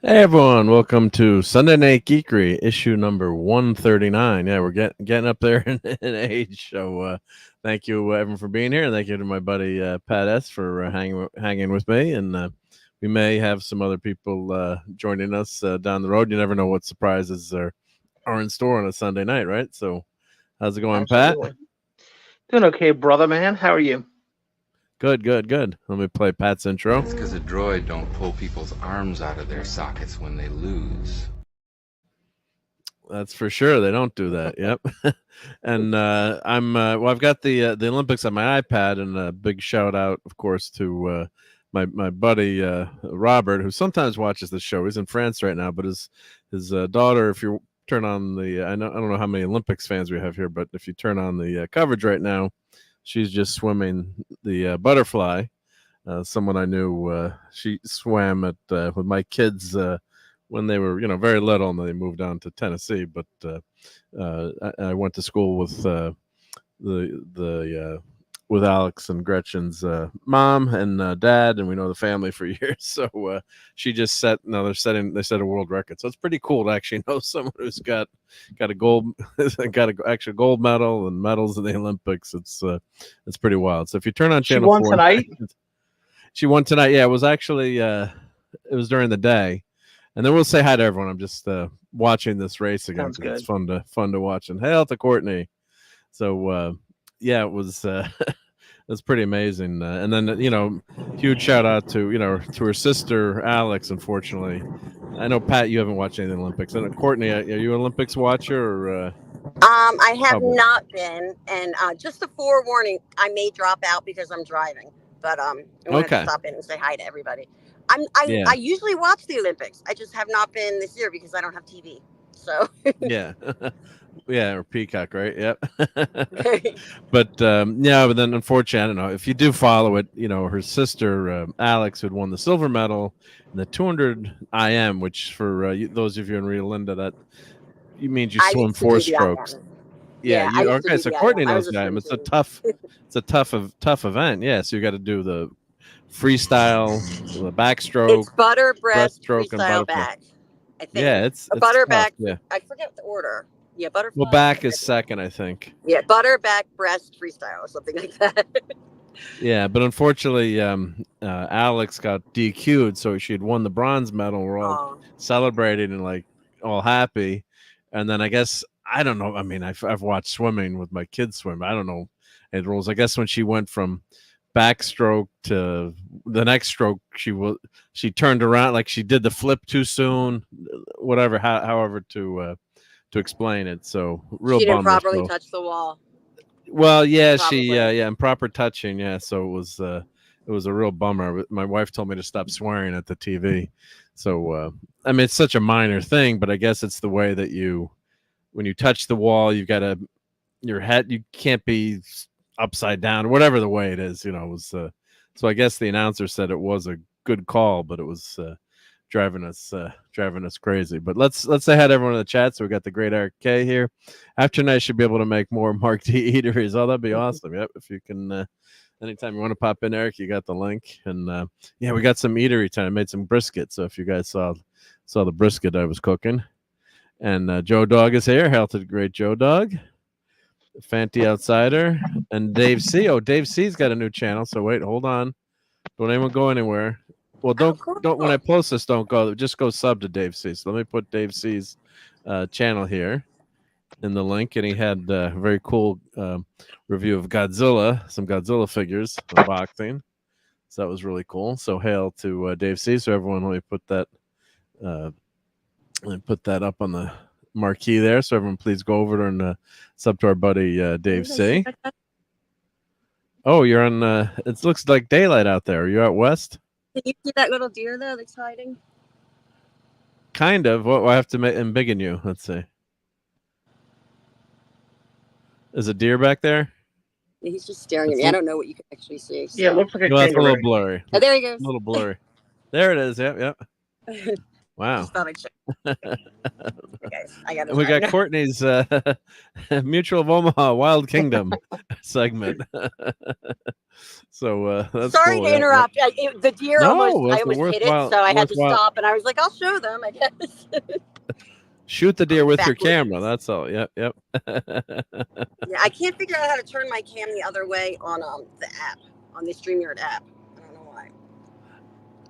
Hey everyone, welcome to Sunday Night Geekery, issue number 139. Yeah, we're getting up there in age, so thank you everyone for being here, and thank you to my buddy Pat S for hanging with me, and we may have some other people joining us down the road. You never know what surprises are in store on a Sunday night, right? So, how's it going, Pat? Absolutely. Doing okay, brother man. How are you? Good, good, good. Let me play Pat's intro. It's because a droid don't pull people's arms out of their sockets when they lose. That's for sure. They don't do that. Yep. And I've got the Olympics on my iPad, and a big shout out, of course, to my buddy Robert, who sometimes watches the show. He's in France right now, but his daughter, if you turn on the, I don't know how many Olympics fans we have here, but if you turn on the coverage right now, she's just swimming the butterfly. Someone I knew, she swam at with my kids when they were, very little, and they moved down to Tennessee. But I went to school with the with Alex and Gretchen's mom and dad, and we know the family for years. So she just set. No, they set a world record. So it's pretty cool to actually know someone who's got a gold, got a actual gold medal and medals in the Olympics. It's pretty wild. So if you turn on She channel won 4, tonight. she won tonight. Yeah, it was actually it was during the day. And then we'll say hi to everyone. I'm just watching this race again. Sounds good. It's fun to watch. And hail to Courtney. So yeah, it was it's pretty amazing. And then huge shout out to to her sister Alex. Unfortunately, I know Pat, you haven't watched any of the Olympics. And Courtney, are you an Olympics watcher? Or, I have about? not been, and just a forewarning, I may drop out because I'm driving, but I wanted to Okay. stop in and say hi to everybody. Yeah. I usually watch the Olympics. I just have not been this year because I don't have TV. So Yeah. Yeah, or Peacock, right? Yep. But yeah, but then unfortunately, I don't know if you do follow it. Her sister Alex had won the silver medal in the 200 IM, which for those of you in Rio Linda, that means you I swim used to 4 do the strokes. IM. Yeah, I you used to okay? do So the Courtney IM. I was knows a the IM. swim It's a team. tough event. Yeah, so you got to do the freestyle, the backstroke, It's butter, breast, breaststroke, and freestyle, butterfly. back. I think Yeah, it's or it's butter, tough. back. Yeah. I forget the order. Yeah, Well, butterfly. back is second, I think. Yeah, butter, back, breast, freestyle, or something like that. Yeah, but unfortunately, Alex got DQ'd, so she had won the bronze medal. We're all Oh, celebrating and like all happy, and then I guess I don't know. I mean, I've watched swimming with my kids swim. I don't know it rules. I guess when she went from backstroke to the next stroke, she turned around like she did the flip too soon. Whatever, however to explain it. So real she didn't bummer. properly So touch the wall. well, yeah, she Probably. yeah, improper touching, yeah. So it was a real bummer. My wife told me to stop swearing at the TV. So I mean, it's such a minor thing, but I guess it's the way that when you touch the wall, you've got to your head. You can't be upside down, whatever the way it is. It was. So I guess the announcer said it was a good call, but it was driving us crazy. But let's say hi to everyone in the chat. So we got the great Eric K here. After tonight, should be able to make more Marc D eateries. Oh, that'd be awesome. Yep, if you can. Anytime you want to pop in, Eric, you got the link. And yeah, we got some eatery time. I made some brisket. So if you guys saw the brisket I was cooking, and Joe Dog is here. Hail to the great Joe Dog. Fanty Outsider and Dave C. Oh, Dave C's got a new channel. So wait, hold on. Don't anyone go anywhere. Well, Oh, don't when I cool. post this, don't go. Just go sub to Dave C. So let me put Dave C's channel here in the link, and he had a very cool review of Godzilla, some Godzilla figures, unboxing. So that was really cool. So hail to Dave C. So everyone, let me put that up on the marquee there. So everyone, please go over there and sub to our buddy Dave C. Oh, you're on. It looks like daylight out there. Are you out west? Can you see that little deer there that's hiding? Kind of. What I have to embiggen you. Let's see. Is a deer back there? Yeah, he's just staring at me. I don't know what you can actually see. So. Yeah, it looks like a Well, that's a kangaroo. little blurry. Oh, there he goes. A little blurry. There it is. Yep, yep. Wow. Just thought I'd check. Hey guys, I got. And we got Courtney's Mutual of Omaha Wild Kingdom segment. So that's Sorry cool. to Yeah, interrupt. The deer No, almost, it was I almost hit it, worthwhile- so I had to worthwhile. stop, and I was like, "I'll show them." I guess. Shoot the deer with your Backwards. camera. That's all. Yep. Yeah, I can't figure out how to turn my cam the other way on the app, on the StreamYard app. I don't know why.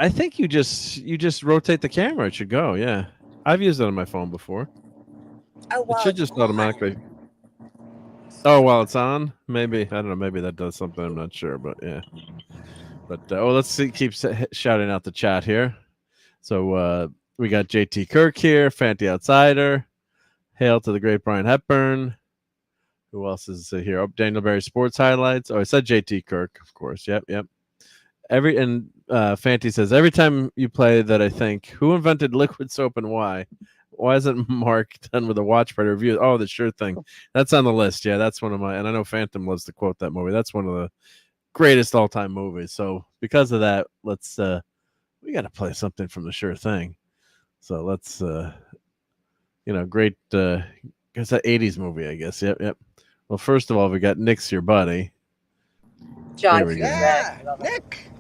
I think you just rotate the camera. It should go. Yeah, I've used it on my phone before. Oh, It well, should it's just on. automatically. Oh, while it's on, maybe I don't know. Maybe that does something. I'm not sure, but yeah. But let's see. Keep shouting out the chat here. So we got JT Kirk here, Fanty Outsider. Hail to the great Brian Hepburn. Who else is here? Oh, Daniel Berry Sports Highlights. Oh, I said JT Kirk, of course. Yep. Fanty says every time you play that, I think, who invented liquid soap and why? Why isn't Mark done with a watch party review? Oh, the sure thing. That's on the list. Yeah, that's one of my. And I know Phantom loves to quote that movie. That's one of the greatest all-time movies. So because of that, let's we got to play something from the sure thing. So let's great it's that 80s movie, I guess. Yep. Well, first of all, we got Nick's your buddy. John, There we go. Yeah, Nick.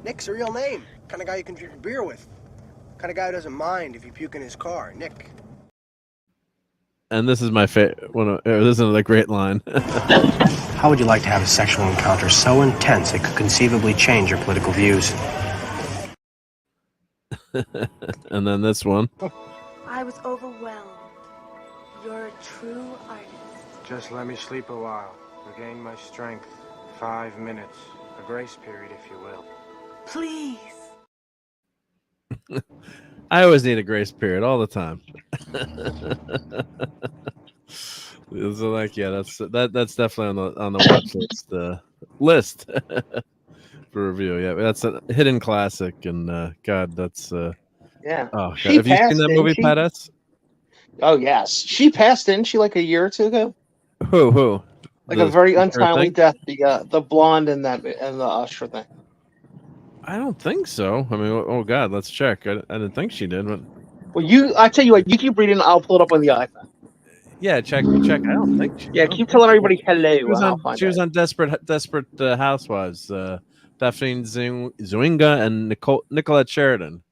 Nick's a real name. Kind of guy you can drink a beer with. Kind of guy who doesn't mind if you puke in his car. Nick. And this is my favorite one. This is another great line. How would you like to have a sexual encounter so intense it could conceivably change your political views? And then this one. I was overwhelmed. You're a true artist. Just let me sleep a while. Regain my strength. 5 minutes. A grace period, if you will. Please. I always need a grace period all the time. So that's definitely on the watch list for review. Yeah, that's a hidden classic, and God, that's Yeah. Oh, God. She Have you passed, seen that didn't movie, she? Pat S? Oh yes, she passed, didn't she? Like a year or two ago. Who? Like a very Sure untimely thing? death. The blonde and the Usher thing. I don't think so. I mean, oh God, let's check. I didn't think she did, but Well, I tell you what, you keep reading. I'll pull it up on the iPhone. yeah, check. I don't think she. Yeah, I don't keep think telling she- everybody hello. She was and I'll on. find She was out. on Desperate Housewives. Daphne Zuinga and Nicolette Sheridan.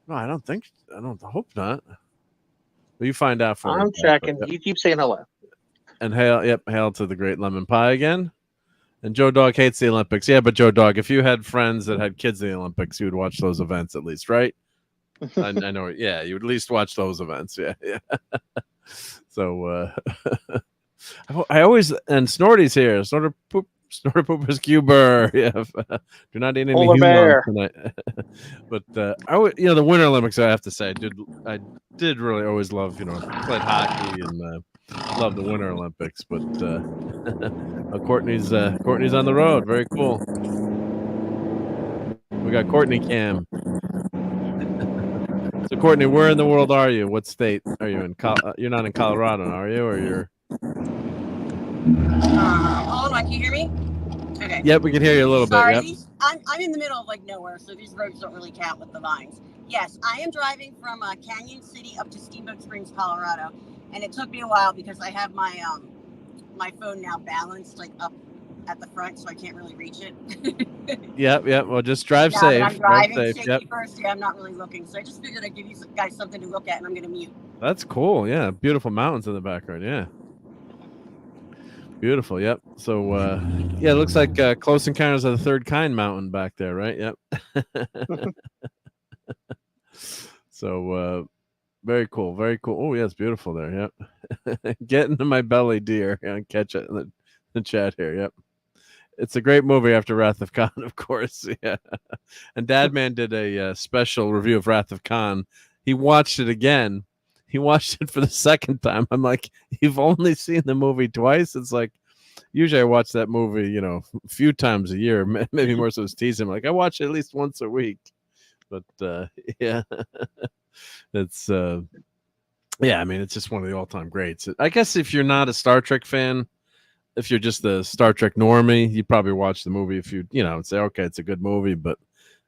No, I don't think. I hope not. Well, you find out for. I'm us, checking. but, You keep saying hello. And hail to the great lemon pie again. And Joe Dog hates the Olympics. Yeah, but Joe Dog, if you had friends that had kids in the Olympics, you would watch those events at least, right? I know. Yeah, you would at least watch those events. Yeah. So I always, and Snorty's here. Snorter Pooper's Cuber. Yeah. Do not eat any Polar humans bear. tonight. But I would, the Winter Olympics, I have to say, I did really always love, played hockey and love the Winter Olympics. But Courtney's on the road. Very cool. We got Courtney Cam. So Courtney, where in the world are you? What state are you in? You're not in Colorado, are you? Or you're? Hold on, can you hear me? Okay. Yep, we can hear you a little Sorry, bit. Yep. I'm in the middle of nowhere, so these roads don't really count with the vines. Yes, I am driving from Canyon City up to Steamboat Springs, Colorado, and it took me a while because I have my my phone now balanced up at the front, so I can't really reach it. Yep. Well, just drive Yeah, safe. but I'm driving Drive safe. safety Yep. first. Yeah, I'm not really looking, so I just figured I'd give you guys something to look at, and I'm going to mute. That's cool. Yeah, beautiful mountains in the background. Yeah. Beautiful. Yep. So, it looks like Close Encounters of the Third Kind mountain back there, right? Yep. So, very cool. Very cool. Oh, yeah, it's beautiful there. Yep. Get into my belly, dear. Yeah, catch it in the chat here. Yep. It's a great movie after Wrath of Khan, of course. Yeah. And Dadman did a special review of Wrath of Khan. He watched it again. He watched it for the second time. I'm like, you've only seen the movie twice? It's like, usually I watch that movie, a few times a year, maybe more so as teasing. Like, I watch it at least once a week. But, yeah. It's, I mean, it's just one of the all-time greats. I guess if you're not a Star Trek fan, if you're just a Star Trek normie, you probably watch the movie if you say, okay, it's a good movie. But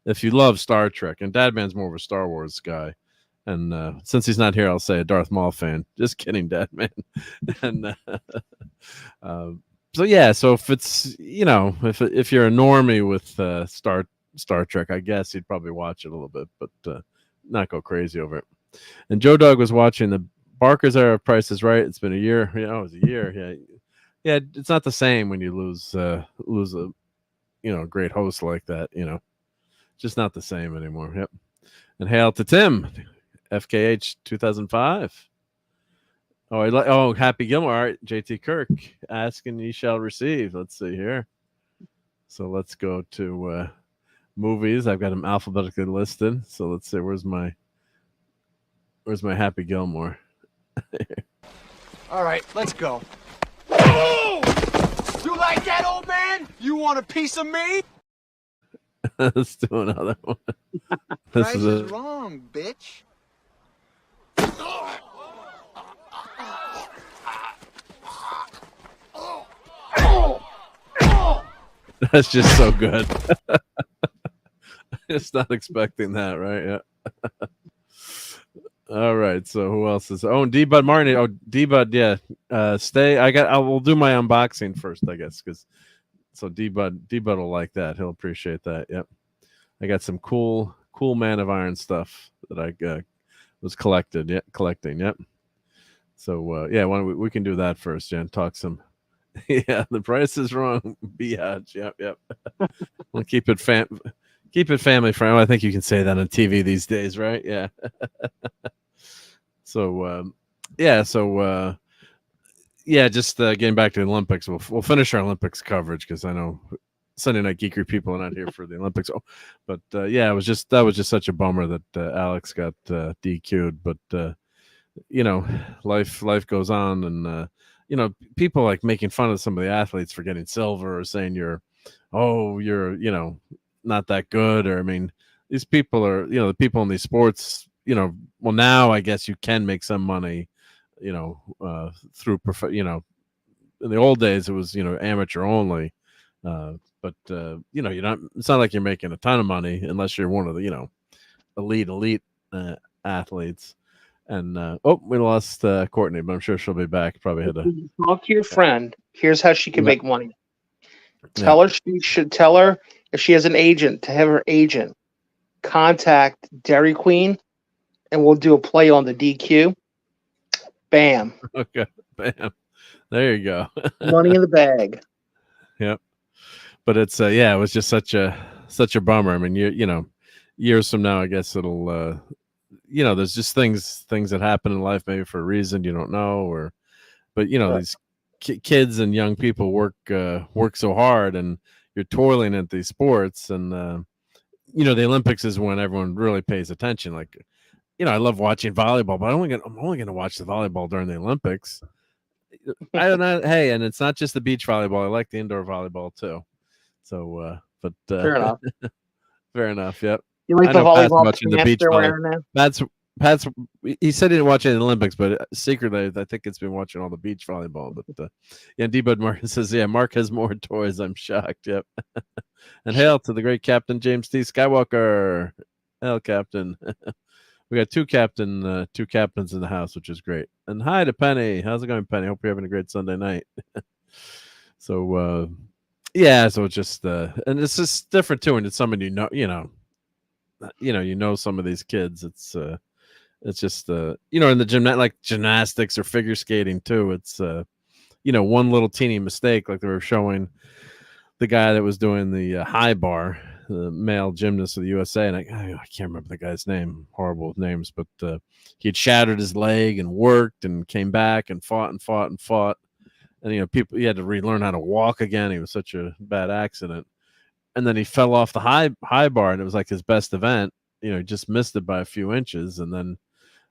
if you love Star Trek, and Dadman's more of a Star Wars guy, And since he's not here, I'll say a Darth Maul fan. Just kidding, Dad, man. And so yeah, so if it's if you're a normie with Star Trek, I guess you'd probably watch it a little bit, but not go crazy over it. And Joe Dog was watching the Barker's era of Price is Right. It's been a year. It was a year. Yeah. It's not the same when you lose a great host like that. Just not the same anymore. Yep. And hail to Tim, FKH 2005. Happy Gilmore. All right, JT Kirk asking ye shall receive. Let's see here. So let's go to movies. I've got them alphabetically listed. So let's see. Where's my Happy Gilmore? All right, let's go. Oh! You like that, old man? You want a piece of me? Let's do another one. Price is wrong, bitch. That's just so good. Just not expecting that, right? Yeah. All right. So who else is? Oh, D Bud Martin. Oh, D Bud. Yeah. Stay. I will do my unboxing first, I guess, because so D Bud will like that. He'll appreciate that. Yep. I got some cool Man of Iron stuff that I was collecting. Yep. So yeah, why don't we can do that first, Jen. Talk some. Yeah, the price is wrong. Biatch. Yep. We'll keep it family friendly. I think you can say that on TV these days, right? Yeah. So just getting back to the Olympics. We'll finish our Olympics coverage because I know Sunday Night Geekery people are not here for the Olympics. But that was just such a bummer that Alex got DQ'd. But life goes on, and people like making fun of some of the athletes for getting silver or saying you're not that good, or I mean, these people are the people in these sports. Well, now I guess you can make some money, through in the old days it was amateur only, but you're not. It's not like you're making a ton of money unless you're one of the elite athletes. And we lost Courtney, but I'm sure she'll be back. Probably had to talk to your friend. Here's how she can make money. Tell her she should tell her if she has an agent to have her agent contact Dairy Queen, and we'll do a play on the DQ. Bam. Okay. Bam. There you go. Money in the bag. Yep. But it's it was just such a bummer. I mean, years from now, I guess it'll there's just things that happen in life maybe for a reason you don't know, but these kids and young people work so hard, and you're toiling at these sports, and the Olympics is when everyone really pays attention. Like, I love watching volleyball, but I'm only going to watch the volleyball during the Olympics. I don't know. Hey, and it's not just the beach volleyball. I like the indoor volleyball too. So, but fair enough. Fair enough. Yep. You like the volleyball watching the beach volleyball. Pat's he said he didn't watch any Olympics, but secretly I think it's been watching all the beach volleyball. But D Bud Martin says, Mark has more toys. I'm shocked. Yep. And hail to the great Captain James T. Skywalker. Hail, Captain. We got two captains in the house, which is great. And hi to Penny. How's it going, Penny? Hope you're having a great Sunday night. So so it's just and it's just different too, and it's someone you know some of these kids. It's just in the gymnastics or figure skating too. It's one little teeny mistake, like they were showing the guy that was doing the high bar, the male gymnast of the USA, and I can't remember the guy's name. Horrible with names, but he had shattered his leg and worked and came back and fought. And he had to relearn how to walk again. He was such a bad accident. And then he fell off the high bar, and it was like his best event. He just missed it by a few inches, and then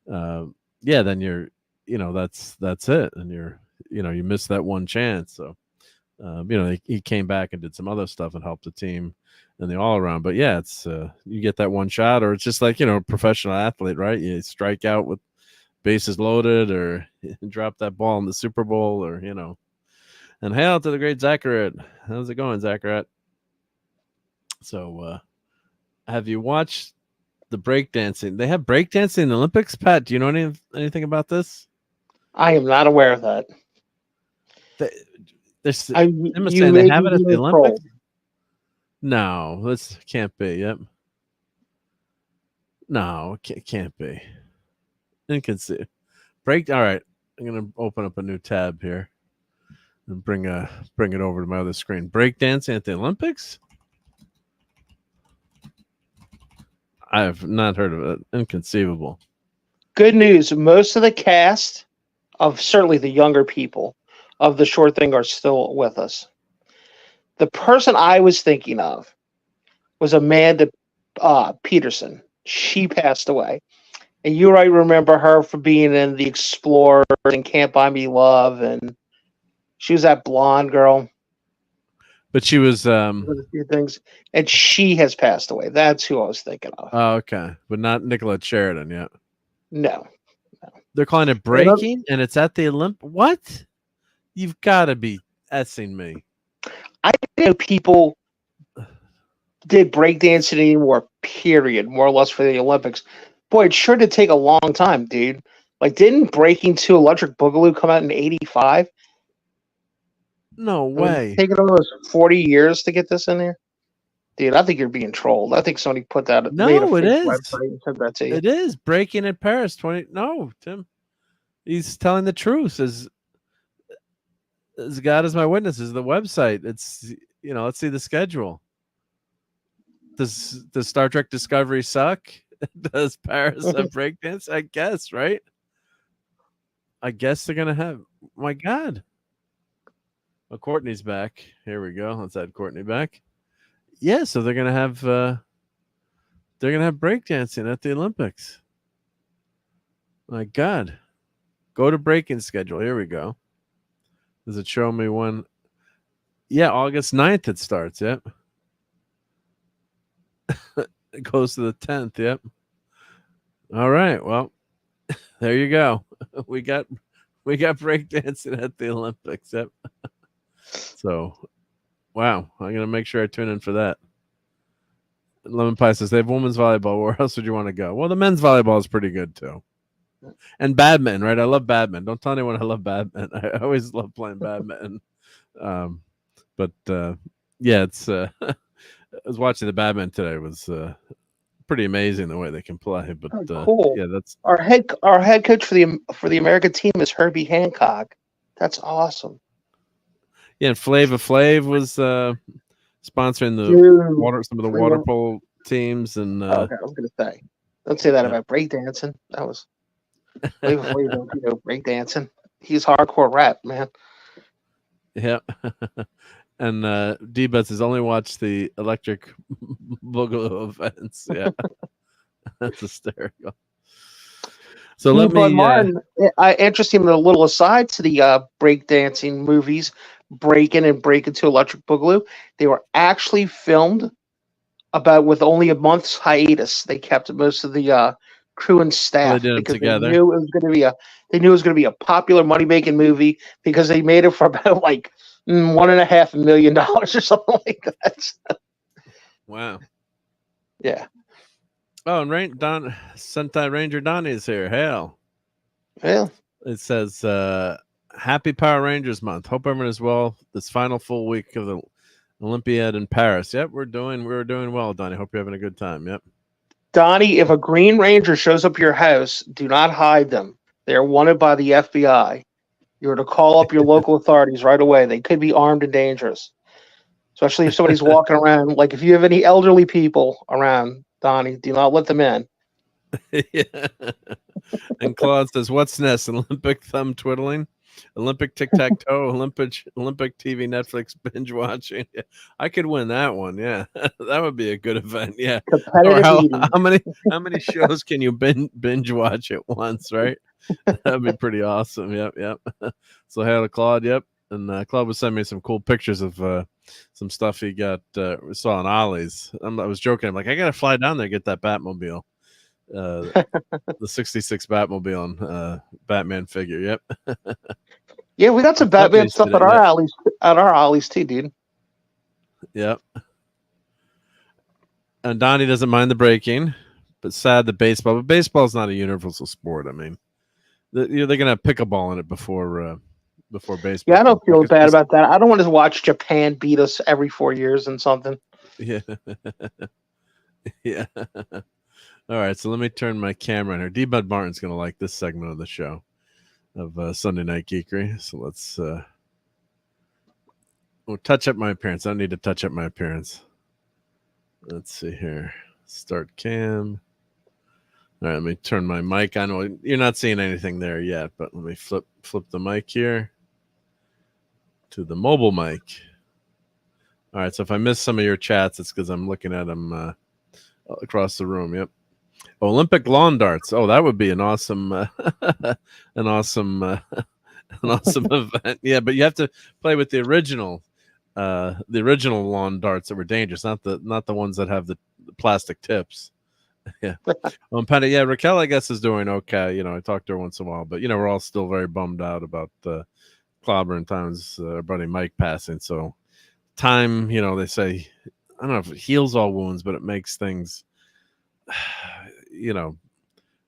then you're that's it, and you missed that one chance. So he came back and did some other stuff and helped the team and the all around. But it's you get that one shot, or it's just like a professional athlete, right? You strike out with bases loaded, or drop that ball in the Super Bowl, or And hail to the great Zacharit. How's it going, Zacharit? So, have you watched the breakdancing. They have breakdancing in the Olympics, Pat. Do you know anything about this? I am not aware of that. I'm You saying they may have be it at the being Olympics. trolled. No, this can't be. Yep. No, it can't be. Inconceivable. All right, I'm gonna open up a new tab here and bring it over to my other screen. Breakdancing at the Olympics. I have not heard of it. Inconceivable. Good news. Most of the cast of certainly the younger people of the short thing are still with us. The person I was thinking of was Amanda Peterson. She passed away. And you might remember her for being in The Explorer and Can't Buy Me Love. And she was that blonde girl. But she was A few things. And she has passed away. That's who I was thinking of. Oh, okay. But not Nicolette Sheridan yet. No. They're calling it breaking, and it's at the Olymp. What? You've got to be essing me. I know people did breakdancing anymore, period, more or less for the Olympics. Boy, it sure did take a long time, dude. Like, didn't Breaking 2 Electric Boogaloo come out in 85? No way. Taking almost 40 years to get this in there? Dude, I think you're being trolled. I think somebody put that. No, it is. Website and said that to you. It is breaking at Paris 20. No, Tim, he's telling the truth. As God is my witness, is the website. It's let's see the schedule. Does Star Trek Discovery suck? Does Paris have breakdance? I guess, right? I guess they're gonna have. My God. Well, Courtney's back. Here we go. Let's add Courtney back. Yeah, so they're gonna have breakdancing at the Olympics. My God. Go to breaking schedule. Here we go. Does it show me when? Yeah, August 9th it starts. Yep. It goes to the 10th. Yep. All right. Well, there you go. We got breakdancing at the Olympics. Yep. So, wow. I'm gonna make sure I tune in for that. Lemon Pie says they have women's volleyball. Where else would you want to go? Well, the men's volleyball is pretty good too. And badminton, right? I love badminton. Don't tell anyone I love badminton. I always love playing badminton. But yeah, it's. I was watching the badminton today. It was pretty amazing the way they can play. But cool. Yeah, that's our head coach for the American team is Herbie Hancock. That's awesome. Yeah, and Flava Flav was sponsoring some of the water polo teams, and okay, I was gonna say, don't say that about breakdancing. That was Flava Flav, breakdancing. He's hardcore rap, man. Yeah. And D-Butts has only watched the Electric Boogaloo events. Yeah. That's hysterical. So let me. Martin, interesting, a little aside to the breakdancing movies, Breakin' and Breakin' 2 Electric Boogaloo. They were actually filmed with only a month's hiatus. They kept most of the crew and staff because they knew it was going to be a popular money making movie because they made it for about like $1.5 million or something like that. Wow. Yeah. Oh, and Sentai Ranger Donnie is here. Hail. Yeah. It says Happy Power Rangers Month. Hope everyone is well this final full week of the Olympiad in Paris. Yep, we're doing well, Donnie. Hope you're having a good time. Yep. Donnie, if a Green Ranger shows up at your house, do not hide them. They are wanted by the FBI. You're to call up your local authorities right away. They could be armed and dangerous, especially if somebody's walking around. Like if you have any elderly people around, Donnie, do not let them in. Yeah. And Claude says, "What's next? Olympic thumb twiddling, Olympic tic-tac-toe, Olympic TV Netflix binge watching." Yeah, I could win that one. Yeah, that would be a good event. Yeah. Or how many shows can you binge watch at once? Right. That'd be pretty awesome. Yep. So hey to Claude. Yep. And Claude was sending me some cool pictures of some stuff he got. We saw on Ollie's. I was joking. I'm like, I gotta fly down there and get that Batmobile. The 66 Batmobile and Batman figure. Yep. Yeah, we got some Batman stuff at our Ollie's too, dude. Yep. And Donnie doesn't mind the breaking. but sad that baseball. But baseball's not a universal sport. I mean, they're gonna have pickleball in it before baseball. Yeah, I don't feel It's bad just- about that. I don't want to watch Japan beat us every 4 years and something. Yeah. Yeah. All right, so let me turn my camera on here. D. Bud Martin's going to like this segment of the show of Sunday Night Geekery. So let's touch up my appearance. I don't need to touch up my appearance. Let's see here. Start cam. All right, let me turn my mic on. Well, you're not seeing anything there yet, but let me flip the mic here to the mobile mic. All right, so if I miss some of your chats, it's because I'm looking at them across the room. Yep. Olympic lawn darts. Oh, that would be an awesome, an awesome event. Yeah, but you have to play with the original lawn darts that were dangerous, not the ones that have the plastic tips. Yeah. Penny. Yeah, Raquel, I guess, is doing okay. You know, I talk to her once in a while, but you know, we're all still very bummed out about clobbering times. Our buddy Mike passing. So time, you know, they say, I don't know if it heals all wounds, but it makes things. You know,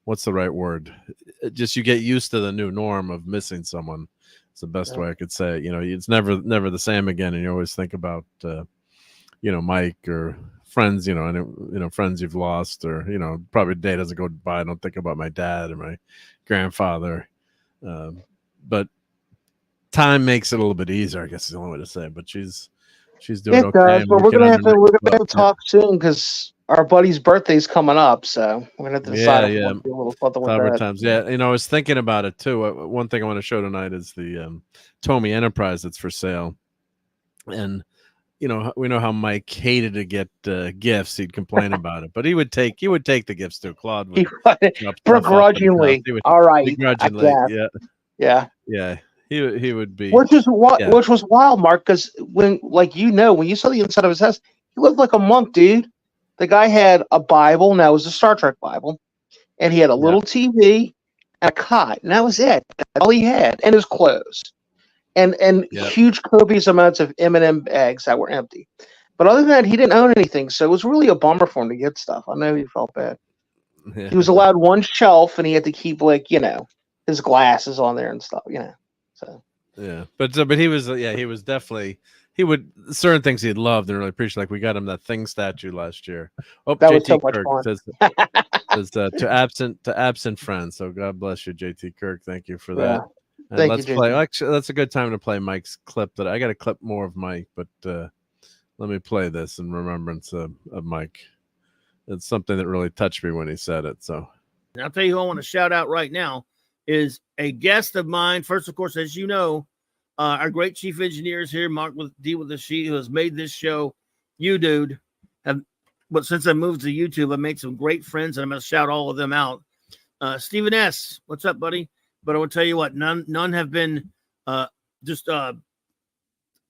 what's the right word? Just you get used to the new norm of missing someone. It's the best way I could say it. You know, it's never the same again, and you always think about you know, Mike or friends. You know, and you know, friends you've lost, or you know, probably a day doesn't go by. I don't think about my dad or my grandfather, but time makes it a little bit easier. I guess is the only way to say it. But she's doing It okay. does, but we're gonna have to to talk soon because our buddy's birthday's coming up, so we're gonna have to decide if we want to do a little something with that. Times. Yeah, you know, I was thinking about it too. One thing I want to show tonight is the Tomy Enterprise that's for sale, and you know, we know how Mike hated to get gifts. He'd complain about it, but he would take the gifts too. Claude would begrudgingly. All right, begrudgingly. Yeah. He would be, which was wild, Mark, because when you saw the inside of his house, he looked like a monk, dude. The guy had a Bible, now it was a Star Trek Bible, and he had a little TV and a cot, and that was it. That's all he had, and his clothes, and huge copious amounts of M&M bags that were empty. But other than that, he didn't own anything, so it was really a bummer for him to get stuff. I know he felt bad. Yeah. He was allowed one shelf, and he had to keep his glasses on there and stuff, So yeah, but he was definitely. He would certain things he'd loved and really appreciate. Like we got him that Thing statue last year. Oh, that JT was so much Kirk fun. says to absent friends. So God bless you, JT Kirk. Thank you for that. And Thank let's you, play. JT. Actually, that's a good time to play Mike's clip. That I got to clip more of Mike, but let me play this in remembrance of Mike. It's something that really touched me when he said it. So and I'll tell you who I want to shout out right now is a guest of mine. First, of course, as you know. Our great chief engineers here, Marc D with the sheet, who has made this show. You, dude, but since I moved to YouTube, I made some great friends, and I'm going to shout all of them out. Stephen S., what's up, buddy? But I will tell you what, none have been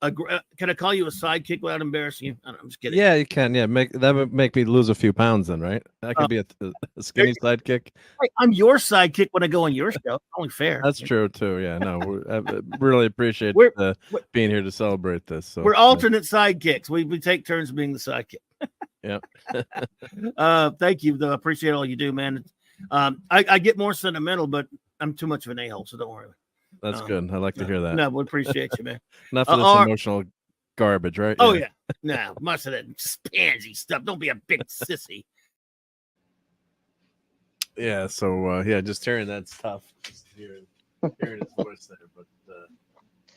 can I call you a sidekick without embarrassing you? I'm just kidding. Yeah, you can. Yeah, that would make me lose a few pounds, then, right? I could be a skinny sidekick. I'm your sidekick when I go on your show. Only fair. That's true too. Yeah, no, I really appreciate being here to celebrate this. So we're alternate sidekicks. We take turns being the sidekick. Yeah. Thank you, though. I appreciate all you do, man. I get more sentimental, but I'm too much of an a-hole, so don't worry. That's good. I like to hear that. No, we appreciate you, man. Not for this emotional garbage, right? Oh, yeah. No, much of that pansy stuff. Don't be a big sissy. Yeah, so, just hearing that's tough. Just hearing his voice there, but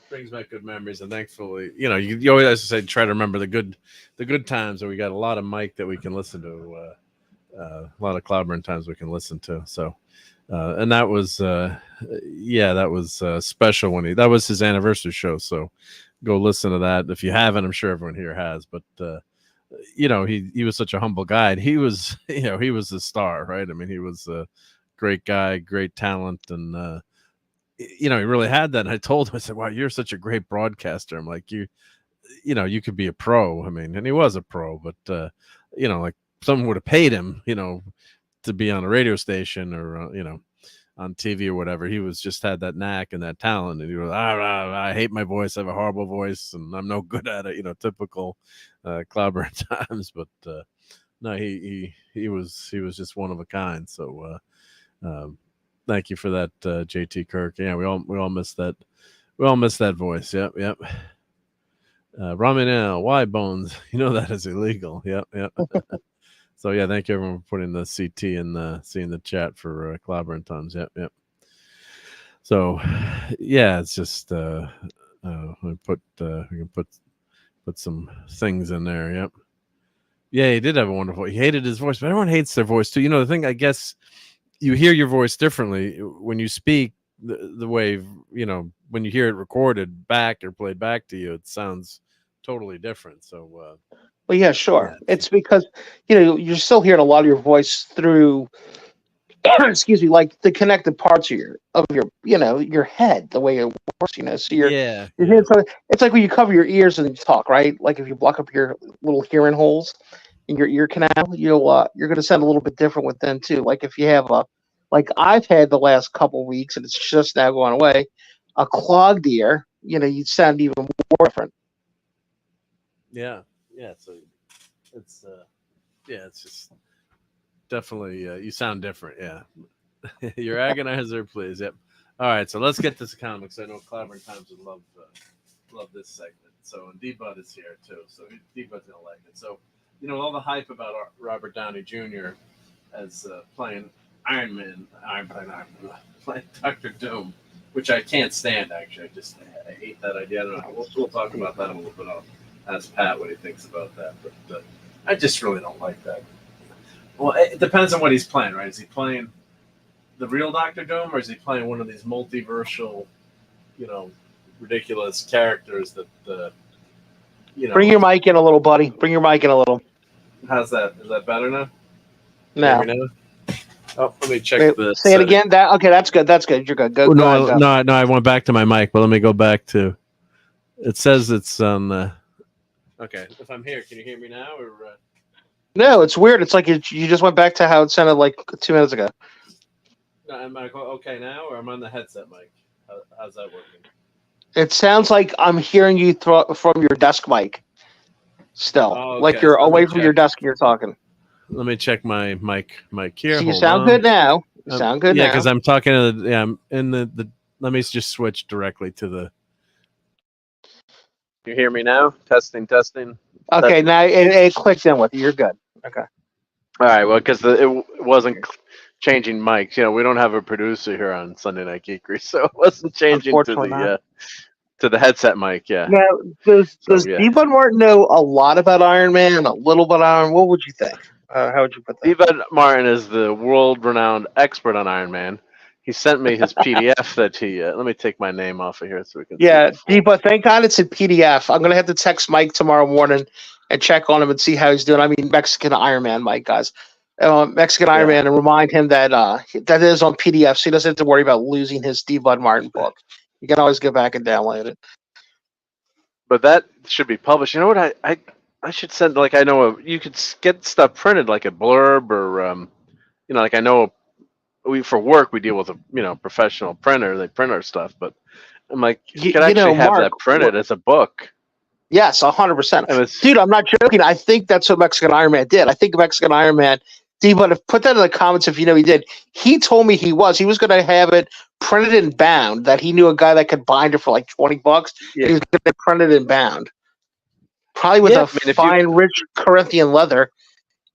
brings back good memories. And thankfully, you always have to say, try to remember the good times, and we got a lot of Mike that we can listen to, a lot of clobbering times we can listen to. So, and that was special when that was his anniversary show. So go listen to that if you haven't. I'm sure everyone here has, but he was such a humble guy. And he was, he was a star, right? I mean, he was a great guy, great talent, and he really had that. And I told him, I said, "Wow, you're such a great broadcaster." I'm like, you could be a pro. I mean, and he was a pro, but like someone would have paid him, to be on a radio station or on TV or whatever. He was just had that knack and that talent, and he was I hate my voice, I have a horrible voice, and I'm no good at it. Typical clobber times, but no, he was just one of a kind. So thank you for that, JT Kirk. Yeah, we all miss that. We all miss that voice. Yep, yep. Raminel, why bones? You know that is illegal. Yep, yep. So yeah, thank you everyone for putting the CT in the seeing the chat for Clobbering Tons. Yep, yep. So yeah, it's just we can put some things in there. Yep. Yeah, he did have a wonderful. He hated his voice, but everyone hates their voice too. You know, the thing, I guess, you hear your voice differently when you speak. The way, you know, when you hear it recorded back or played back to you, it sounds totally different. So, Well, yeah, sure. Yeah. It's because you're still hearing a lot of your voice through, excuse me, like the connected parts of your head, the way it works. So yeah, you're hearing something. It's like when you cover your ears and you talk, right? Like if you block up your little hearing holes in your ear canal, you're going to sound a little bit different with them too. Like if you have like I've had the last couple of weeks, and it's just now going away, a clogged ear. You sound even more different. yeah. So it's it's just definitely you sound different. Yeah, your agonizer, please. Yep. All right, so let's get to the comics. I know Clobbering Times would love this segment. So, and D-Bud is here too. So D-Bud's gonna like it. So, all the hype about Robert Downey Jr. as playing Iron Man, playing Doctor Doom, which I can't stand. Actually, I hate that idea. I don't know. We'll talk about that a little bit. I'll ask Pat what he thinks about that, but I just really don't like that. Well, it depends on what he's playing, right? Is he playing the real Doctor Doom, or is he playing one of these multiversal, ridiculous characters that Bring your mic in a little, buddy. Bring your mic in a little. How's that? Is that better now? No. Oh, let me check this. Say it again. Okay, that's good. That's good. You're good. Go ahead, no. I went back to my mic, but let me go back to. It says it's on. Okay, if I'm here, can you hear me now? Or no, it's weird. It's like you just went back to how it sounded like 2 minutes ago. No, am I okay now, or am I on the headset mic? How's that working? It sounds like I'm hearing you from your desk mic. Still, okay. Like you're away from your desk and you're talking. Let me check my mic here. So you sound good now. You sound good now. Yeah, because I'm talking to the. Yeah, I'm in the. Let me just switch directly to the. You hear me now? Testing. Okay, testing. now it clicked in with you. You're good. Okay. All right. Well, because it wasn't changing mics. We don't have a producer here on Sunday Night Geekery, so it wasn't changing to the headset mic. Yeah. Now, does D-Bud Martin know a lot about Iron Man? A little bit Iron? What would you think? How would you put that? D-Bud Martin is the world-renowned expert on Iron Man. He sent me his PDF that he. Let me take my name off of here so we can. Yeah, D-Bud. Thank God it's in PDF. I'm gonna have to text Mike tomorrow morning and check on him and see how he's doing. I mean, Mexican Iron Man, Mike, guys. Mexican Iron Man, and remind him that that is on PDF, so he doesn't have to worry about losing his D-Bud Martin book. You can always go back and download it. But that should be published. You know what? I should send, like, I know you could get stuff printed, like a blurb, or like I know for work we deal with a professional printer. They print our stuff, but I'm like, you could actually have Mark, that printed as a book. Yes, 100%. Dude, I'm not joking. I think that's what Mexican Iron Man did. I think Mexican Iron Man, D-Bud, put that in the comments if you know he did. He told me he was going to have it printed and bound, that he knew a guy that could bind it for like $20. Yeah. He was going to print it and bound. Probably with fine, rich Corinthian leather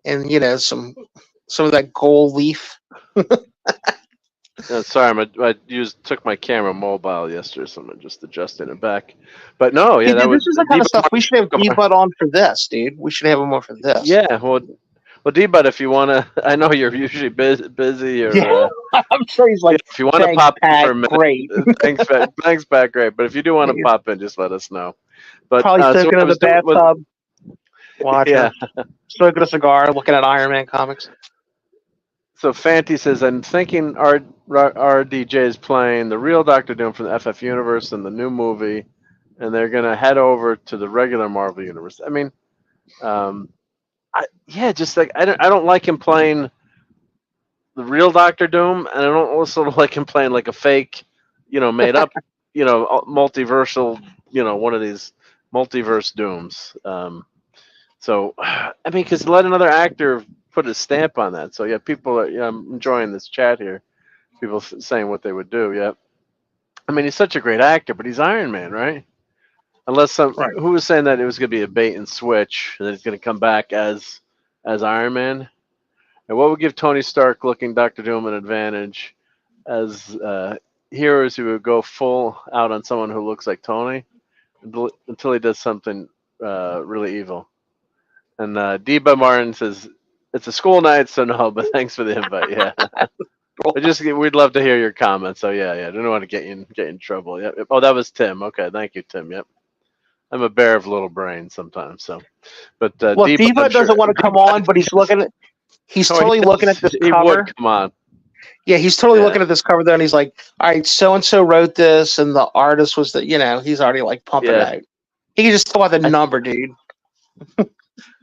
and, some of that gold leaf. Sorry, I took my camera mobile yesterday, so I'm just adjusting it back. But no, yeah, this is the kind of stuff we should have D-Bud on for this, dude. We should have him on for this. Yeah, well, D-Bud, if you want to, I know you're usually busy. Or, I'm sure he's like, if you want to pop in for a minute, great. thanks, Pat, great. But if you do want to pop in, just let us know. But probably soaking in the bathtub, watching, smoking a cigar, looking at Iron Man comics. So Fanty says, I'm thinking RDJ is playing the real Doctor Doom from the FF universe in the new movie, and they're gonna head over to the regular Marvel universe. I mean, just like I don't like him playing the real Doctor Doom, and I don't also like him playing like a fake, made up, multiversal, one of these multiverse Dooms. So, I mean, because let another actor put a stamp on that. So yeah, people are. Yeah, I'm enjoying this chat here. People saying what they would do. Yeah, I mean, he's such a great actor, but he's Iron Man, right? Unless Right. who was saying that it was going to be a bait and switch, and that he's going to come back as Iron Man. And what would give Tony Stark looking Doctor Doom an advantage as heroes who would go full out on someone who looks like Tony until he does something really evil? And Deba Martin says it's a school night, so no, but thanks for the invite. Yeah, we'd love to hear your comments. So yeah, I don't want to get in trouble. Yep. Oh, that was Tim. Okay, thank you, Tim. Yep. I'm a bear of little brain sometimes. So, but Well, Deba, I'm Diva sure doesn't want to come on, but he's looking at. He's Oh, totally looking at this he cover. would come on. Yeah, he's totally Yeah. looking at this cover there, and he's like, "All right, so and so wrote this, and the artist was the, he's already like pumping Yeah. out. He can just tell by the number, dude."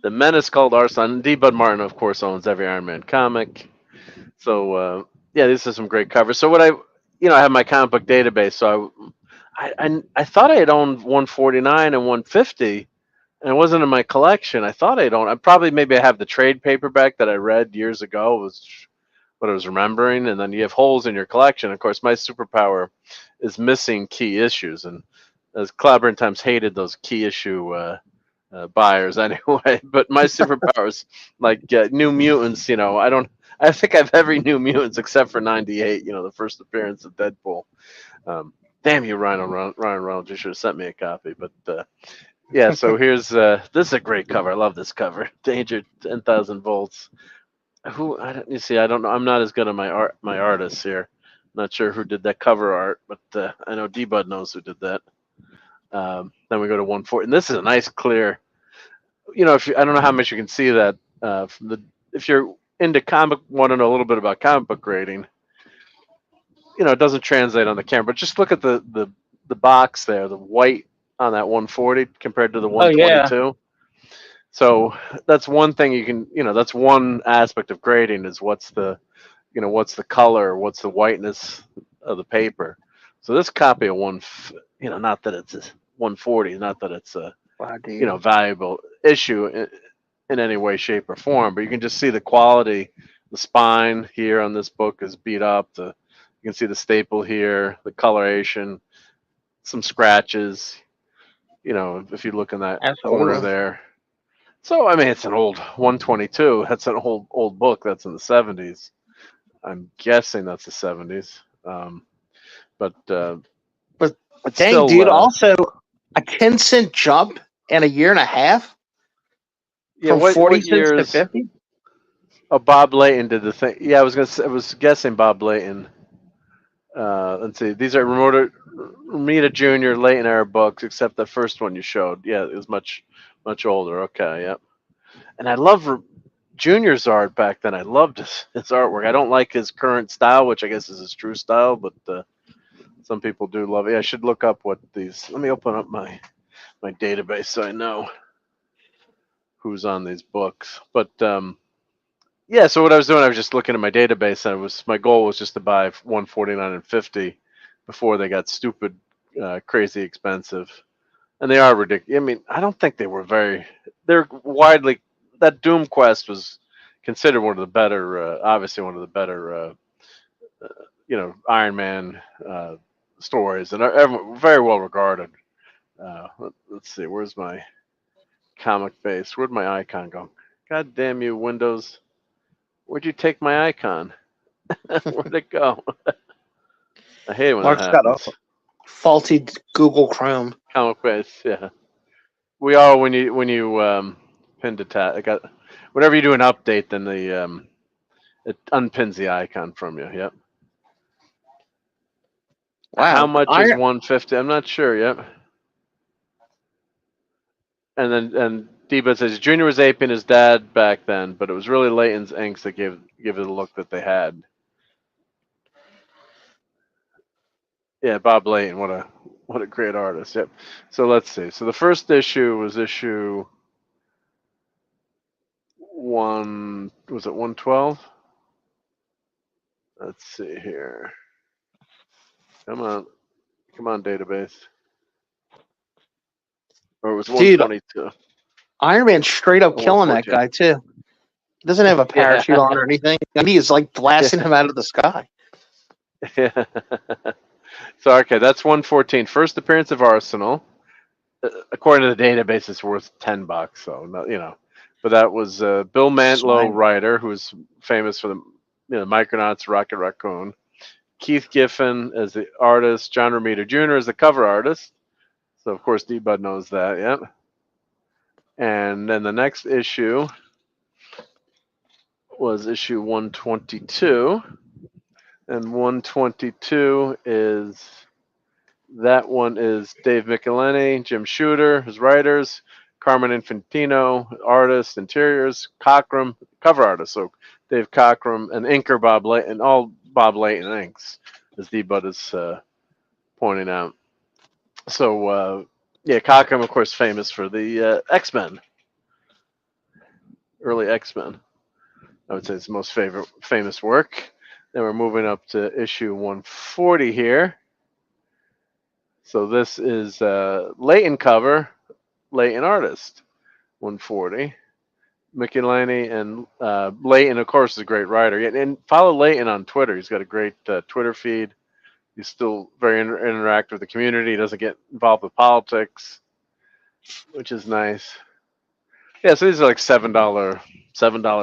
The Menace called Arson. D. Bud Martin, of course, owns every Iron Man comic. So yeah, these are some great covers. So what I have my comic book database. So I thought I had owned 149 and 150, and it wasn't in my collection. I thought I'd owned. Maybe I have the trade paperback that I read years ago. Was what I was remembering, and then you have holes in your collection. Of course, my superpower is missing key issues, and as Clobber times hated those key issue buyers anyway. But my superpowers, like New Mutants, I think I have every New Mutants except for '98. The first appearance of Deadpool. Damn you, Ryan Reynolds! You should have sent me a copy. But yeah, so here's this is a great cover. I love this cover. Danger 10,000 volts. You see, I don't know. I'm not as good at my artists here. Not sure who did that cover art, but I know D-Bud knows who did that. Then we go to 140, and this is a nice clear. I don't know how much you can see that if you're into want to know a little bit about comic book grading. It doesn't translate on the camera, but just look at the box there, the white on that 140 compared to the 122. So that's one thing you can, that's one aspect of grading is what's the color, what's the whiteness of the paper. So this copy of not that it's a 140, not that it's a, valuable issue in any way, shape, or form, but you can just see the quality. The spine here on this book is beat up. You can see the staple here, the coloration, some scratches. If you look in that corner there. So I mean, it's an old 122. That's an old book. That's in the 70s. I'm guessing that's the 70s. But dang, still, dude! Also, a 10-cent jump in a year and a half. Yeah, from 40 cents to 50. Oh, Bob Layton did the thing. Yeah, I was guessing Bob Layton. Let's see. These are Romita Jr. Layton era books, except the first one you showed. Yeah, it was much older. Okay, yep. And I love Junior's art back then. I loved his artwork. I don't like his current style, which I guess is his true style, but some people do love it. Yeah, I should look up what these. Let me open up my database so I know who's on these books. But yeah, so what I was doing, I was just looking at my database, and my goal was just to buy 149 and 50 before they got stupid, crazy expensive. And they are ridiculous. I mean, I don't think they were they're widely, that Doom Quest was considered one of the better, obviously one of the better, Iron Man stories, and are very well regarded. Let's see, where's my comic base? Where'd my icon go? God damn you, Windows. Where'd you take my icon? Where'd it go? I hate when Mark's that got happens. a faulty Google Chrome. Comic base, yeah. We are when you pin to tab. Whenever you do an update, then it unpins the icon from you. Yep. Wow. How much is 150? I'm not sure yet. And Deba says Junior was aping his dad back then, but it was really Layton's inks that give it the look that they had. Yeah, Bob Layton, what a great artist. Yep. So let's see. So the first issue was issue 1. Was it 112? Let's see here. Come on, database. Or it was 122. Iron Man's straight up Oh, killing that 14. guy too. He doesn't have a parachute Yeah. on or anything. I mean, he's like blasting him out of the sky. Yeah. So okay, that's 114. First appearance of Arsenal. According to the database, it's worth $10. So but that was Bill Mantlo, Swine. writer, who's famous for the Micronauts, Rocket Raccoon. Keith Giffen as the artist. John Romita Jr. as the cover artist. So of course D-Bud knows that. Yeah. And then the next issue was issue 122, and 122 is. That one is Dave Michelini, Jim Shooter, his writers, Carmen Infantino, artist, interiors, Cockrum, cover artist. So Dave Cockrum and inker Bob Layton, and all Bob Layton inks, as D-Bud is pointing out. So, Cockrum, of course, famous for the X-Men, early X-Men. I would say it's his most famous work. Then we're moving up to issue 140 here. So this is Layton cover, Layton artist, 140. Michelini and Layton, of course, is a great writer. And follow Layton on Twitter. He's got a great Twitter feed. He's still very interactive with the community. He doesn't get involved with politics, which is nice. Yeah, so these are like $7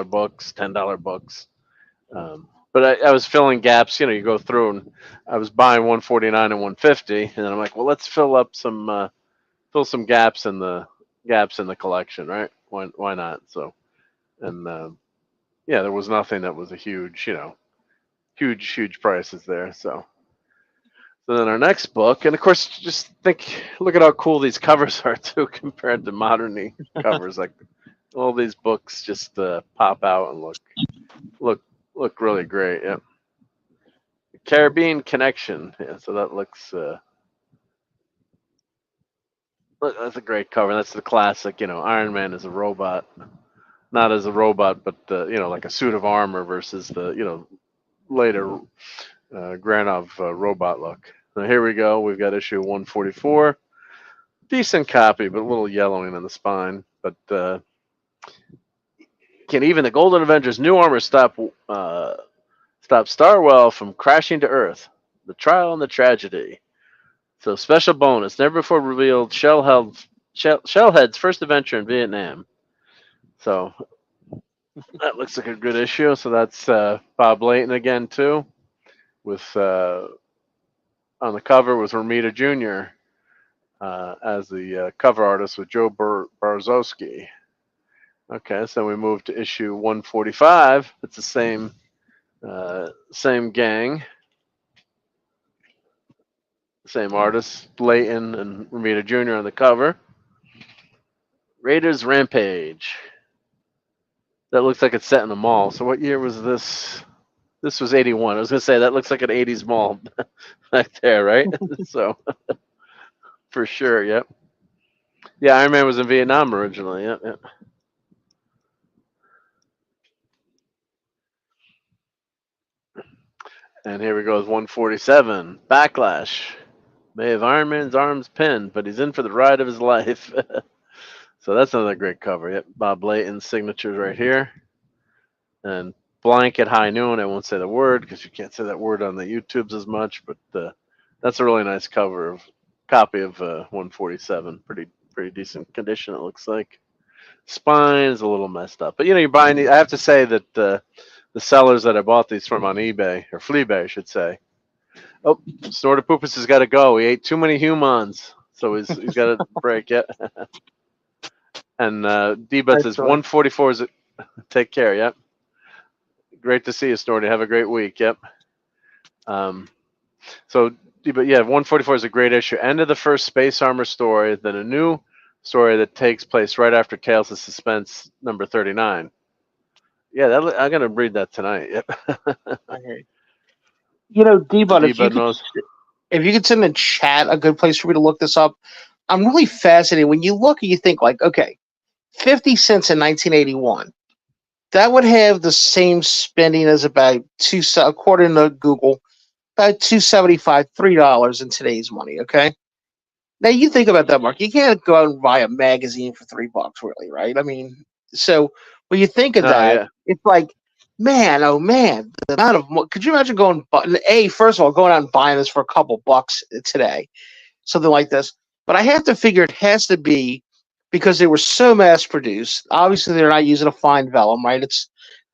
books, $10 books. But I was filling gaps. You go through, and I was buying 149 and 150, and then I'm like, well, let's fill some gaps in the collection, right? Why not? So, and there was nothing that was a huge prices there. So then our next book, and of course, just look at how cool these covers are too, compared to modern covers. Like all these books just pop out and look really great. Yeah. Caribbean Connection. Yeah, so that looks that's a great cover. That's the classic, Iron Man is a robot. Not as a robot, but like a suit of armor versus the, later Granov robot look. Now here we go. We've got issue 144. Decent copy, but a little yellowing on the spine. But can even the Golden Avengers' new armor stop Starwell from crashing to Earth? The trial and the tragedy. So special bonus, never before revealed Shellhead's first adventure in Vietnam. So that looks like a good issue. So that's Bob Layton again too, with on the cover was Romita Jr. As the cover artist with Joe Barzowski. Okay, so we move to issue 145. It's the same gang, same artists, Layton and Romita Jr. on the cover. Raiders Rampage. That looks like it's set in the mall. So what year was this? This was 81. I was going to say that looks like an 80s mall back there, right? So for sure, yep. Yeah, Iron Man was in Vietnam originally. Yep. And here we go with 147. Backlash. May have Iron Man's arms pinned, but he's in for the ride of his life. So that's another great cover. Yep, Bob Layton's signatures right here. And Blanket High Noon. I won't say the word because you can't say that word on the YouTubes as much, but that's a really nice copy of 147. Pretty decent condition, it looks like. Spine is a little messed up, but you're buying these. I have to say that the sellers that I bought these from on eBay, or Fleabay, I should say. Oh, Snorter Poopus has got to go. He ate too many humans, so he's got to break it. And D-Bud says 144 is. Take care. Yep. Great to see you, Snorty. Have a great week. Yep. So, but yeah, 144 is a great issue. End of the first Space Armor story, then a new story that takes place right after Tales of Suspense number 39. Yeah, I'm gonna read that tonight. Yep. Okay. D-Bud, if you could send in chat a good place for me to look this up. I'm really fascinated. When you look and you think like, okay, 50 cents in 1981, that would have the same spending as about according to Google, about $2.75, $3 in today's money. Okay, Now you think about that, Mark. You can't go out and buy a magazine for $3, really, right? I mean, so when you think of Oh that, yeah. it's like, man, oh man, the amount of could you imagine going? First of all, going out and buying this for a couple bucks today, something like this. But I have to figure it has to be because they were so mass produced. Obviously, they're not using a fine vellum, right? It's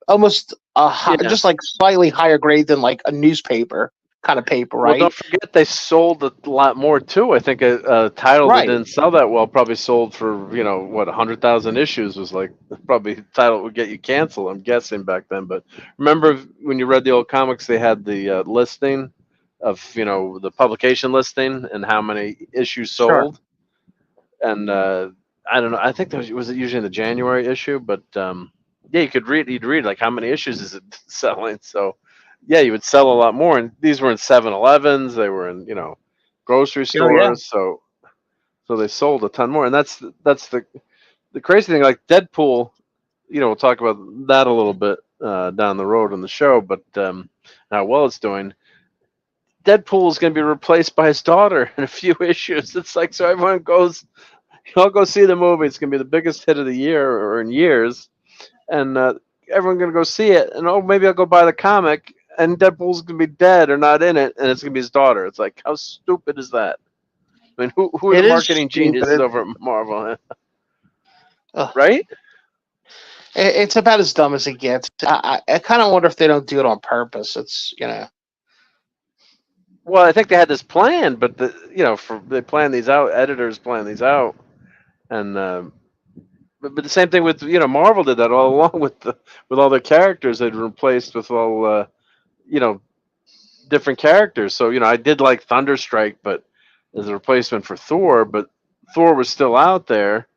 almost Yeah. just like slightly higher grade than like a newspaper kind of paper, Well, right? don't forget they sold a lot more too. I think a title that Right. didn't sell that well probably sold for, you know, what, 100,000 issues was like probably the title that would get you canceled. I'm guessing back then. But remember when you read the old comics, they had the listing of, you know, the publication listing and how many issues Sure. sold. And I don't know. I think there was it usually in the January issue, but yeah, you'd read like how many issues is it selling. So yeah, you would sell a lot more. And these were in 7-Elevens. They were in, you know, grocery Oh yeah. stores. So they sold a ton more. And that's the crazy thing. Like Deadpool, you know, we'll talk about that a little bit down the road on the show. But how well it's doing. Deadpool is going to be replaced by his daughter in a few issues. It's like so everyone goes. I'll go see the movie. It's gonna be the biggest hit of the year or in years, and everyone's gonna go see it. And oh, maybe I'll go buy the comic. And Deadpool's gonna be dead or not in it, and it's gonna be his daughter. It's like, how stupid is that? I mean, who are It the is marketing geniuses stupid. over at Marvel, Ugh. right? It's about as dumb as it gets. I kind of wonder if they don't do it on purpose. It's Well, I think they had this plan, but they plan these out. Editors plan these out, and but the same thing with Marvel did that all along with all their characters they'd replaced with all you know different characters. So I did like Thunderstrike, but as a replacement for Thor, but Thor was still out there,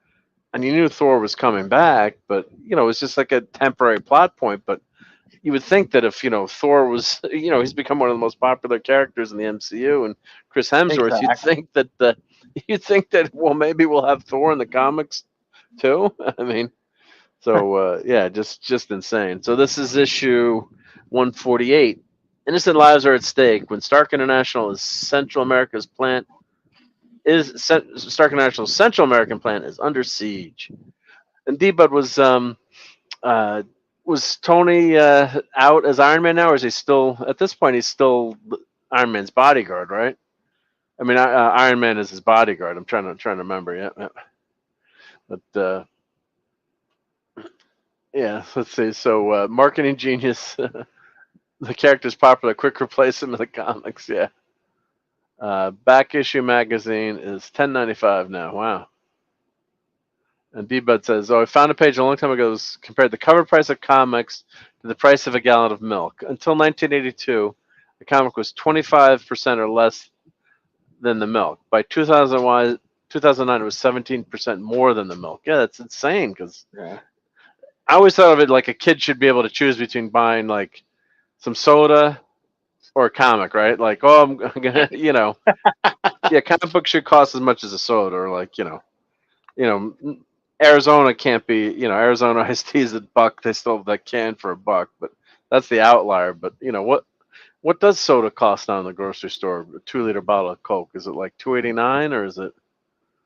and you knew Thor was coming back, but it was just like a temporary plot point. But you would think that if Thor was he's become one of the most popular characters in the MCU, and Chris Hemsworth, exactly. you'd think that well maybe we'll have Thor in the comics too. I mean, so yeah, just insane. So this is issue 148. Innocent lives are at stake when Stark International Stark International's Central American plant is under siege. And D-Bud was Tony out as Iron Man now, or is he still at this point? He's still Iron Man's bodyguard, right? I mean, Iron Man is his bodyguard. I'm trying to remember. Yeah. But yeah, let's see. So marketing genius. The character's popular. Quick replace him in the comics. Yeah. Back issue magazine is $10.95 now. Wow. And D-Bud says, I found a page a long time ago that compared the cover price of comics to the price of a gallon of milk. Until 1982, the comic was 25% or less than the milk. By 2009, it was 17% more than the milk. Yeah, that's insane because I always thought of it like a kid should be able to choose between buying like some soda or a comic, right? Like, I'm gonna, yeah, comic book should cost as much as a soda, or like, Arizona can't be, Arizona iced tea is $1. They still have that can for $1, but that's the outlier. But what does soda cost now in the grocery store? A 2-liter bottle of Coke, is it like $2.89 or is it?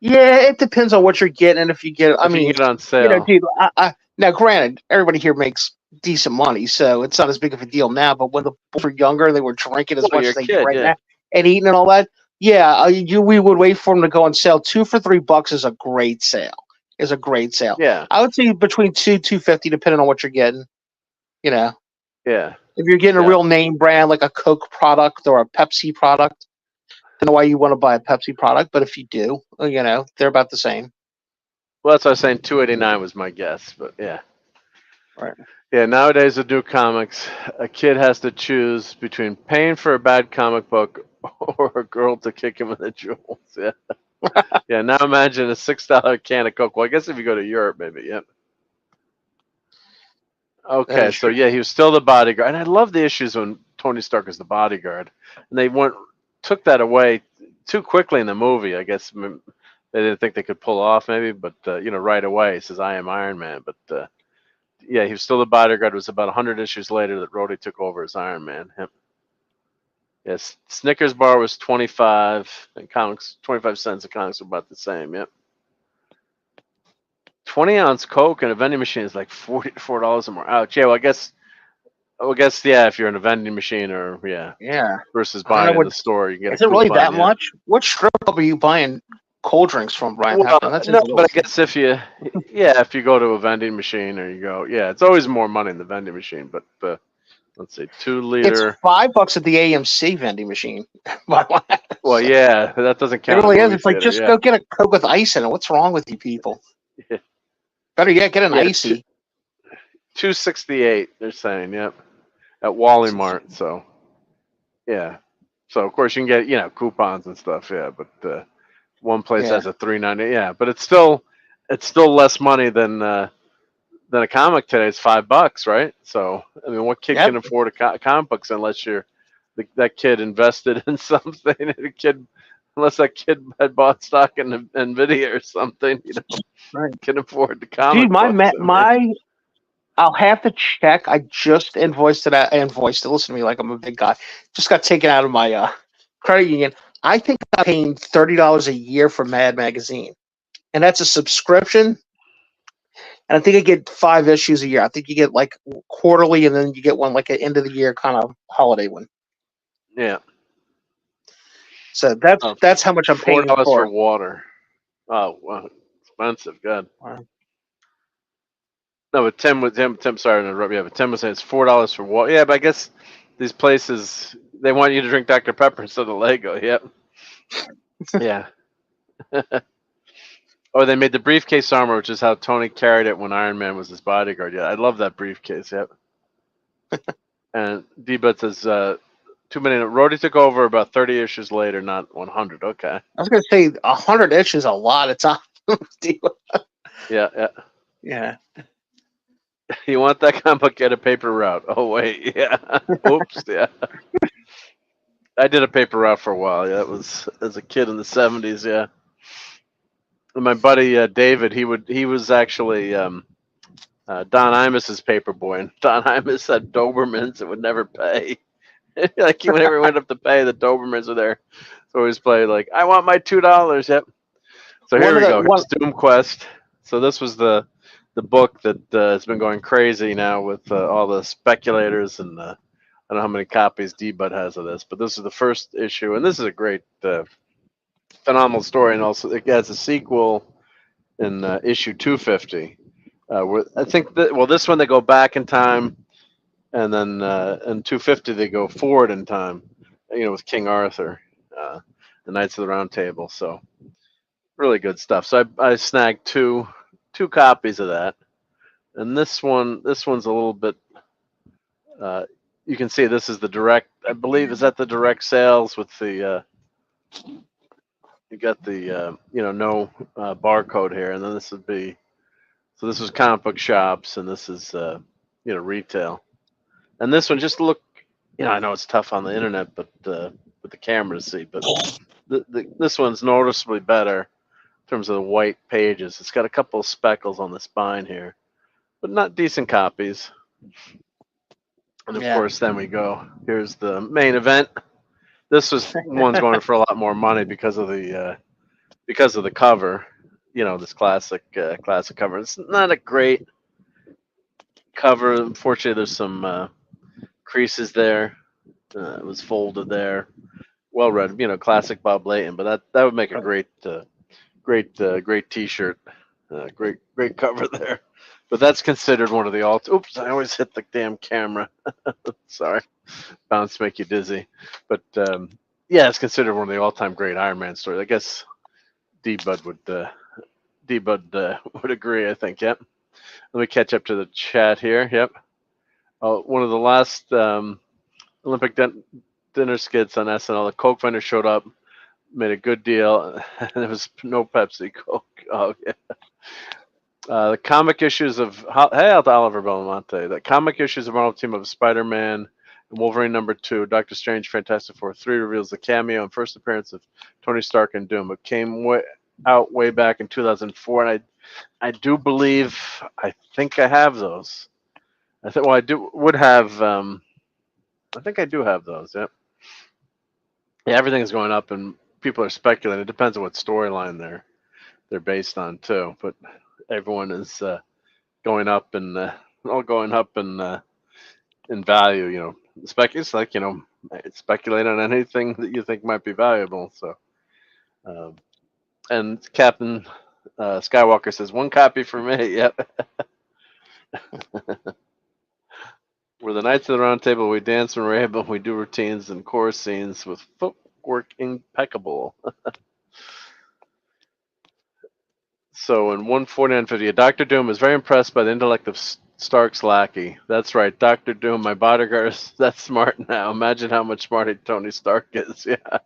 Yeah, it depends on what you're getting, and if you get, If you get it on sale, dude. Now, granted, everybody here makes decent money, so it's not as big of a deal now. But when the boys were younger, they were drinking as much as they drink now and eating and all that. Yeah, we would wait for them to go on sale. 2 for $3 is a great sale. Yeah, I would say between $2.50, depending on what you're getting. Yeah. If you're getting a real name brand like a Coke product or a Pepsi product, I don't know why you want to buy a Pepsi product, but if you do, they're about the same. Well, that's what I was saying. $2.89 was my guess, but yeah. Right. Yeah, nowadays with new comics, a kid has to choose between paying for a bad comic book or a girl to kick him in the jewels. Yeah. Yeah, now imagine a $6 can of Coke. Well, I guess if you go to Europe, maybe, yeah. Okay, so yeah, he was still the bodyguard. And I love the issues when Tony Stark was the bodyguard. And they took that away too quickly in the movie. I guess they didn't think they could pull off maybe, but right away he says, I am Iron Man. But yeah, he was still the bodyguard. It was about 100 issues later that Rhodey took over as Iron Man. Yes, Snickers bar was 25, and comics 25 cents. The comics were about the same. Yep. 20-ounce Coke in a vending machine is like $44 or more. Ouch. Yeah, well, I guess yeah, if you're in a vending machine or Yeah. versus I don't know buying in what the store, you get is a it really coupon. that much? What strip club are you buying cold drinks from, Brian? Well, That seems no, a little. but I guess if you go to a vending machine or you go, it's always more money in the vending machine. But let's see, 2 It's liter. $5 at the AMC vending machine. Well, yeah, that doesn't It count. really is. Movie It's like theater, just go get a Coke with ice in it. What's wrong with you people? Yeah. Better yet, get an Yeah, icy. $2.68. They're saying, yep, at Wally Mart. So yeah, so of course you can get coupons and stuff. Yeah, but one place Yeah. has a $3.90. Yeah, but it's still less money than a comic today. It's $5, right? So I mean, what kid Yep. can afford comic books unless that kid invested in something? Unless that kid had bought stock in Nvidia or something, Right. can afford the comic Dude, my books. I'll have to check. I just invoiced it. Listen to me like I'm a big guy. Just got taken out of my credit union. I think I'm paying $30 a year for Mad Magazine, and that's a subscription. And I think I get 5 issues a year. I think you get like quarterly, and then you get one like an end of the year kind of holiday one. Yeah. So that's how much I'm paying $4 for for. water. Oh, wow, expensive. God. Wow. No, but Tim, sorry to interrupt you, but Tim was saying it's $4 for water. Yeah, but I guess these places they want you to drink Dr. Pepper instead of Lego. Yep. Yeah. Oh, they made the briefcase armor, which is how Tony carried it when Iron Man was his bodyguard. Yeah, I love that briefcase. Yep. And D-But says 2 minutes. Rhodey took over about 30 issues later, not 100. Okay. I was gonna say 100 issues a lot of time. Yeah. Yeah. You want that comic book? Get a paper route. Oh wait, yeah. Oops, yeah. I did a paper route for a while. Yeah, that was as a kid in the '70s. Yeah. And my buddy David, he was actually Don Imus's paper boy, and Don Imus had Dobermans that would never pay. Like whenever he went up to pay, the Dobermans were there. So he's playing like, I want my $2. Yep. So here we go. Here's Doom Quest. So this was the book that has been going crazy now with all the speculators, and I don't know how many copies D-Bud has of this, but this is the first issue, and this is a great, phenomenal story, and also it has a sequel in issue 250. I think this one they go back in time, and then in 250 they go forward in time, with King Arthur, the Knights of the Round Table. So really good stuff. So I snagged two copies of that, and this one's a little bit. You can see this is the direct. I believe is that the direct sales with the. You got the no barcode here, and then this would be. So this was comic book shops, and this is retail, and this one just look. I know it's tough on the internet, but with the camera to see, but this one's noticeably better in terms of the white pages. It's got a couple of speckles on the spine here, but not decent copies. And of course, then we go. Here's the main event. This one's going for a lot more money because of the cover. This classic cover. It's not a great cover. Unfortunately, there's some creases there. It was folded there. Well read, classic Bob Layton. But that would make a great T-shirt. Great cover there. But that's considered one of the Oops, I always hit the damn camera. Sorry. Bounce make you dizzy. But it's considered one of the all-time great Iron Man stories. I guess D-Bud would agree, I think. Yep. Let me catch up to the chat here. Yep. One of the last Olympic dinner skits on SNL, the Coke vendor showed up, made a good deal, and there was no Pepsi Coke. Oh, yeah. The comic issues of Oliver Belamonte. The comic issues of Marvel Team of Spider-Man and Wolverine #2, Doctor Strange, Fantastic Four 3 reveals the cameo and first appearance of Tony Stark and Doom. It came out way back in 2004, and I do believe I think I have those. I think I do have. I think I do have those. Yep. Yeah, everything's going up, and people are speculating. It depends on what storyline they're based on too. But everyone is going up and all going up in value. You know, it's like speculate on anything that you think might be valuable. So, um, and Captain Skywalker says 1 copy for me. Yep. We're the Knights of the Round Table. We dance and rave, but we do routines and chorus scenes with footwork impeccable. So in 149.50, Doctor Doom is very impressed by the intellect of Stark's lackey. That's right, Doctor Doom, my bodyguard is that smart now. Imagine how much smarter Tony Stark is. Yeah.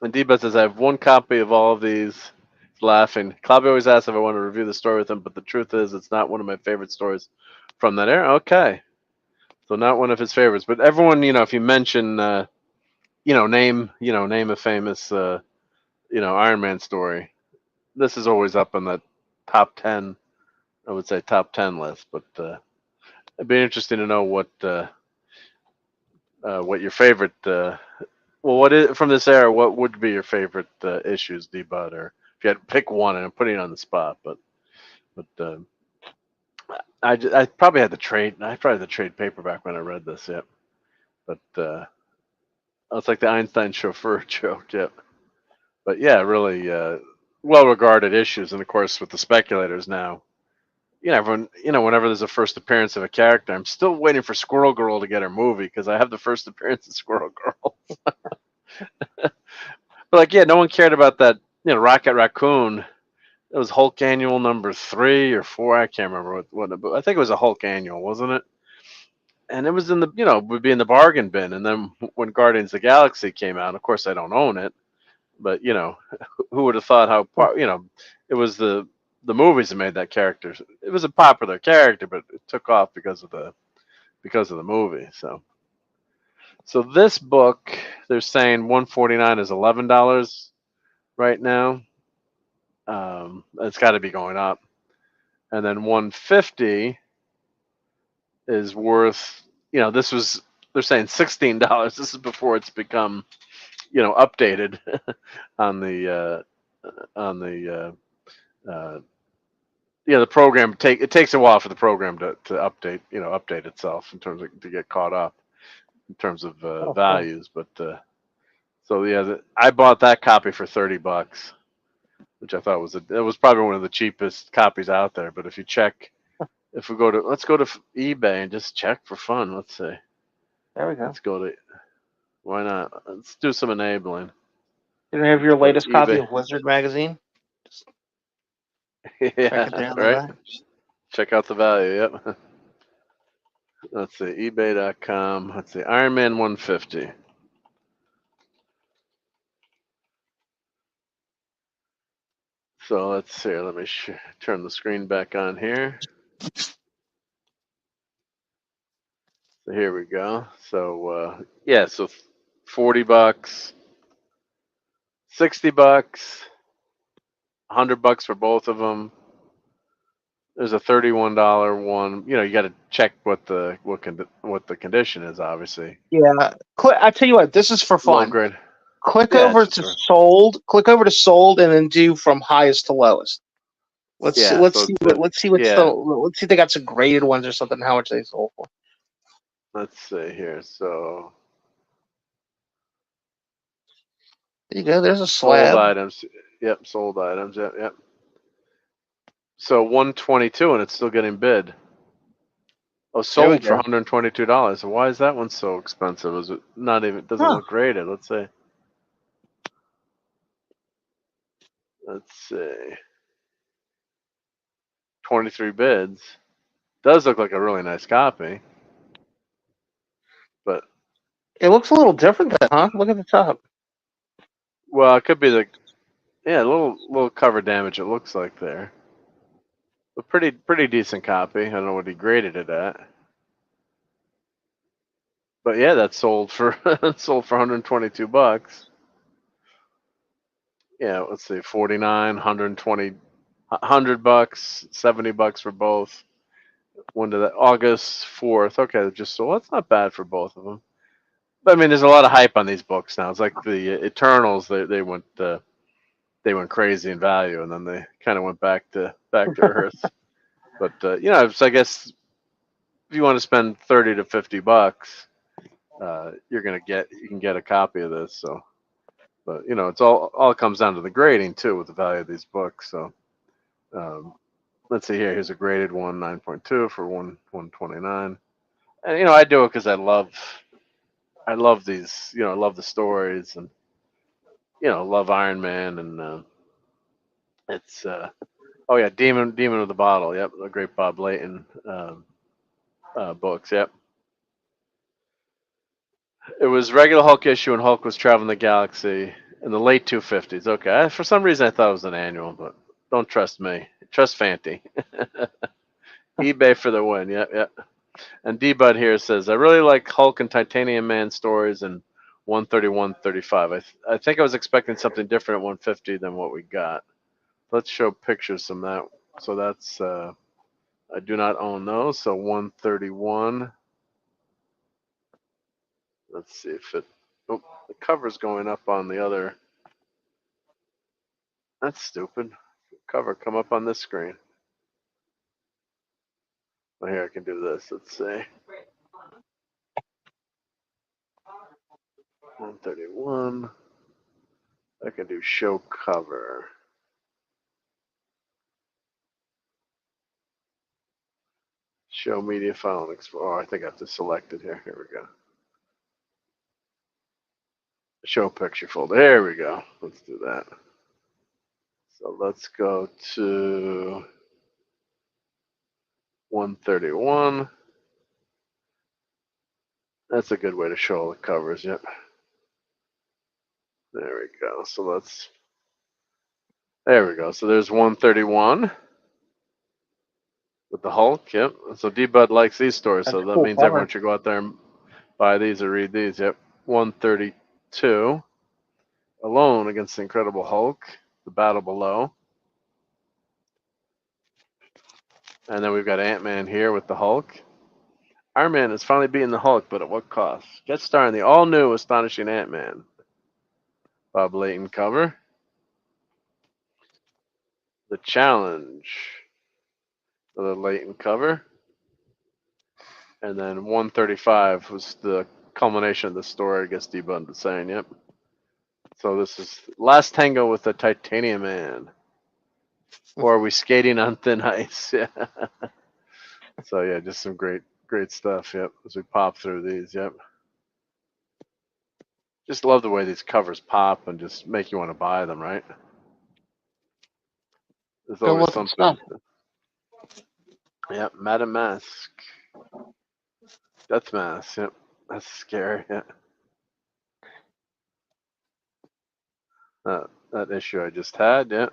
And Deba says, I have 1 copy of all of these. He's laughing. Clobby always asks if I want to review the story with him, but the truth is it's not one of my favorite stories from that era. Okay. So not one of his favorites. But everyone, if you mention name a famous Iron Man story. This is always up on that top 10, I would say top 10 list, but it'd be interesting to know what your favorite what is from this era, what would be your favorite issues, D-Bud, or if you had to pick one, and I'm putting you on the spot, but I probably had the trade paperback when I read this, yep. But it's like the Einstein chauffeur joke, yep. But yeah, really well-regarded issues, and of course with the speculators now, everyone, whenever there's a first appearance of a character, I'm still waiting for Squirrel Girl to get her movie because I have the first appearance of Squirrel Girl. But like, yeah, no one cared about that, Rocket Raccoon. It was Hulk Annual number 3 or 4. I can't remember what, but I think it was a Hulk Annual, wasn't it? And it was in the, would be in the bargain bin. And then when Guardians of the Galaxy came out, of course I don't own it, but who would have thought it was the movies that made that character. It was a popular character, but it took off because of the movie. So this book, they're saying 149 is $11 right now. It's got to be going up, and then 150 is worth. They're saying $16. This is before it's become, updated on the the program. It takes a while for the program to update itself in terms of to get caught up in terms of values. But so yeah, I bought that copy for $30, which I thought it was probably one of the cheapest copies out there. But if you check, let's go to eBay and just check for fun. Let's see. There we go. Let's go to. Why not? Let's do some enabling. You have your latest eBay. copy of Wizard magazine? Yeah, right. Check out the value. Yep. Let's see, eBay.com. Let's see, Iron Man 150. So let's see. Let me turn the screen back on here. So here we go. So yeah, so $40, $60, $100 for both of them. There's a $31 one. You got to check what the condition is, obviously. Yeah. I tell you what, this is for fun. Low grade. Click over to sold. Click over to sold, and then do from highest to lowest. Let's see if they got some graded ones or something. How much they sold for? Let's see here. So there you go. There's a slab. Sold items. Yep, sold items. Yep. So 122, and it's still getting bid. Oh, sold for $122. Why is that one so expensive? Is it not even? Doesn't look graded. Let's see. Let's see. 23 bids. Does look like a really nice copy, but it looks a little different, huh? Look at the top. Well, it could be a little cover damage. It looks like there. A pretty decent copy. I don't know what he graded it at. But yeah, that's sold for $122. Yeah, let's see, 49, 120, $100, $70 for both. When did that? August 4th. Okay, just so that's not bad for both of them. But I mean, there's a lot of hype on these books now. It's like the Eternals. They went crazy in value, and then they kind of went back to earth. But so I guess if you want to spend $30 to $50, you can get a copy of this. So, but it's all comes down to the grading too, with the value of these books. So, let's see here. Here's a graded one, 9.2 for 129. And I do it because I love these. I love the stories, and love Iron Man, and it's oh yeah, Demon of the Bottle. Yep, the great Bob Layton books. Yep. It was regular Hulk issue, and Hulk was traveling the galaxy in the late 250s. Okay, for some reason I thought it was an annual, but don't trust me. Trust Fanty. eBay for the win. Yep, yep. And D-Bud here says, I really like Hulk and Titanium Man stories in 131, 35. I think I was expecting something different at 150 than what we got. Let's show pictures from that. So that's, I do not own those. So 131. Let's see if it, oh, the cover's going up on the other. That's stupid. Cover come up on this screen. Well, here I can do this. Let's see. 131. I can do show cover. Show media file and explore. Oh, I think I have to select it here. Here we go. Show picture folder. There we go. Let's do that. So let's go to 131. That's a good way to show all the covers. Yep. There we go. So there we go. So there's 131 with the Hulk. Yep. So D-Bud likes these stories. So that means everyone should go out there and buy these or read these. Yep. 132. Alone against the Incredible Hulk. The Battle Below. And then we've got Ant-Man here with the Hulk. Iron Man is finally beating the Hulk, but at what cost? Guest star in the all-new Astonishing Ant-Man. Bob Layton cover. The Challenge. The Layton cover. And then 135 was the culmination of the story, I guess D-Bud was saying, yep. So this is Last Tango with the Titanium Man. Or are we skating on thin ice? Yeah. So yeah, just some great stuff, yep, as we pop through these, yep. Just love the way these covers pop and just make you want to buy them, right? There's always something. Yep, Madam Mask. Death Mask, yep. That's scary, yeah. That issue I just had, yeah.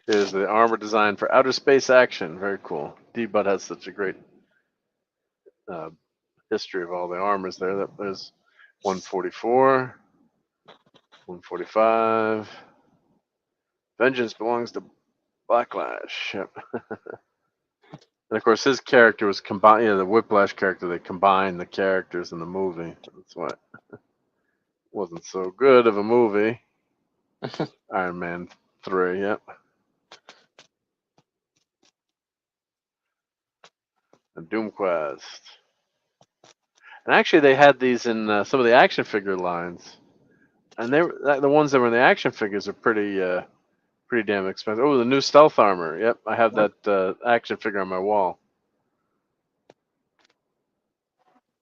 Here's the armor design for outer space action. Very cool. D-Bud has such a great history of all the armors there. There's 144, 145. Vengeance belongs to Blacklash. Yep. And of course, his character was combined. The Whiplash character. They combined the characters in the movie. That's why it wasn't so good of a movie. Iron Man 3. Yep. And Doom Quest. And actually, they had these in some of the action figure lines, and the ones that were in the action figures are pretty damn expensive. Oh, the new stealth armor. Yep, I have that action figure on my wall.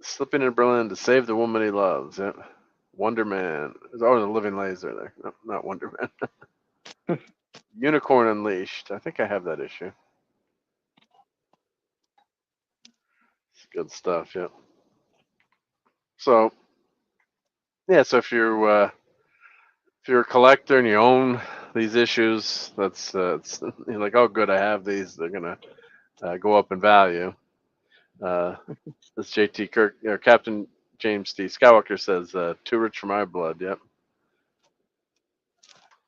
Slipping in Berlin to save the woman he loves. Yep. Wonder Man. Oh, the living laser there. No, not Wonder Man. Unicorn Unleashed. I think I have that issue. It's good stuff. Yep. So, yeah. So if you're a collector and you own these issues, that's you're like, oh, good, I have these. They're gonna go up in value. This JT Kirk or Captain James T. Skywalker says, "Too rich for my blood." Yep.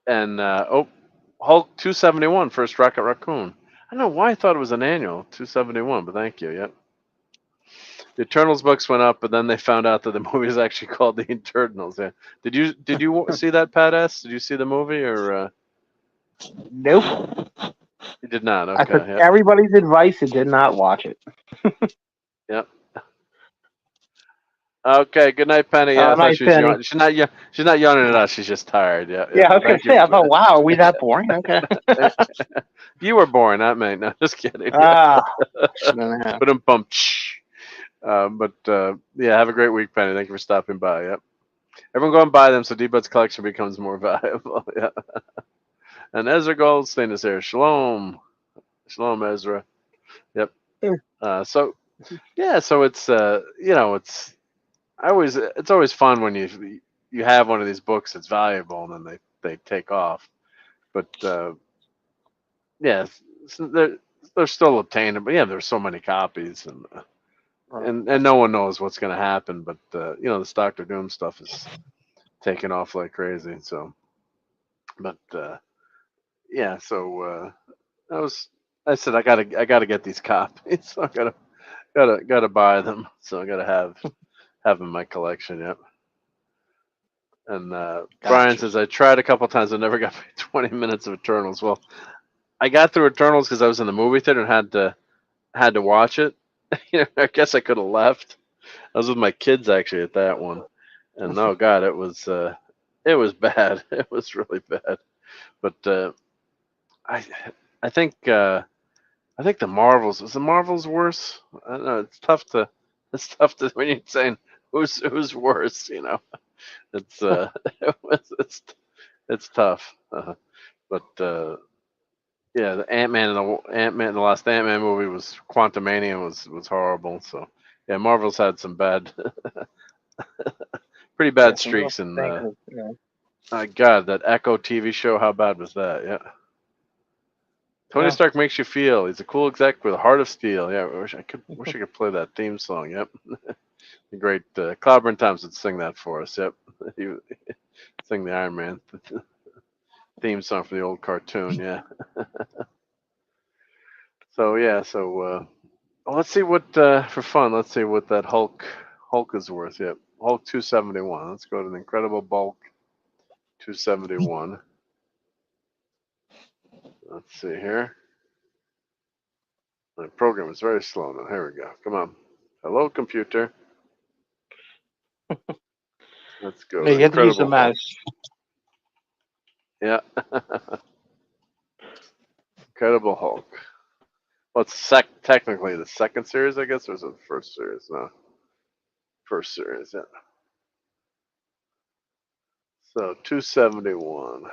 And Hulk 271, First Rocket Raccoon. I don't know why I thought it was an annual, 271, but thank you. Yep. The Eternals books went up, but then they found out that the movie is actually called The Eternals. Yeah. Did you see that, Pat S? Did you see the movie or Nope. you did not? I took Okay. Yep. everybody's advice and did not watch it. Yep. Okay. Good night, Penny. Yeah, I thought Night, she was Penny. yawning. She's not yawning at us. She's just tired. Yeah. Yeah, I was gonna Thank say. you. I thought, wow, are we that boring? Okay. You were boring, not me. No, just kidding. Ah, shouldn't have. But bump. Yeah, have a great week, Penny. Thank you for stopping by. Yep. Everyone go and buy them so D-Bud's collection becomes more valuable. Yeah. And Ezra Goldstein is here. Shalom. Shalom, Ezra. Yep. So it's it's always fun when you have one of these books that's valuable and then they take off. But yeah, they're still obtainable. Yeah, there's so many copies and no one knows what's going to happen. But this Doctor Doom stuff is taking off like crazy. So, but I said I gotta get these copies. So I gotta buy them. So I gotta have them in my collection. Yep. And Brian says I tried a couple times. I never got 20 minutes of Eternals. Well, I got through Eternals because I was in the movie theater and had to watch it. I guess I could have left. I was with my kids actually at that one, and oh god, it was bad. It was really bad. But I think the Marvels was the Marvels worse. I don't know. It's tough to when you're saying who's worse. It's it's tough. But yeah, the Ant-Man and the last Ant-Man movie was Quantumania was horrible. So yeah, Marvel's had some pretty bad streaks. And God, that Echo TV show, how bad was that? Yeah. Tony Stark makes you feel. He's a cool exec with a heart of steel. Yeah, I wish I could play that theme song. Yep. The great Clobber and Thompson would sing that for us. Yep. He would sing the Iron Man theme song from the old cartoon. Yeah. So let's see what for fun. Let's see what that Hulk is worth. Yep. Hulk 271. Let's go to the Incredible Bulk 271. Let's see here. My program is very slow now. Here we go. Come on. Hello, computer. Let's go. You have to use the mouse. Yeah. Incredible Hulk. Well, it's technically the second series, I guess, or is it the first series? No. First series, yeah. So 271.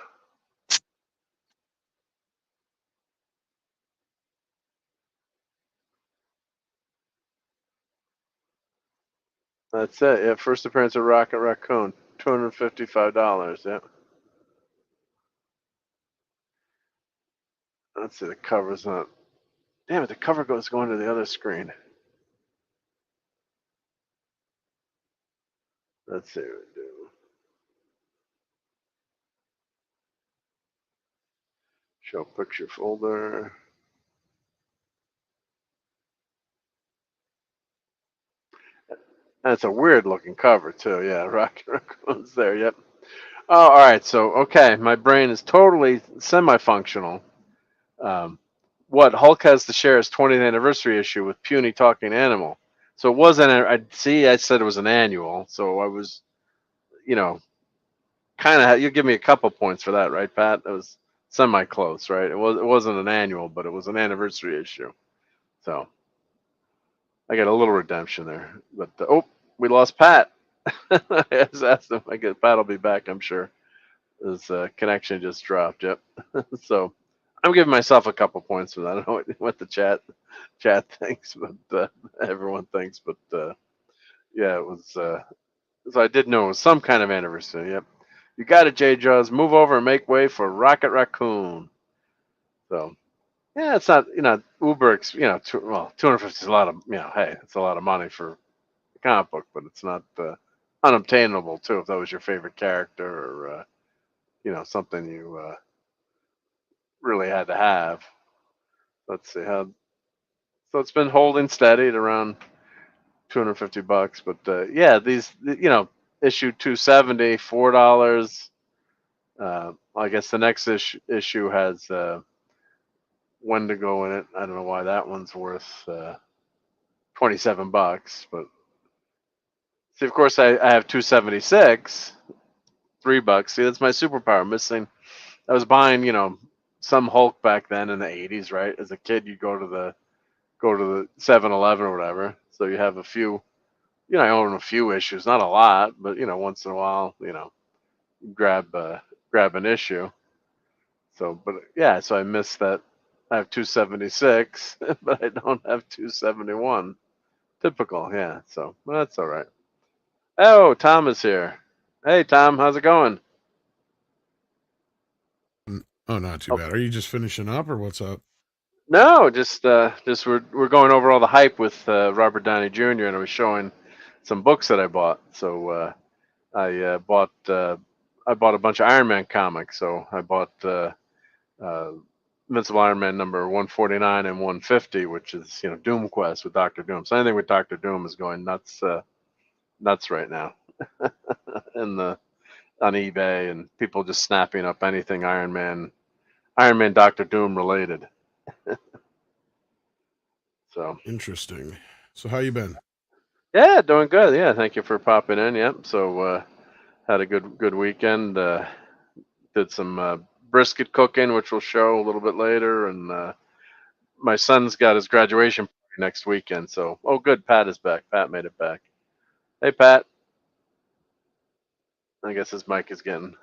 That's it. Yeah, first appearance of Rocket Raccoon, $255. Yeah. Let's see. The cover's not. Damn it! The cover goes going to the other screen. Let's see what we do. Show picture folder. That's a weird looking cover too. Yeah, Rocket Raccoon's there. Yep. Oh, all right. So okay, my brain is totally semi-functional. What Hulk has to share his 20th anniversary issue with Puny Talking Animal. So it wasn't. I said it was an annual. So I was, kind of. You give me a couple points for that, right, Pat? It was semi-close, right? It wasn't an annual, but it was an anniversary issue. So I got a little redemption there. But we lost Pat. I just asked him. I guess Pat will be back, I'm sure. His connection just dropped. Yep. So I'm giving myself a couple points for that. I don't know what the chat thinks, but everyone thinks. But yeah, it was. So I did know it was some kind of anniversary. Yep. You got it, J. Jaws. Move over and make way for Rocket Raccoon. So yeah, it's not Uber. 250 is a lot of Hey, it's a lot of money for a comic book, but it's not unobtainable too. If that was your favorite character or something you really had to have. let's see how. So it's been holding steady at around $250. But yeah, these issue 270, $4. I guess the next issue has Wendigo in it. I don't know why that one's worth $27, but see, of course, I have 276, $3. See, that's my superpower missing. I was buying, some Hulk back then in the 80s, right? As a kid, you go to the 7-Eleven or whatever. So you have a few, I own a few issues, not a lot, but once in a while, grab an issue. So, but yeah, so I missed that. I have 276, but I don't have 271. Typical, yeah. So well, that's all right. Oh, Tom is here. Hey, Tom, how's it going? Oh, not too bad. Are you just finishing up, or what's up? No, just we're going over all the hype with Robert Downey Jr. and I was showing some books that I bought. So I bought a bunch of Iron Man comics. So I bought Invincible Iron Man number 149 and 150, which is Doom Quest with Doctor Doom. So anything with Doctor Doom is going nuts right now, and on eBay, and people just snapping up anything Iron Man, Doctor Doom related. So interesting. So how you been? Yeah, doing good. Yeah, thank you for popping in. Yep. So had a good weekend. Did some brisket cooking, which we'll show a little bit later, and my son's got his graduation party next weekend. So good, Pat is back. Pat made it back. Hey, Pat. I guess his mic is getting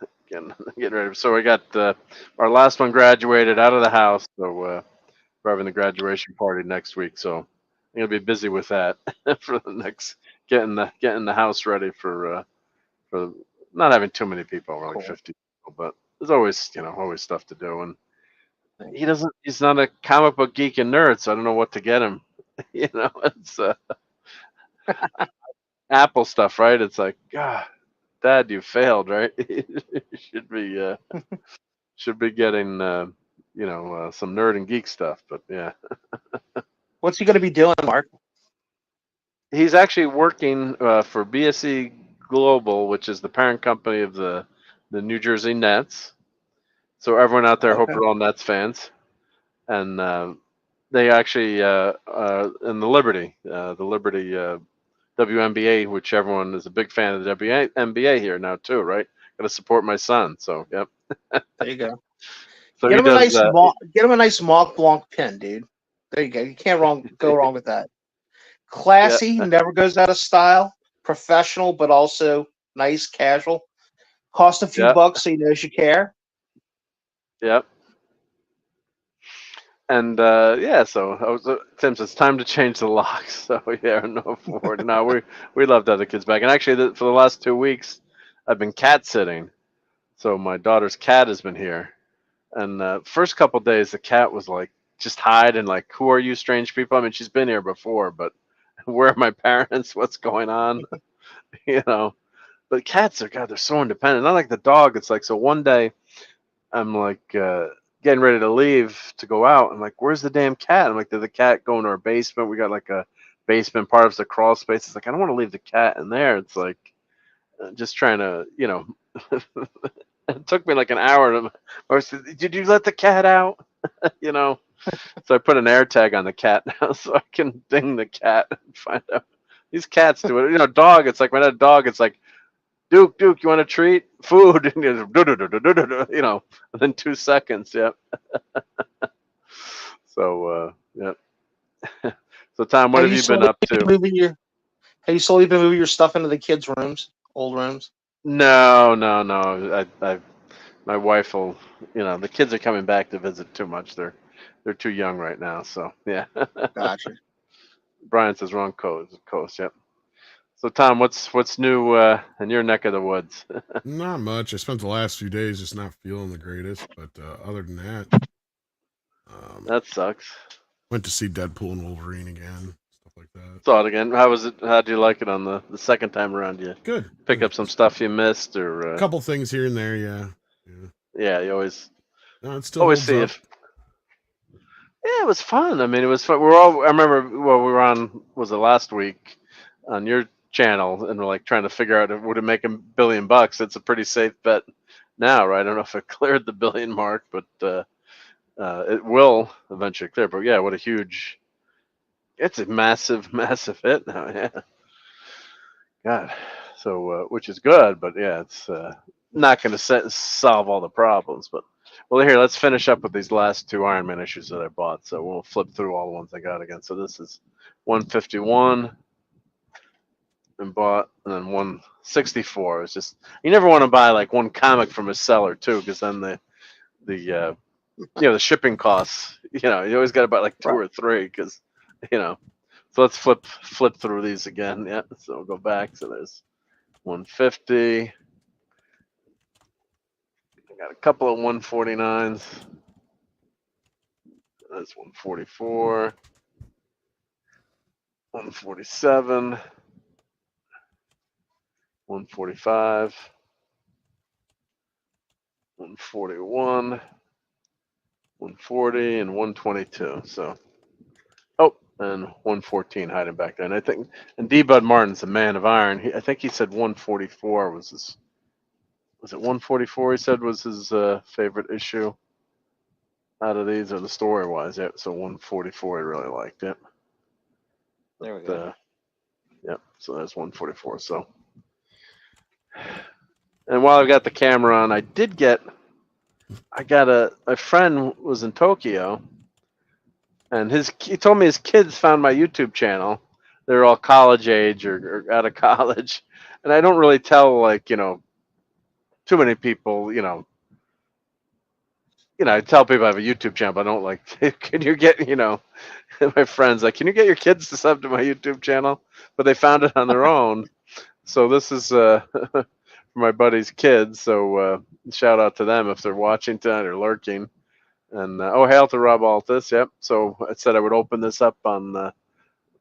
ready. So we got our last one graduated out of the house. So we're having the graduation party next week. So I'm gonna be busy with that for the next getting the house ready for not having too many people. We're like 50 people, but there's always always stuff to do. And he's not a comic book geek and nerd, so I don't know what to get him. It's Apple stuff, right? It's like, God, Dad, you failed, right? You should be getting some nerd and geek stuff, but yeah. What's he going to be doing, Mark? He's actually working for BSE Global, which is the parent company of the New Jersey Nets. So everyone out there, hope you're all Nets fans, and they actually in the Liberty WNBA, which everyone is a big fan of the WNBA here now too, right? Got to support my son, so yep. There you go. So get him a nice Mont Blanc pin, dude. There you go. You can't go wrong with that. Classy, never goes out of style. Professional, but also nice, casual. Cost a few bucks, so he knows you care. Yep. And so Tim says it's time to change the locks. So yeah, no forward. No, we love to have the kids back. And actually, for the last 2 weeks, I've been cat sitting. So my daughter's cat has been here, and first couple of days, the cat was like just hide and like, who are you, strange people? I mean, she's been here before, but where are my parents? What's going on? But cats they're so independent. Not like the dog. It's like, so one day, I'm like getting ready to leave to go out. I'm like, where's the damn cat? I'm like, did the cat go into our basement? We got like a basement part of the crawl space. It's like, I don't want to leave the cat in there. It's like, just trying to, it took me like an hour I said, did you let the cat out? So I put an air tag on the cat now so I can ding the cat and find out. These cats do it. Dog, it's like when I had a dog, it's like, Duke, you want a treat? Food. And within 2 seconds, yep. So, yep. So, Tom, what have you been up to? Have you slowly been moving your stuff into the kids' rooms, old rooms? No. My wife will, the kids are coming back to visit too much. They're too young right now. So, yeah. Gotcha. Brian says wrong coast. Yep. So, Tom, what's new in your neck of the woods? Not much. I spent the last few days just not feeling the greatest, but other than that, that sucks. Went to see Deadpool and Wolverine again, stuff like that. Saw it again. How was it? How'd you like it on the second time around? You good? Pick up some stuff you missed, or a couple things here and there, yeah. Yeah, you always no, it still always see up. Yeah, it was fun. I mean, it was fun. We're all. I remember. Well, we were on. Was it last week on your channel, and we're like trying to figure out if would it make $1 billion. It's a pretty safe bet now, right? I don't know if it cleared the billion mark, but it will eventually clear. But yeah, what a huge. It's a massive, massive hit now. Yeah. God. So, which is good, but yeah, it's not going to solve all the problems. But well, here, let's finish up with these last two Iron Man issues that I bought. So we'll flip through all the ones I got again. So this is 151 and bought, and then 164. It's just you never want to buy like one comic from a seller too, because then the shipping costs. You always got to buy like two or three, because you know. So let's flip through these again. Yeah. So we'll go back. So there's 150. I got a couple of 149s. That's 144. 147. 145. 141. 140 and 122. So, and 114 hiding back there. And I think, and D. Bud Martin's the man of iron. I think he said 144 was his. Was it 144? He said was his favorite issue out of these, or the story wise. Yeah. So 144, he really liked it. There we go. Yep. So that's 144. So, and while I've got the camera on, my friend was in Tokyo, and he told me his kids found my YouTube channel. They're all college age or out of college, and I don't really tell too many people. I tell people I have a YouTube channel, but I don't like. Can you get my friends like, can you get your kids to sub to my YouTube channel? But they found it on their own. So this is for my buddy's kids. So shout out to them if they're watching tonight or lurking. And hail to RobAltis. Yep. So I said I would open this up on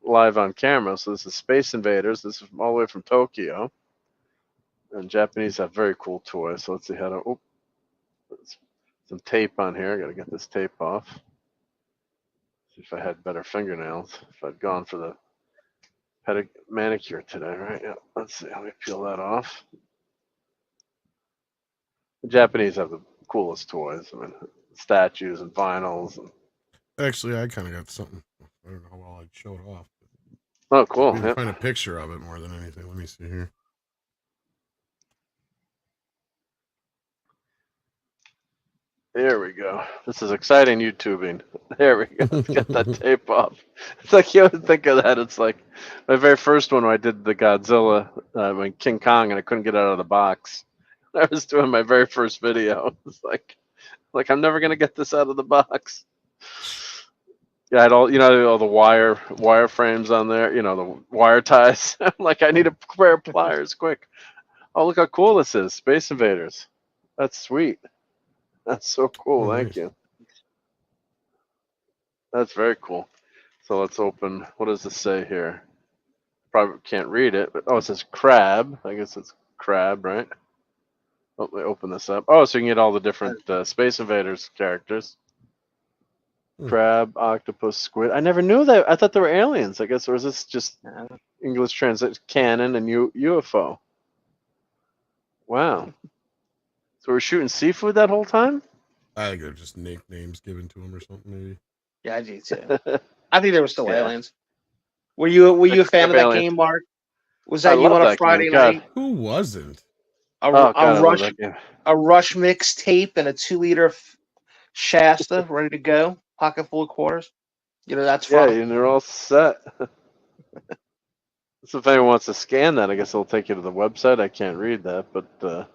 live on camera. So this is Space Invaders. This is all the way from Tokyo. And Japanese have very cool toys. So let's see how to. Some tape on here. I got to get this tape off. See if I had better fingernails. If I'd gone for the manicure today, right? Yeah. Let's see. Let me peel that off. The Japanese have the coolest toys. I mean, statues and vinyls. Actually, I kind of got something. I don't know how well I'd show it off. Oh, cool. Maybe find a picture of it more than anything. Let me see here. There we go. This is exciting YouTubing. There we go. Let's get that tape off. It's like you always think of that. It's like my very first one when I did the Godzilla, when King Kong, and I couldn't get out of the box. I was doing my very first video. It's like I'm never gonna get this out of the box. Yeah, I had all the wire frames on there. The wire ties. I'm like, I need a pair of pliers, quick. Oh, look how cool this is, Space Invaders. That's sweet. That's so cool. Oh, Thank nice. you. That's very cool. So let's open. What does this say here? Probably can't read it, but it says crab. I guess it's crab, right? Oh, let me open this up. Oh, so you can get all the different Space Invaders characters. Crab, octopus, squid. I never knew that. I thought they were aliens. I guess, or is this just English translation? Canon and UFO. Wow. So we're shooting seafood that whole time? I think they're just nicknames given to them or something, maybe. Yeah, I do too. I think they were still aliens. Were you a fan of that game, Mark? Was that you on a Friday night? Who wasn't? A Rush mixtape and a 2-liter Shasta ready to go, pocket full of quarters. That's fun. Yeah, and they're all set. So if anyone wants to scan that, I guess it'll take you to the website. I can't read that, but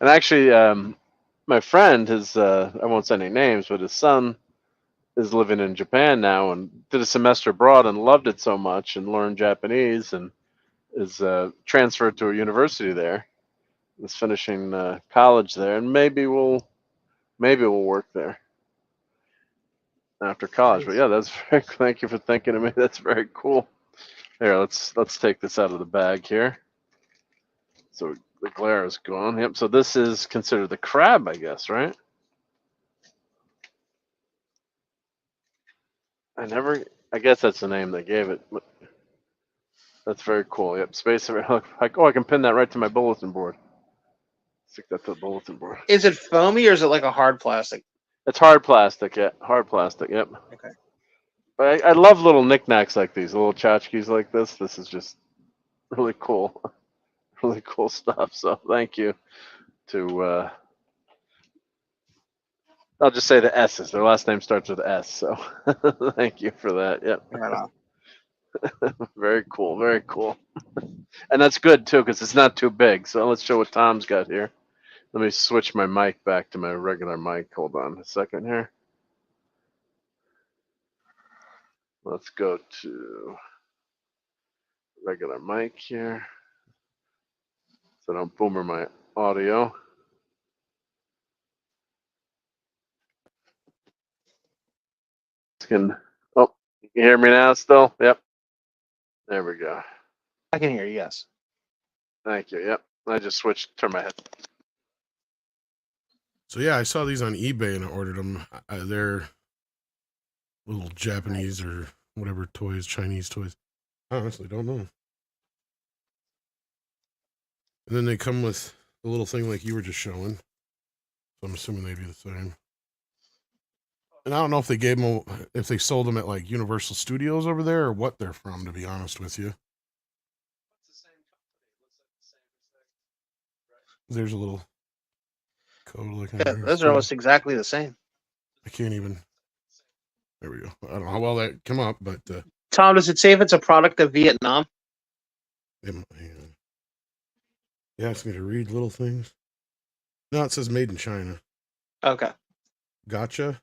and actually, my friend, I won't say any names, but his son is living in Japan now and did a semester abroad and loved it so much and learned Japanese and is transferred to a university there. Is finishing college there, and maybe we'll work there after college. But yeah, that's very. Thank you for thinking of me. That's very cool. Here, let's take this out of the bag here. So the glare is gone. Yep. So this is considered the crab, I guess, right? I guess that's the name they gave it. But that's very cool. Yep, space. Like, oh, I can pin that right to my bulletin board. Stick that to the bulletin board. Is it foamy or is it like a hard plastic? It's hard plastic. Yeah, hard plastic. Yep. Okay. But I love little knickknacks like these, little tchotchkes like this. This is just really cool, really cool stuff. So thank you to. I'll just say the S's. Their last name starts with S. So thank you for that. Yep. Right on. Very cool. Very cool. And that's good too because it's not too big. So let's show what Tom's got here. Let me switch my mic back to my regular mic. Hold on a second here. Let's go to regular mic here. So don't boomer my audio. Oh, you can hear me now still? Yep. There we go. I can hear you, yes. Thank you. Yep. I just switched, turn my head. So yeah, I saw these on eBay and I ordered them. They're little Japanese or whatever toys, Chinese toys. I honestly don't know. And then they come with the little thing like you were just showing. So I'm assuming they'd be the same. And I don't know if they gave them, if they sold them at like Universal Studios over there or what they're from, to be honest with you. There's a little code looking Yeah, those are almost exactly the same. I can't even. There we go. I don't know how well that come up, but Tom, does it say if it's a product of Vietnam? hang on. You asked me to read little things. No, it says made in China. Okay. Gotcha.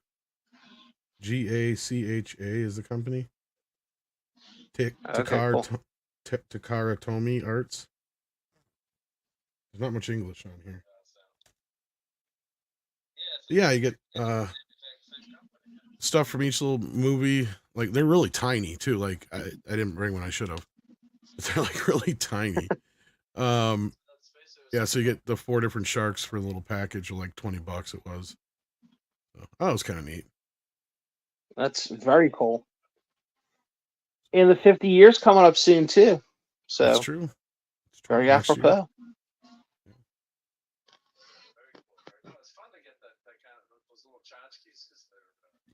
GACHA is the company. Takara Tomy Arts. There's not much English on here. Yeah, you get stuff from each little movie. Like they're really tiny too. Like I didn't bring one, I should have. But they're like really tiny. Yeah, so you get the 4 different sharks for a little package of like $20 it was. So, that was kind of neat. That's very cool. And the 50 years coming up soon too. So that's true. It's very apropos.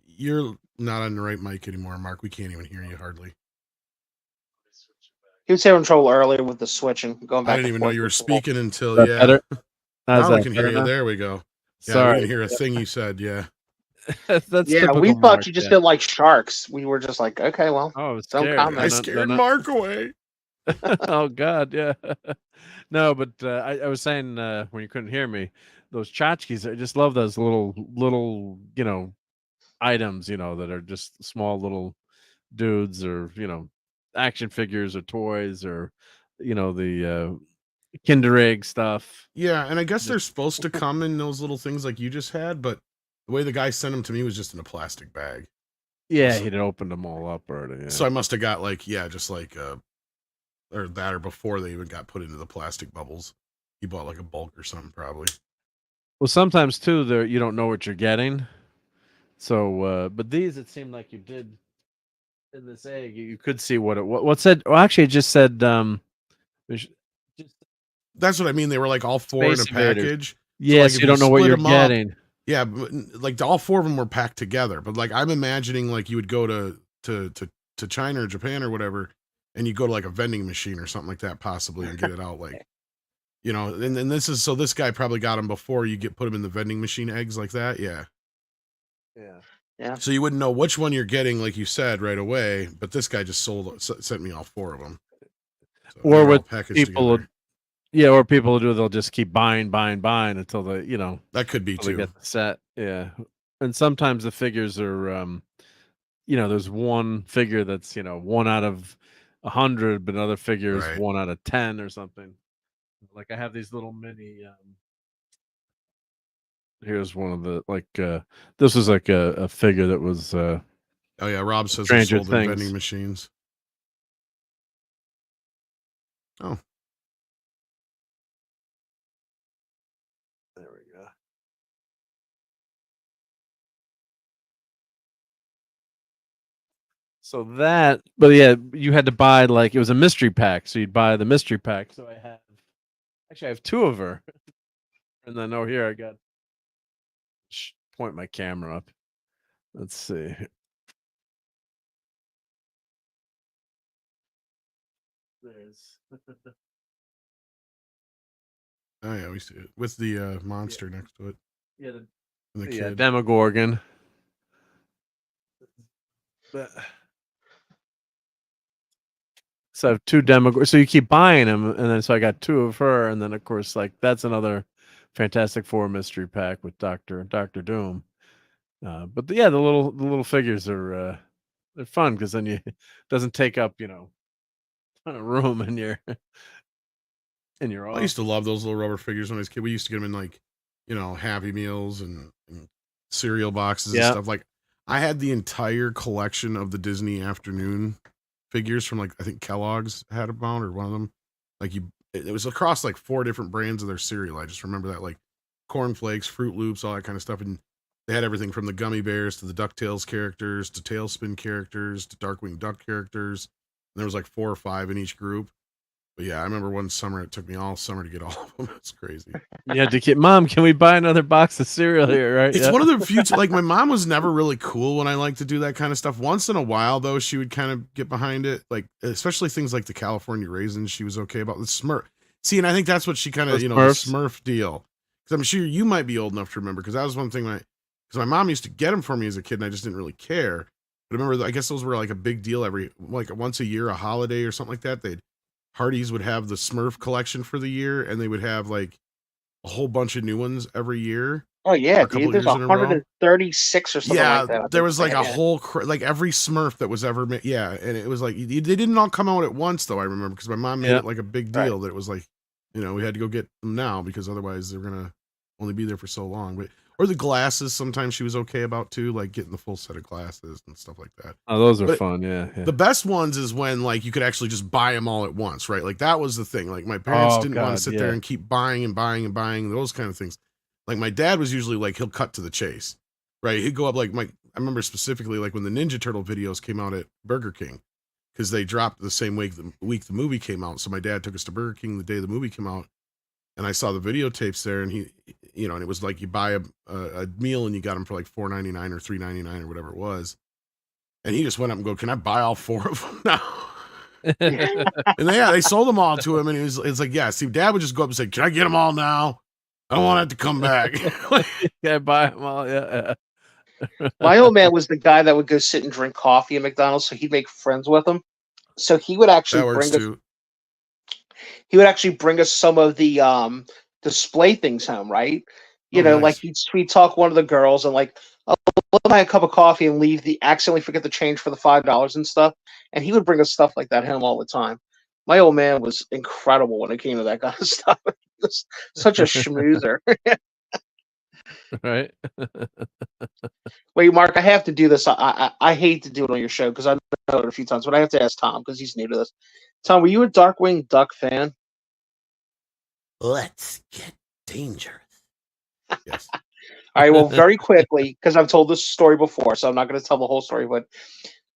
You're not on the right mic anymore, Mark. We can't even hear you hardly. He was having trouble earlier with the switching, going back. I didn't even know you were speaking until Better? Now we can hear you. There we go. Yeah, Sorry. we didn't hear a thing you said. Yeah. That's yeah, we thought Mark, you just did like sharks. We were just like, okay, well, I was don't scared. comment. I scared Mark away. Oh God, yeah. No, but I was saying when you couldn't hear me, those tchotchkes. I just love those little items, that are just small little dudes, or action figures or toys, or the Kinder Egg stuff. Yeah, and I guess they're supposed to come in those little things like you just had, but the way the guy sent them to me was just in a plastic bag. Yeah, he'd opened them all up already. Yeah. So I must have got just or that, or before they even got put into the plastic bubbles. He bought like a bulk or something probably. Well, sometimes too, you don't know what you're getting. So, but these, it seemed like you did in this egg. You could see what said. Well, actually, it just said. That's what I mean. They were like all 4 in a package. Yes, so like you don't know what you're getting. Yeah, but like all 4 of them were packed together. But like I'm imagining like you would go to China or Japan or whatever, and you go to like a vending machine or something like that possibly and get it out like, and this guy probably got them before you put them in the vending machine eggs like that. Yeah. Yeah. So you wouldn't know which one you're getting, like you said, right away. But this guy just sent me all 4 of them. So Or with people, together. or people do, they'll just keep buying until they, that could be too. They get the set. Yeah. And sometimes the figures are, there's one figure that's, 1 out of 100, but another figure is 1 out of 10 or something. Like I have these little mini, here's one of the, this was like a figure that was, oh yeah, Rob says Stranger he sold in Things. vending machines. Oh. There we go. So that, but yeah, you had to buy like it was a mystery pack, so you'd buy the mystery pack. So I have two of her, and then here I got point my camera up. Let's see. There's. Oh yeah, we see it with the monster next to it. Yeah, the kid. Demogorgon. So I have two Demogorgons. So you keep buying them, and then so I got two of her, and then of course like that's another Fantastic Four mystery pack with Doctor Doom. But the little figures are they're fun because then it doesn't take up a ton of room in your I used to love those little rubber figures when I was a kid. We used to get them in like Happy Meals and cereal boxes and stuff. Like I had the entire collection of the Disney Afternoon figures from like I think Kellogg's had about or one of them. Like it was across like 4 different brands of their cereal. I just remember that like Corn Flakes, Fruit Loops, all that kind of stuff. And they had everything from the Gummy Bears to the DuckTales characters to Tailspin characters to Darkwing Duck characters. And there was like 4 or 5 in each group. But yeah, I remember one summer it took me all summer to get all of them. It's crazy. You had to keep, Mom, can we buy another box of cereal here? Right? It's one of the few. Like my mom was never really cool when I like to do that kind of stuff. Once in a while, though, she would kind of get behind it. Like especially things like the California raisins, she was okay about the Smurf. See, and I think that's what she kind of the Smurf deal. Because I'm sure you might be old enough to remember. Because that was one thing because my mom used to get them for me as a kid, and I just didn't really care. But I remember, I guess those were like a big deal once a year, a holiday or something like that. Hardee's would have the Smurf collection for the year, and they would have like a whole bunch of new ones every year. Oh yeah, dude. There's 136 or something like that. There was like a whole like every Smurf that was ever made. Yeah, and it was like they didn't all come out at once though. I remember because my mom made it like a big deal that it was like we had to go get them now because otherwise they're gonna only be there for so long. Or the glasses, sometimes she was okay about too, like getting the full set of glasses and stuff like that. Oh, those are fun, yeah. The best ones is when like you could actually just buy them all at once, right? Like that was the thing. Like my parents didn't want to sit there and keep buying and buying and buying those kind of things. Like my dad was usually like he'll cut to the chase, right? He'd go up like I remember specifically like when the Ninja Turtle videos came out at Burger King because they dropped the same week the movie came out. So my dad took us to Burger King the day the movie came out. And I saw the videotapes there, and he, and it was like you buy a meal and you got them for like $4.99 or $3.99 or whatever it was. And he just went up and go, "Can I buy all 4 of them now?" And they sold them all to him, and it's like, yeah. See, Dad would just go up and say, "Can I get them all now? I don't want it to come back." Can I buy them all? Yeah. My old man was the guy that would go sit and drink coffee at McDonald's, so he'd make friends with them. So he would actually bring us some of the display things home, right? Nice. Like he'd talk one of the girls and like, "Oh, we'll buy a cup of coffee and accidentally forget the change for the $5 and stuff." And he would bring us stuff like that home all the time. My old man was incredible when it came to that kind of stuff. He was such a schmoozer. Right. Wait, Mark, I have to do this. I hate to do it on your show because I've done it a few times, but I have to ask Tom because he's new to this. Tom, were you a Darkwing Duck fan? Let's get dangerous. Yes. All right, well, very quickly, because I've told this story before, so I'm not going to tell the whole story, but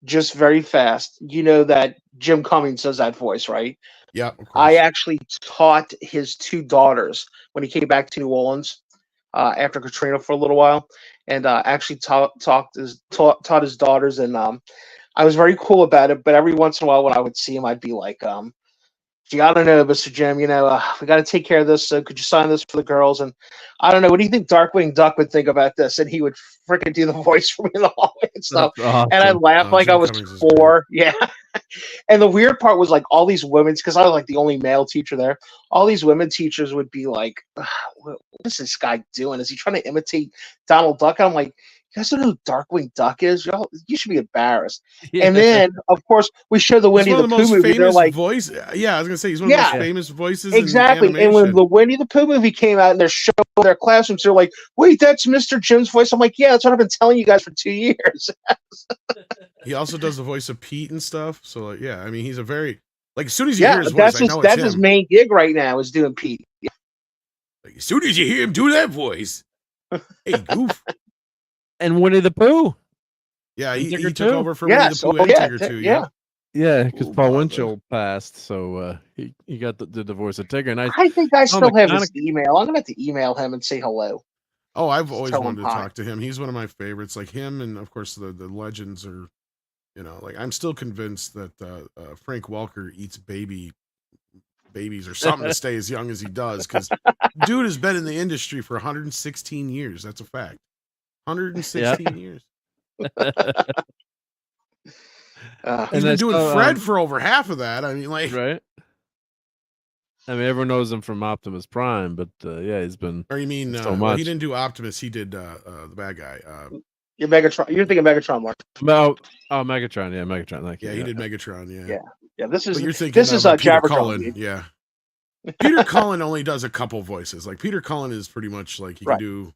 just very fast. You know that Jim Cummings does that voice, right? Yeah. I actually taught his 2 daughters when he came back to New Orleans after Katrina for a little while, and actually taught his daughters, and I was very cool about it. But every once in a while, when I would see him, I'd be like, "Gee, I don't know, Mr. Jim, we got to take care of this. So could you sign this for the girls?" And I don't know, what do you think Darkwing Duck would think about this? And he would freaking do the voice for me in the hallway and stuff. Awesome. And I laughed like Jim I was Cummings 4. Yeah. And the weird part was like all these women, because I was like the only male teacher there, all these women teachers would be like, "What is this guy doing? Is he trying to imitate Donald Duck?" I'm like, "You guys don't know who Darkwing Duck is? You should be embarrassed." Yeah. And then, of course, we show the Winnie the Pooh movie. They're like, voice. Yeah, I was gonna say he's one of the most famous voices. Exactly. And when the Winnie the Pooh movie came out and they're showing their classrooms, they're like, "Wait, that's Mr. Jim's voice." I'm like, "Yeah, that's what I've been telling you guys for 2 years." He also does the voice of Pete and stuff. So like, yeah, I mean, he's a very as soon as you hear his voice, that's his main gig right now is doing Pete. Yeah. Like, as soon as you hear him do that voice, hey, goof. And Winnie the Pooh. Yeah, he Tigger took too? over for Winnie the Yes. Pooh Oh, and yeah. Tigger too. Yeah. Yeah, because Ooh, Paul brother. Winchell passed, so he got the voice of Tigger. And I think I saw still have his McConaughey- email. I'm gonna have to email him and say hello. Oh, I've always Tell him wanted to hi. talk to him. He's one of my favorites. Like him, and of course the legends are, like I'm still convinced that Frank Welker eats babies or something to stay as young as he does, because dude has been in the industry for 116 years. That's a fact. 116 years. He's been doing Fred for over half of that. I mean, like, right? I mean, everyone knows him from Optimus Prime, but yeah, he's been. Or you mean so much. well, he didn't do Optimus. He did the bad guy. You're Megatron. You're thinking Megatron, Mark. Oh, Megatron. Yeah, Megatron. Thank you. Yeah, he did Megatron. Yeah. Yeah. This is. But you're thinking This is a Peter Jabberjaw. Cullen. Yeah. Peter Cullen only does a couple voices. Like Peter Cullen is pretty much like he can do,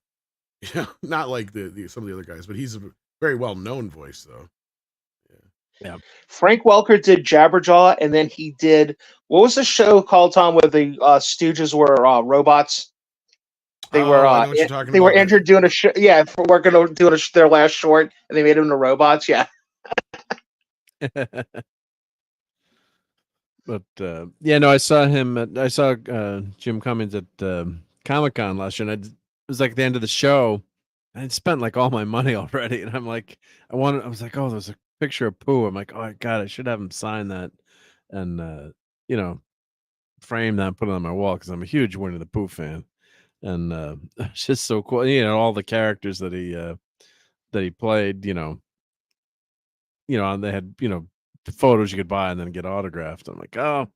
not like the some of the other guys, but he's a very well known voice though. Yeah. Frank Welker did Jabberjaw, and then he did, what was the show called, Tom, where the Stooges were robots? They were I know what you're talking they were about. injured doing a show. Yeah, for working on doing their last short, and they made them into robots. Yeah. But yeah, no, I saw him. I saw Jim Cummings at Comic-Con last year, and it was like the end of the show. I'd spent like all my money already, and I'm like, I was like, oh, there's a picture of Pooh. I'm like, oh God, I should have him sign that, and frame that, and put it on my wall, because I'm a huge Winnie the Pooh fan, and it's just so cool. All the characters that he played. And they had photos you could buy and then get autographed. I'm like, oh,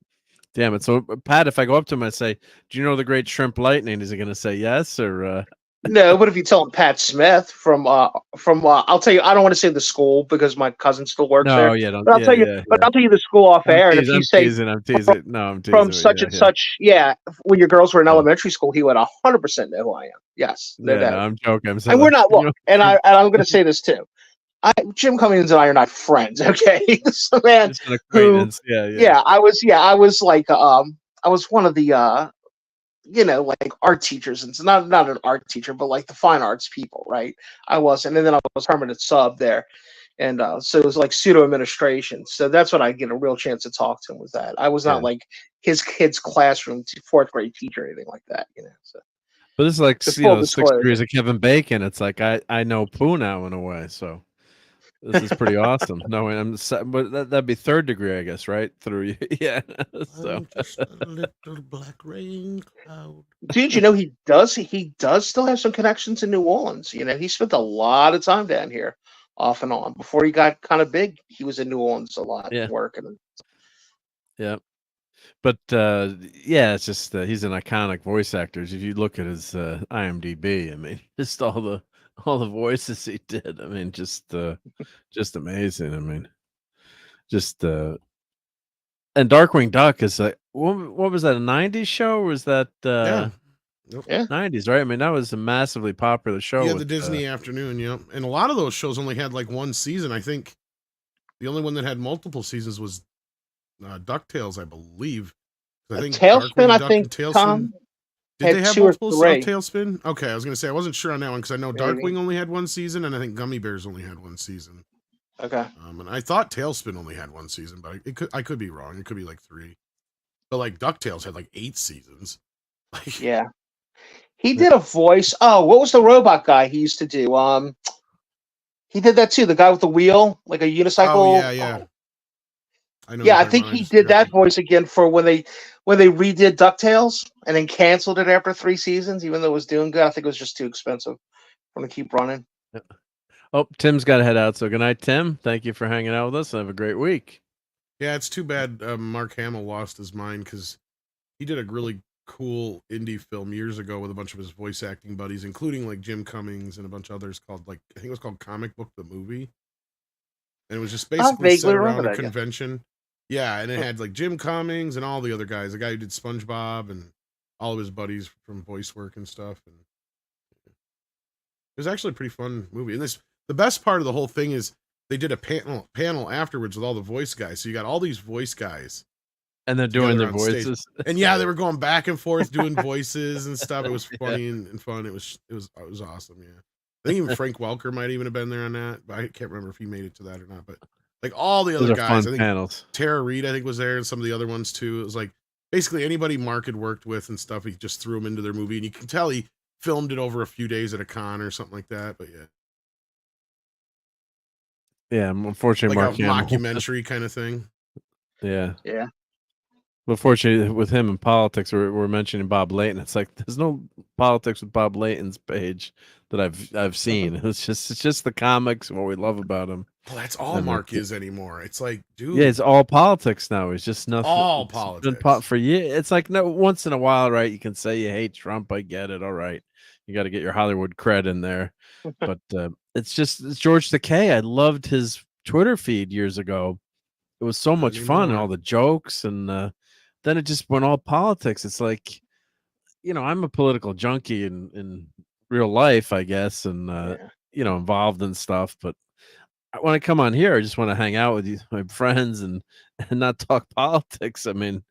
damn it. So Pat, if I go up to him and say, do you know the great Shrimp Lightning? Is he going to say yes or? No, but if you tell him Pat Smith from I'll tell you, I don't want to say the school because my cousin still works there. No, yeah, don't. But I'll tell you, I'll tell you the school off air. And if you say I'm teasing. No, I'm teasing. From such and such, when your girls were in elementary school, he would 100% know who I am. Yes, no doubt. I'm joking. I'm and we're not. Well, and I'm going to say this too. Jim Cummings and I are not friends. Okay, so man, just an acquaintance. I was like, I was one of the like art teachers, and it's not an art teacher, but like the fine arts people, right? I wasn't, and then I was permanent sub there, and so it was like pseudo administration. So that's what I get a real chance to talk to him, was that I was not like his kid's classroom fourth grade teacher or anything like that, So, but this is like 6 disclosure. degrees of Kevin Bacon. It's like I know Pooh now in a way, so. This is pretty awesome. No, but that'd be third degree, I guess, right? Through yeah. So just a little black rain cloud. Dude, he does still have some connections in New Orleans. He spent a lot of time down here, off and on. Before he got kind of big, he was in New Orleans a lot, working. Yeah, but it's just he's an iconic voice actor. If you look at his IMDb, I mean, just all the voices he did. I mean, just amazing. I mean, and Darkwing Duck is like, what was that, a 90s show, or was that 90s, right? I mean, that was a massively popular show. Yeah, the Disney Afternoon, and a lot of those shows only had like one season. I think the only one that had multiple seasons was DuckTales, I believe. I think Tailspin, I think, Tailspin, Tom, did they have 2 or multiples 3. of Tailspin? Okay, I was gonna say I wasn't sure on that one because I know Darkwing only had one season, and I think Gummy Bears only had one season. Okay. And I thought Tailspin only had one season, but I could be wrong. It could be like 3. But like DuckTales had like 8 seasons. Yeah. He did a voice. Oh, what was the robot guy he used to do? He did that too. The guy with the wheel, like a unicycle. Oh, yeah. I think he did that voice again for when they redid DuckTales and then canceled it after 3 seasons, even though it was doing good. I think it was just too expensive for them to keep running. Yeah. Oh, Tim's got to head out. So good night, Tim. Thank you for hanging out with us. Have a great week. Yeah, it's too bad Mark Hamill lost his mind, because he did a really cool indie film years ago with a bunch of his voice acting buddies, including like Jim Cummings and a bunch of others, called I think it was called Comic Book the Movie. And it was just basically set around a convention. Yeah, and it had like Jim Cummings and all the other guys, the guy who did SpongeBob and all of his buddies from voice work and stuff. And it was actually a pretty fun movie. And the best part of the whole thing is they did a panel afterwards with all the voice guys. So you got all these voice guys. And they're doing their voices. And yeah, they were going back and forth doing voices and stuff. It was funny and fun. It was awesome, yeah. think even Frank Welker might even have been there on that, but I can't remember if he made it to that or not. But like all the Those other are guys, fun I think panels. Tara Reid, I think, was there, and some of the other ones too. It was like basically anybody Mark had worked with and stuff. He just threw them into their movie, and you can tell he filmed it over a few days at a con or something like that. But yeah, Yeah, unfortunately, like Mark a Hamill. mockumentary kind of thing. Yeah. Yeah. But fortunately, with him in politics, we're mentioning Bob Layton. It's like there's no politics with Bob Layton's page that I've seen. It's just the comics and what we love about him. Well, that's all Mark is anymore. It's like, dude, yeah, it's all politics now. It's just nothing. all it's politics been for years. It's like no once in a while, right? You can say you hate Trump. I get it. All right, you got to get your Hollywood cred in there. But it's George Takei. I loved his Twitter feed years ago. It was so much fun and all the jokes and. Then it just went all politics. It's like, I'm a political junkie in real life, I guess, and involved in stuff. But when I come on here, I just want to hang out with my friends and not talk politics. I mean,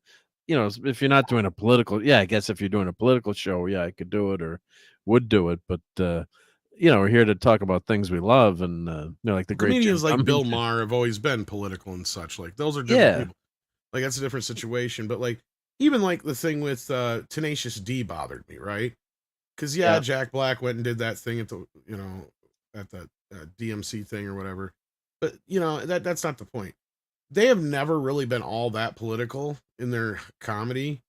if you're not doing a political, I guess if you're doing a political show, I could do it or would do it. But we're here to talk about things we love, and like the great comedians Jim like Bill Cummings. Maher have always been political and such. Like those are different people. Like that's a different situation, but like even like the thing with Tenacious D bothered me, right? Because Jack Black went and did that thing at the at the DMC thing or whatever, but that's not the point. They have never really been all that political in their comedy.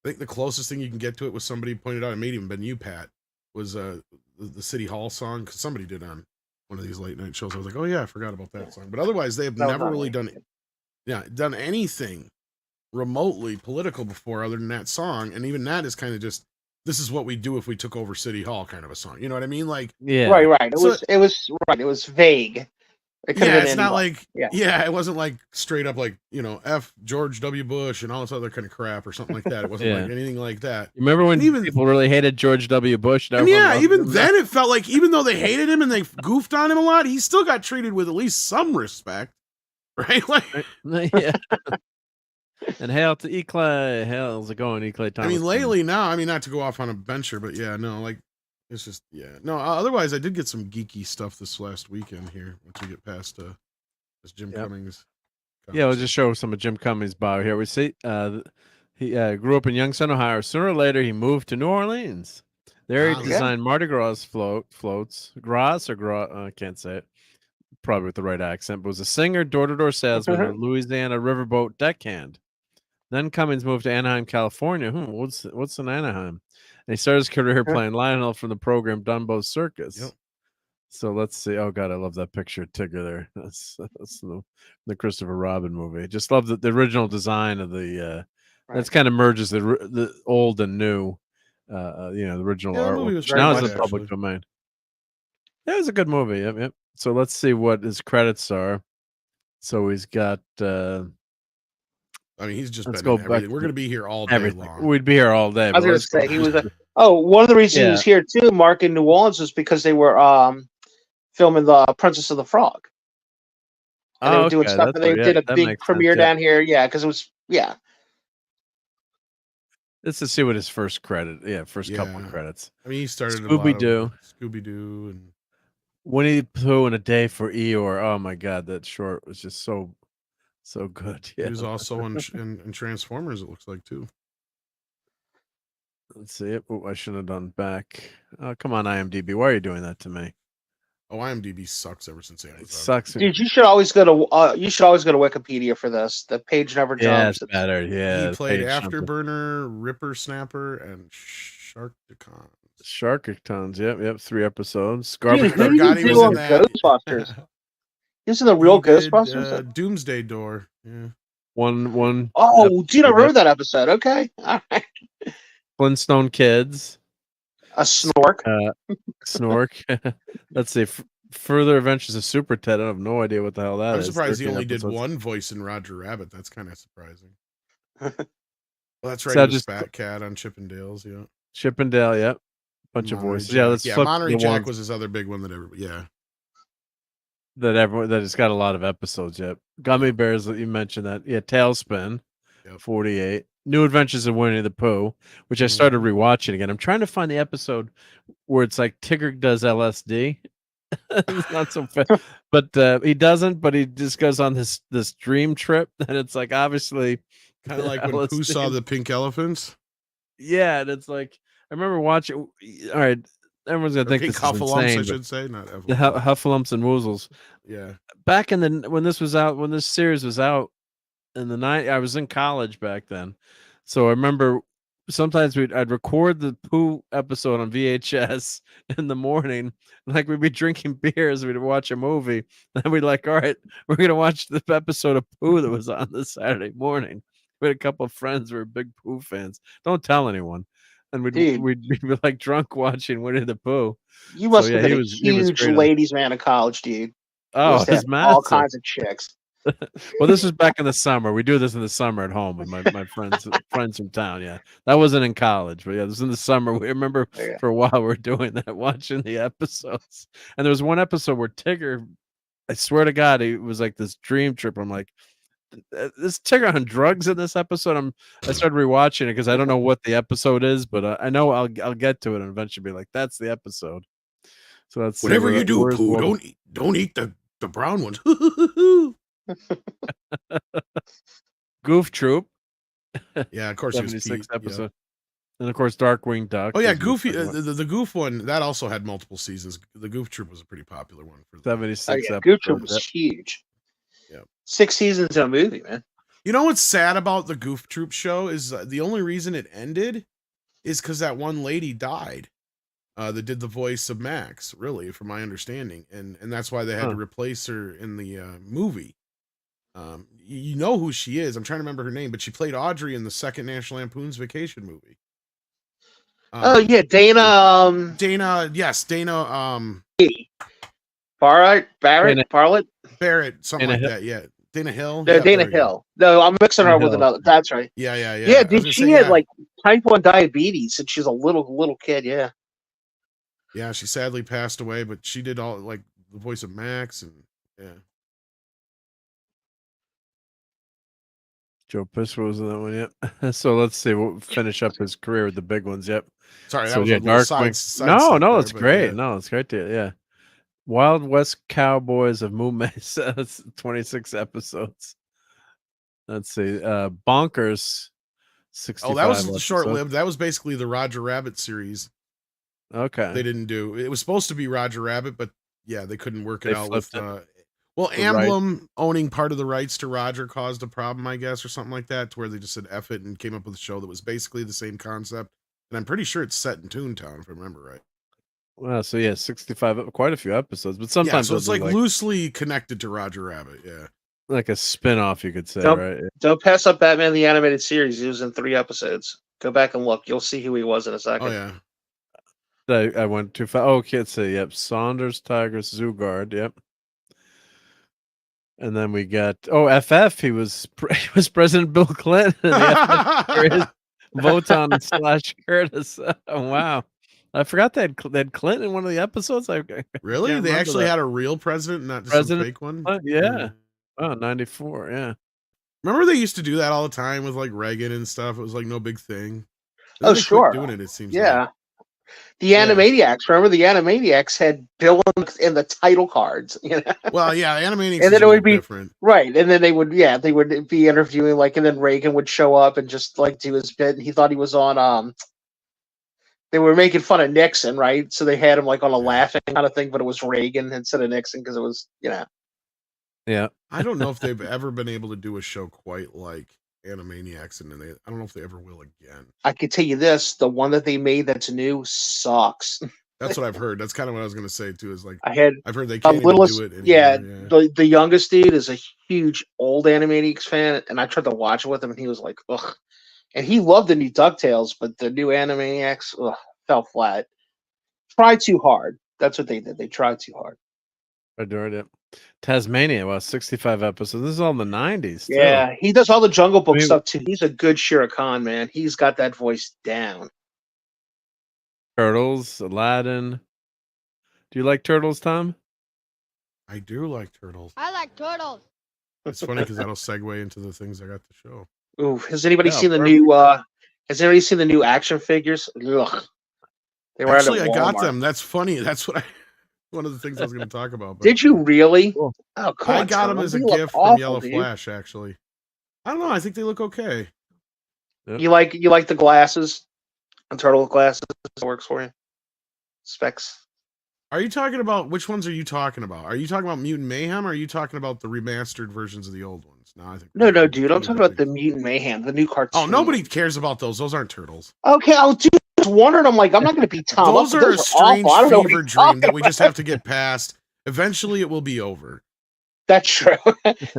I think the closest thing you can get to it was somebody pointed out. It may even been you, Pat. Was the City Hall song because somebody did on one of these late night shows. I was like, oh yeah, I forgot about that song. But otherwise, they have never really done anything remotely political before other than that song, and even that is kind of just this is what we do if we took over City Hall kind of a song. You know what I mean? Like right. It was vague. It's not like it wasn't like straight up like F George W. Bush and all this other kind of crap or something like that. It wasn't like anything like that. Remember when people really hated George W. Bush? And even then it felt like even though they hated him and they goofed on him a lot, he still got treated with at least some respect, right? Like yeah. And hail to E. Clay. How's it going, E. Clay Thomas? I mean, lately now, not to go off on a bencher, but it's just, otherwise I did get some geeky stuff this last weekend here, once we get past this Jim Cummings. Yeah, we'll just show some of Jim Cummings' bio here. We see he grew up in Youngstown, Ohio. Sooner or later, he moved to New Orleans. There he designed Mardi Gras floats. Gras or Gras? I can't say it. Probably with the right accent, but was a singer, door-to-door salesman, and Louisiana riverboat deckhand. Then Cummings moved to Anaheim, California. What's in Anaheim? And he started his career playing Lionel from the program Dumbo's Circus. Yep. So let's see. Oh God, I love that picture of Tigger there. That's the Christopher Robin movie. Just love the original design of the. That's kind of merges the old and new. The original artwork. Now it's in public domain. Yeah, it was a good movie. Yep. So let's see what his credits are. So he's got. He's just been in everything. We're going to be here all day long. We'd be here all day. I was going to say he was. One of the reasons he was here too, Mark, in New Orleans, was because they were filming the Princess of the Frog. And they were doing stuff, and they did a big premiere down here. Yeah, because it was Let's just see what his first credit. First couple of credits. He started Scooby-Doo, and Winnie the Pooh, and A Day for Eeyore. Oh my God, that short was just so good. Yeah. He was also in Transformers, it looks like, too. Let's see it. I shouldn't have done back. Oh, come on, IMDb. Why are you doing that to me? Oh, IMDb sucks ever since it sucks. Dude, you should always go to Wikipedia for this. The page never jumps. Yeah, it's better. Yeah. He played Afterburner, Ripper Snapper, and Sharktons. Yep. 3 episodes. Dude, who did he do on Ghostbusters? He was in the real Ghostbusters? Doomsday Door. Yeah. One. Oh, dude, I remember that episode. Okay. All right. Flintstone Kids. A Snork. Snork. Let's see. Further Adventures of Super Ted. I have no idea what the hell that is. I'm surprised he only did one voice in Roger Rabbit. That's kind of surprising. Well, that's right. Just Fat Cat on Chippendales. Yeah. Chippendale. Yep. Bunch of voices. Jack. Monterey Jack was his other big one that everybody. Yeah. That it's got a lot of episodes yet. Gummy Bears, you mentioned that. Yeah, Tailspin, 48. New Adventures of Winnie the Pooh, which I started rewatching again. I'm trying to find the episode where it's like Tigger does LSD. It's not so fair. But he doesn't, but he just goes on this dream trip, and it's like obviously Kind of like when Pooh saw the pink elephants. Yeah, and it's like I remember watching. All right, everyone's gonna think Pink this is Huffalumps, insane. I should say, not The Huffalumps and Woozles. Yeah. Back in the when this was out, when this series was out in the night, I was in college back then, so I remember sometimes I'd record the Pooh episode on VHS in the morning, like we'd be drinking beers, we'd watch a movie, and we'd like, all right, we're gonna watch the episode of Pooh that was on this Saturday morning. We had a couple of friends who were big Pooh fans. Don't tell anyone. And we'd be like drunk watching Winnie the Pooh. You must So, have yeah, been a he was huge great. ladies' man in college, dude. You Oh, must have he's all massive. kinds of chicks. Well, this was back in the summer. We do this in the summer at home with my friends from town. Yeah, that wasn't in college, but yeah, this was in the summer. We remember for a while we were doing that, watching the episodes. And there was one episode where Tigger, I swear to God, it was like this dream trip. I'm like, this Tigger on drugs in this episode. I started rewatching it because I don't know what the episode is, but I know I'll get to it and eventually be like, that's the episode. So that's whatever you do, Pooh, don't eat the brown ones. Goof Troop. Yeah, of course. 76 episode. Yep. And of course, Darkwing Duck. Oh yeah, Goofy. The Goof one that also had multiple seasons. The Goof Troop was a pretty popular one for 76. Oh, yeah. Goof Troop was huge. Yeah, 6 seasons in a movie, man. You know what's sad about the Goof Troop show is the only reason it ended is because that one lady died. That did the voice of Max, really, from my understanding, and that's why they had to replace her in the movie. You know who she is? I'm trying to remember her name, but she played Audrey in the second National Lampoon's Vacation movie. Oh yeah, Dana. Yes, Dana. Barrett, Barrett, something like that. Yeah, Dana Hill. No, yeah, Dana Hill. No, I'm mixing her with another. That's right. Yeah. Yeah, dude, she had like type 1 diabetes since she's a little kid. Yeah. Yeah, she sadly passed away, but she did all like the voice of Max and yeah. Joe Piscopo was in that one, yep. So let's see. We'll finish up his career with the big ones. Yep. Sorry, that so, was yeah, a little Darkwing. No, it's great. Yeah. No, it's great to yeah. Wild West Cowboys of Moo Mesa. That's 26 episodes. Let's see. Bonkers. 65. Oh, that was short-lived. That was basically the Roger Rabbit series. Okay. They didn't do. It was supposed to be Roger Rabbit, but yeah, they couldn't work it out with. Well, Amblin owning part of the rights to Roger caused a problem, I guess, or something like that, to where they just said F it and came up with a show that was basically the same concept. And I'm pretty sure it's set in Toontown, if I remember right. Well, so yeah, 65, quite a few episodes, but sometimes so it's like loosely connected to Roger Rabbit, yeah. Like a spin-off, you could say, right? Don't pass up Batman the Animated Series. He was in 3 episodes. Go back and look. You'll see who he was in a second. Oh, yeah. I went too far. Oh, can't say. Yep. Saunders, Tigers, Zugard. Yep. And then we got FF. He was President Bill Clinton. Votan / Curtis. Oh, wow. I forgot they had Clinton in one of the episodes. Really? They actually had a real president, not just a fake one? Yeah. Oh, 94. Yeah. Remember they used to do that all the time with like Reagan and stuff. It was like no big thing. Oh, sure. Doing it seems. Yeah. Like. The Animaniacs. Remember the Animaniacs had Bill in the title cards. You know? Well, yeah, Animaniacs. And then it would be different, right? And then they would be interviewing and then Reagan would show up and just do his bit. And he thought he was on. They were making fun of Nixon, right? So they had him on a laughing kind of thing, but it was Reagan instead of Nixon because it was Yeah. I don't know if they've ever been able to do a show quite like Animaniacs, and I don't know if they ever will again. I can tell you this: the one that they made that's new sucks. That's what I've heard. That's kind of what I was going to say too. Is I've heard they can't even do it anymore. Yeah. The youngest dude is a huge old Animaniacs fan, and I tried to watch it with him, and he was like, ugh. And he loved the new DuckTales, but the new Animaniacs fell flat. Tried too hard. That's what they did. They tried too hard. I adored it. Tasmania, 65 episodes. This is all in the 90s. Too. Yeah, he does all the Jungle Book stuff too. He's a good Shere Khan, man. He's got that voice down. Turtles, Aladdin. Do you like Turtles, Tom? I do like Turtles. I like Turtles. It's funny because that'll segue into the things I got to show. Ooh, has anybody seen the new? Has anybody seen the new action figures? Ugh. They were actually. I got them. That's funny. That's what I. one of the things I was going to talk about. But Did you really? Cool. Oh, come I on, got Tom. them as a You look gift from awful, Yellow dude. Flash. Actually, I don't know. I think they look okay. You like the glasses, and turtle glasses. That works for you. Specs. Are you talking about which ones are you talking about? Are you talking about Mutant Mayhem, or are you talking about the remastered versions of the old ones? No, I think No, dude. I'm talking about the Mutant Mayhem, the new cartoon. Oh, nobody cares about those. Those aren't turtles. Okay, I was just wondering. I'm like, I'm not going to be Tom. Those are a strange awful. I don't know what fever he's dream talking that we just about. have to get past. Eventually, it will be over. That's true.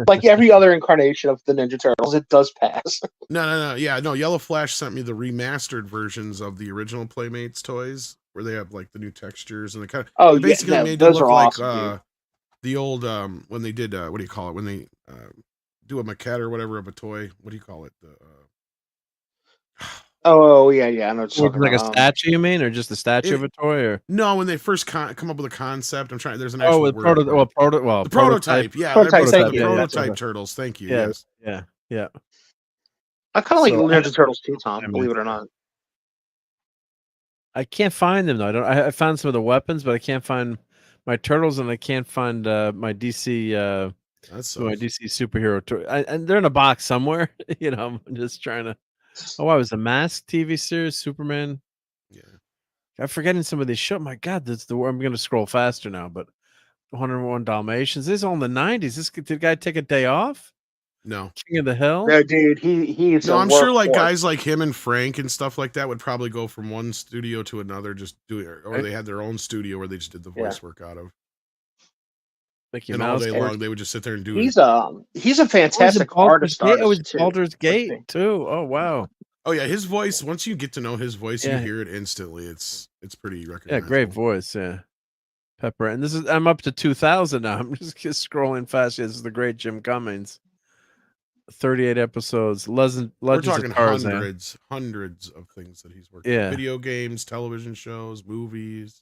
Like every other incarnation of the Ninja Turtles, it does pass. No. Yeah, no. Yellow Flash sent me the remastered versions of the original Playmates toys, where they have like the new textures and they basically made them look like the old when they did what do you call it when they do a maquette or whatever of a toy. What do you call it? Oh yeah. I know. What you're talking Like about. a statue, you mean, or just a statue of a toy, or no? When they first come up with a concept, I'm trying. There's an actual word. the prototype. Yeah, prototype. they're Thank you. prototype turtles. Thank you. Yeah, Yes. yeah. I kind of like Ninja Turtles too, Tom. Believe it or not. I can't find them though. I found some of the weapons, but I can't find my turtles, and I can't find my DC. My DC superhero toy, and they're in a box somewhere. You know, I'm just trying to. Oh, I was a Mask TV series, Superman. Yeah, I'm forgetting some of these shows. My God, that's the. I'm going to scroll faster now, but 101 Dalmatians. This is all in the 90s. Did the guy take a day off? No. King of the Hill. No, dude. He's. No, I'm sure like guys like him and Frank and stuff like that would probably go from one studio to another, just doing it, or they had their own studio where they just did the voice work out of. Mickey and Mouse, all day long they would just sit there and do he's it. He's a fantastic artist. Baldur's Gate too. Oh wow. Oh yeah, his voice. Once you get to know his voice, you hear it instantly. It's pretty recognizable. Yeah, great voice. Yeah, Pepper. And this is I'm up to 2000 now. I'm just scrolling fast. Yeah, this is the great Jim Cummings. 38 episodes. Legends We're talking of Tarzan. hundreds of things that he's worked on. Video games, television shows, movies.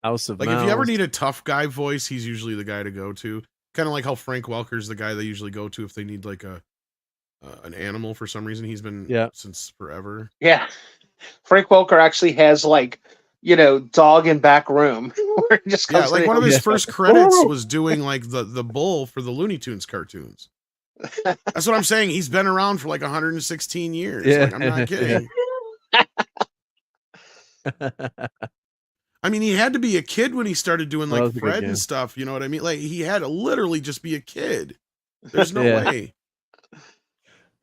House of Like Mouse. if you ever need a tough guy voice, he's usually the guy to go to. Kind of like how Frank Welker's the guy they usually go to if they need like an animal for some reason. He's been since forever. Yeah, Frank Welker actually has like dog in back room. Where he just comes like one of his first credits was doing like the bull for the Looney Tunes cartoons. That's what I'm saying. He's been around for like 116 years. Yeah. Like, I'm not kidding. I mean, he had to be a kid when he started doing like Fred and stuff. You know what I mean? Like he had to literally just be a kid. There's no way.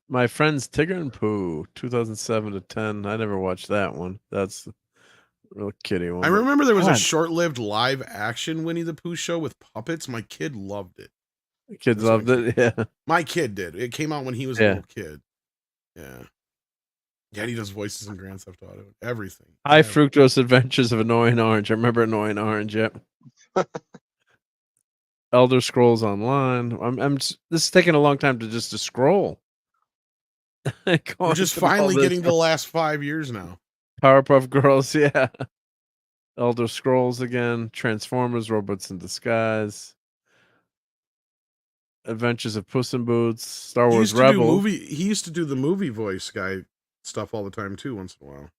My Friends Tigger and Pooh, 2007 to 10. I never watched that one. That's a real kiddie one. I remember there was a short-lived live action Winnie the Pooh show with puppets. My kid loved it. The kids loved it. Yeah. My kid did. It came out when he was a little kid. Yeah. Yeah, he does voices in Grand Theft Auto. Everything. High Fructose Adventures of Annoying Orange. I remember Annoying Orange. Yep. Elder Scrolls Online. This is taking a long time to scroll. We're just finally getting to the last 5 years now. Powerpuff Girls. Yeah. Elder Scrolls again. Transformers. Robots in Disguise. Adventures of Puss in Boots. Star Wars Rebels. He used to do the movie voice guy stuff all the time too, once in a while.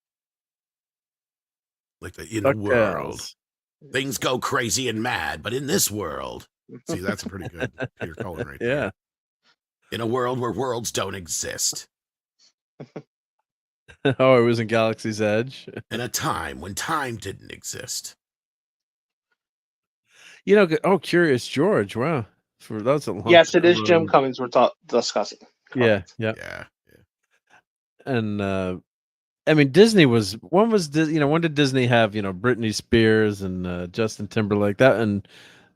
Like in the world, things go crazy and mad, but in this world, see, that's a pretty good Peter Cullen right there. Yeah. In a world where worlds don't exist. Oh, it was in Galaxy's Edge. In a time when time didn't exist. Curious George. Wow. That's a long Yes, it is Jim Cummings we're discussing. Yeah. And I mean, Disney was when did Disney have Britney Spears and Justin Timberlake that and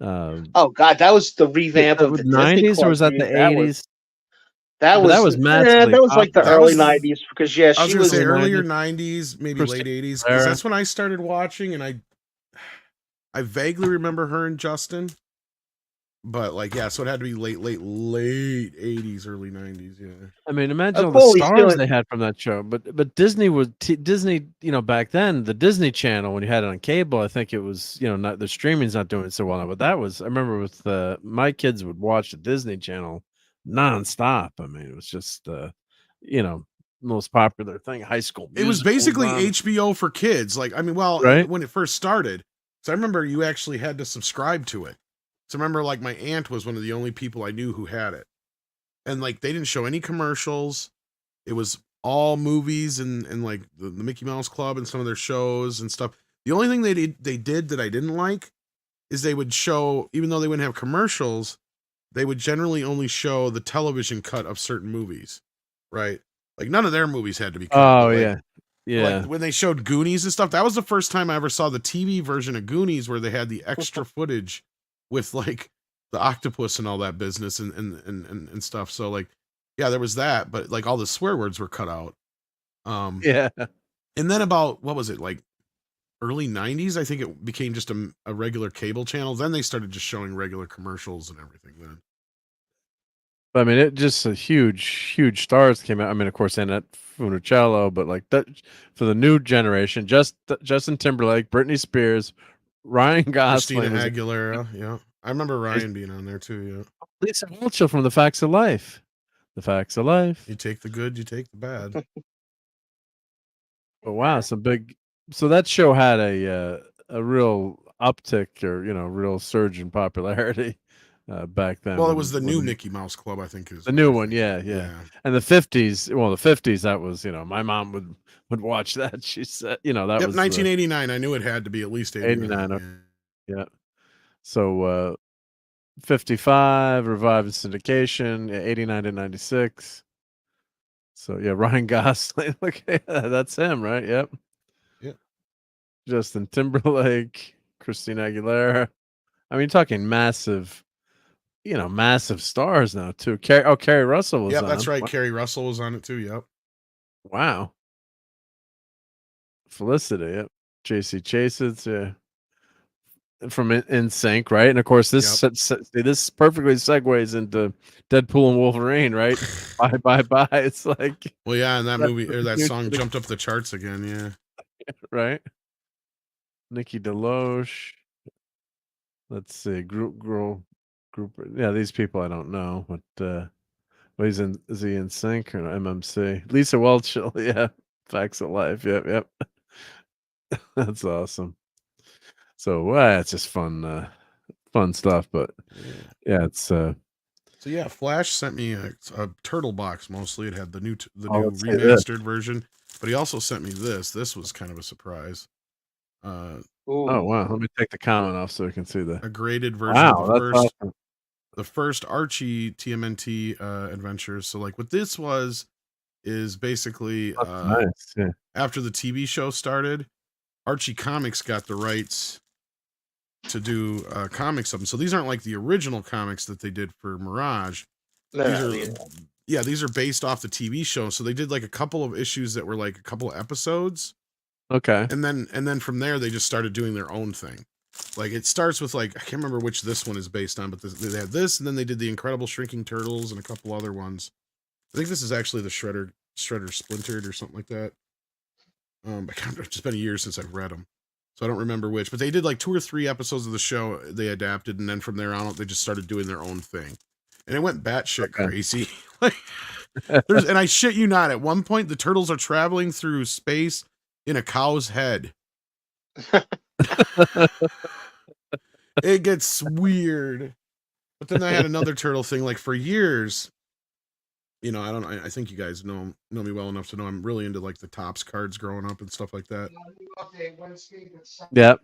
oh God, that was the revamp of the 90s, or was that the 80s? That was massively that was like the early 90s because she I was gonna was say earlier 90s, maybe late 80s, because that's when I started watching, and I vaguely remember her and Justin. But so it had to be late 80s, early 90s. Yeah, I mean, imagine all the stars they had from that show. But Disney was Disney. Back then, the Disney Channel when you had it on cable, I think it was not the streaming's not doing so well now. But that was I remember with my kids would watch the Disney Channel nonstop. I mean, it was just most popular thing. High School Musical. It was basically HBO for kids. Like I mean, when it first started. So I remember you actually had to subscribe to it. So I remember like my aunt was one of the only people I knew who had it. And like they didn't show any commercials. It was all movies and like the Mickey Mouse Club and some of their shows and stuff. The only thing they did that I didn't like is they would show, even though they wouldn't have commercials, they would generally only show the television cut of certain movies, right? Like none of their movies had to be cut. Oh like, yeah. Yeah. Like when they showed Goonies and stuff, that was the first time I ever saw the TV version of Goonies where they had the extra footage with like the octopus and all that business and stuff. So like, yeah, there was that, but like all the swear words were cut out. Yeah. And then about, what was it, like early 90s, I think it became just a regular cable channel. Then they started just showing regular commercials and everything then. I mean, it just a huge stars came out. I mean, of course, Annette Funicello, but like that for the new generation, Justin Timberlake, Britney Spears, Ryan Gosling, Christina Aguilera. Yeah, I remember Ryan being on there too. Yeah, Lisa Whelchel from The Facts of Life. The Facts of Life. You take the good, you take the bad. Oh wow, some big. So that show had a real uptick, or real surge in popularity. Back then. Well, it was the new Mickey Mouse Club, I think. Is the new one, yeah. And the 50s, well, the 50s, that was, my mom would watch that. She said, that was 1989. I knew it had to be at least 89. Okay. Yeah. So 55, revived in syndication, 89 to 96. So yeah, Ryan Gosling. Okay, that's him, right? Yep. Yeah. Justin Timberlake, Christina Aguilera. I mean, talking massive stars now too. Carrie Russell was on. That's right. Carrie Russell was on it too. Yep. Wow. Felicity. Yep. JC Chases. Yeah. From NSYNC, right? And of course, this perfectly segues into Deadpool and Wolverine, right? Bye. It's like, well, yeah, and that movie or that song jumped up the charts again. Yeah. Right. Nikki DeLoach. Let's see. Group. Yeah, these people I don't know, but is he in sync or MMC? Lisa Welch, yeah, Facts of Life, yep. That's awesome. So it's just fun stuff, but yeah, it's So yeah, Flash sent me a turtle box. Mostly, it had the new remastered version, but he also sent me this. This was kind of a surprise. Oh wow! Let me take the comment off so we can see a graded version. Wow, that's awesome. The first Archie TMNT adventures. So like what this is basically nice. Yeah. After the TV show started, Archie Comics got the rights to do comics of them. So these aren't like the original comics that they did for Mirage. These are based off the TV show. So they did like a couple of issues that were like a couple of episodes. Okay. And then from there they just started doing their own thing. Like it starts with like, I can't remember which this one is based on, but they had this, and then they did the Incredible Shrinking Turtles and a couple other ones. I think this is actually the Shredder Splintered or something like that. It's just been a year since I've read them, so I don't remember which. But they did like 2 or 3 episodes of the show they adapted, and then from there on they just started doing their own thing, and it went batshit crazy. And I shit you not, at one point the turtles are traveling through space in a cow's head. It gets weird. But then I had another turtle thing, like for years. I think you guys know me well enough to know I'm really into like the Topps cards growing up and stuff like that. Yep.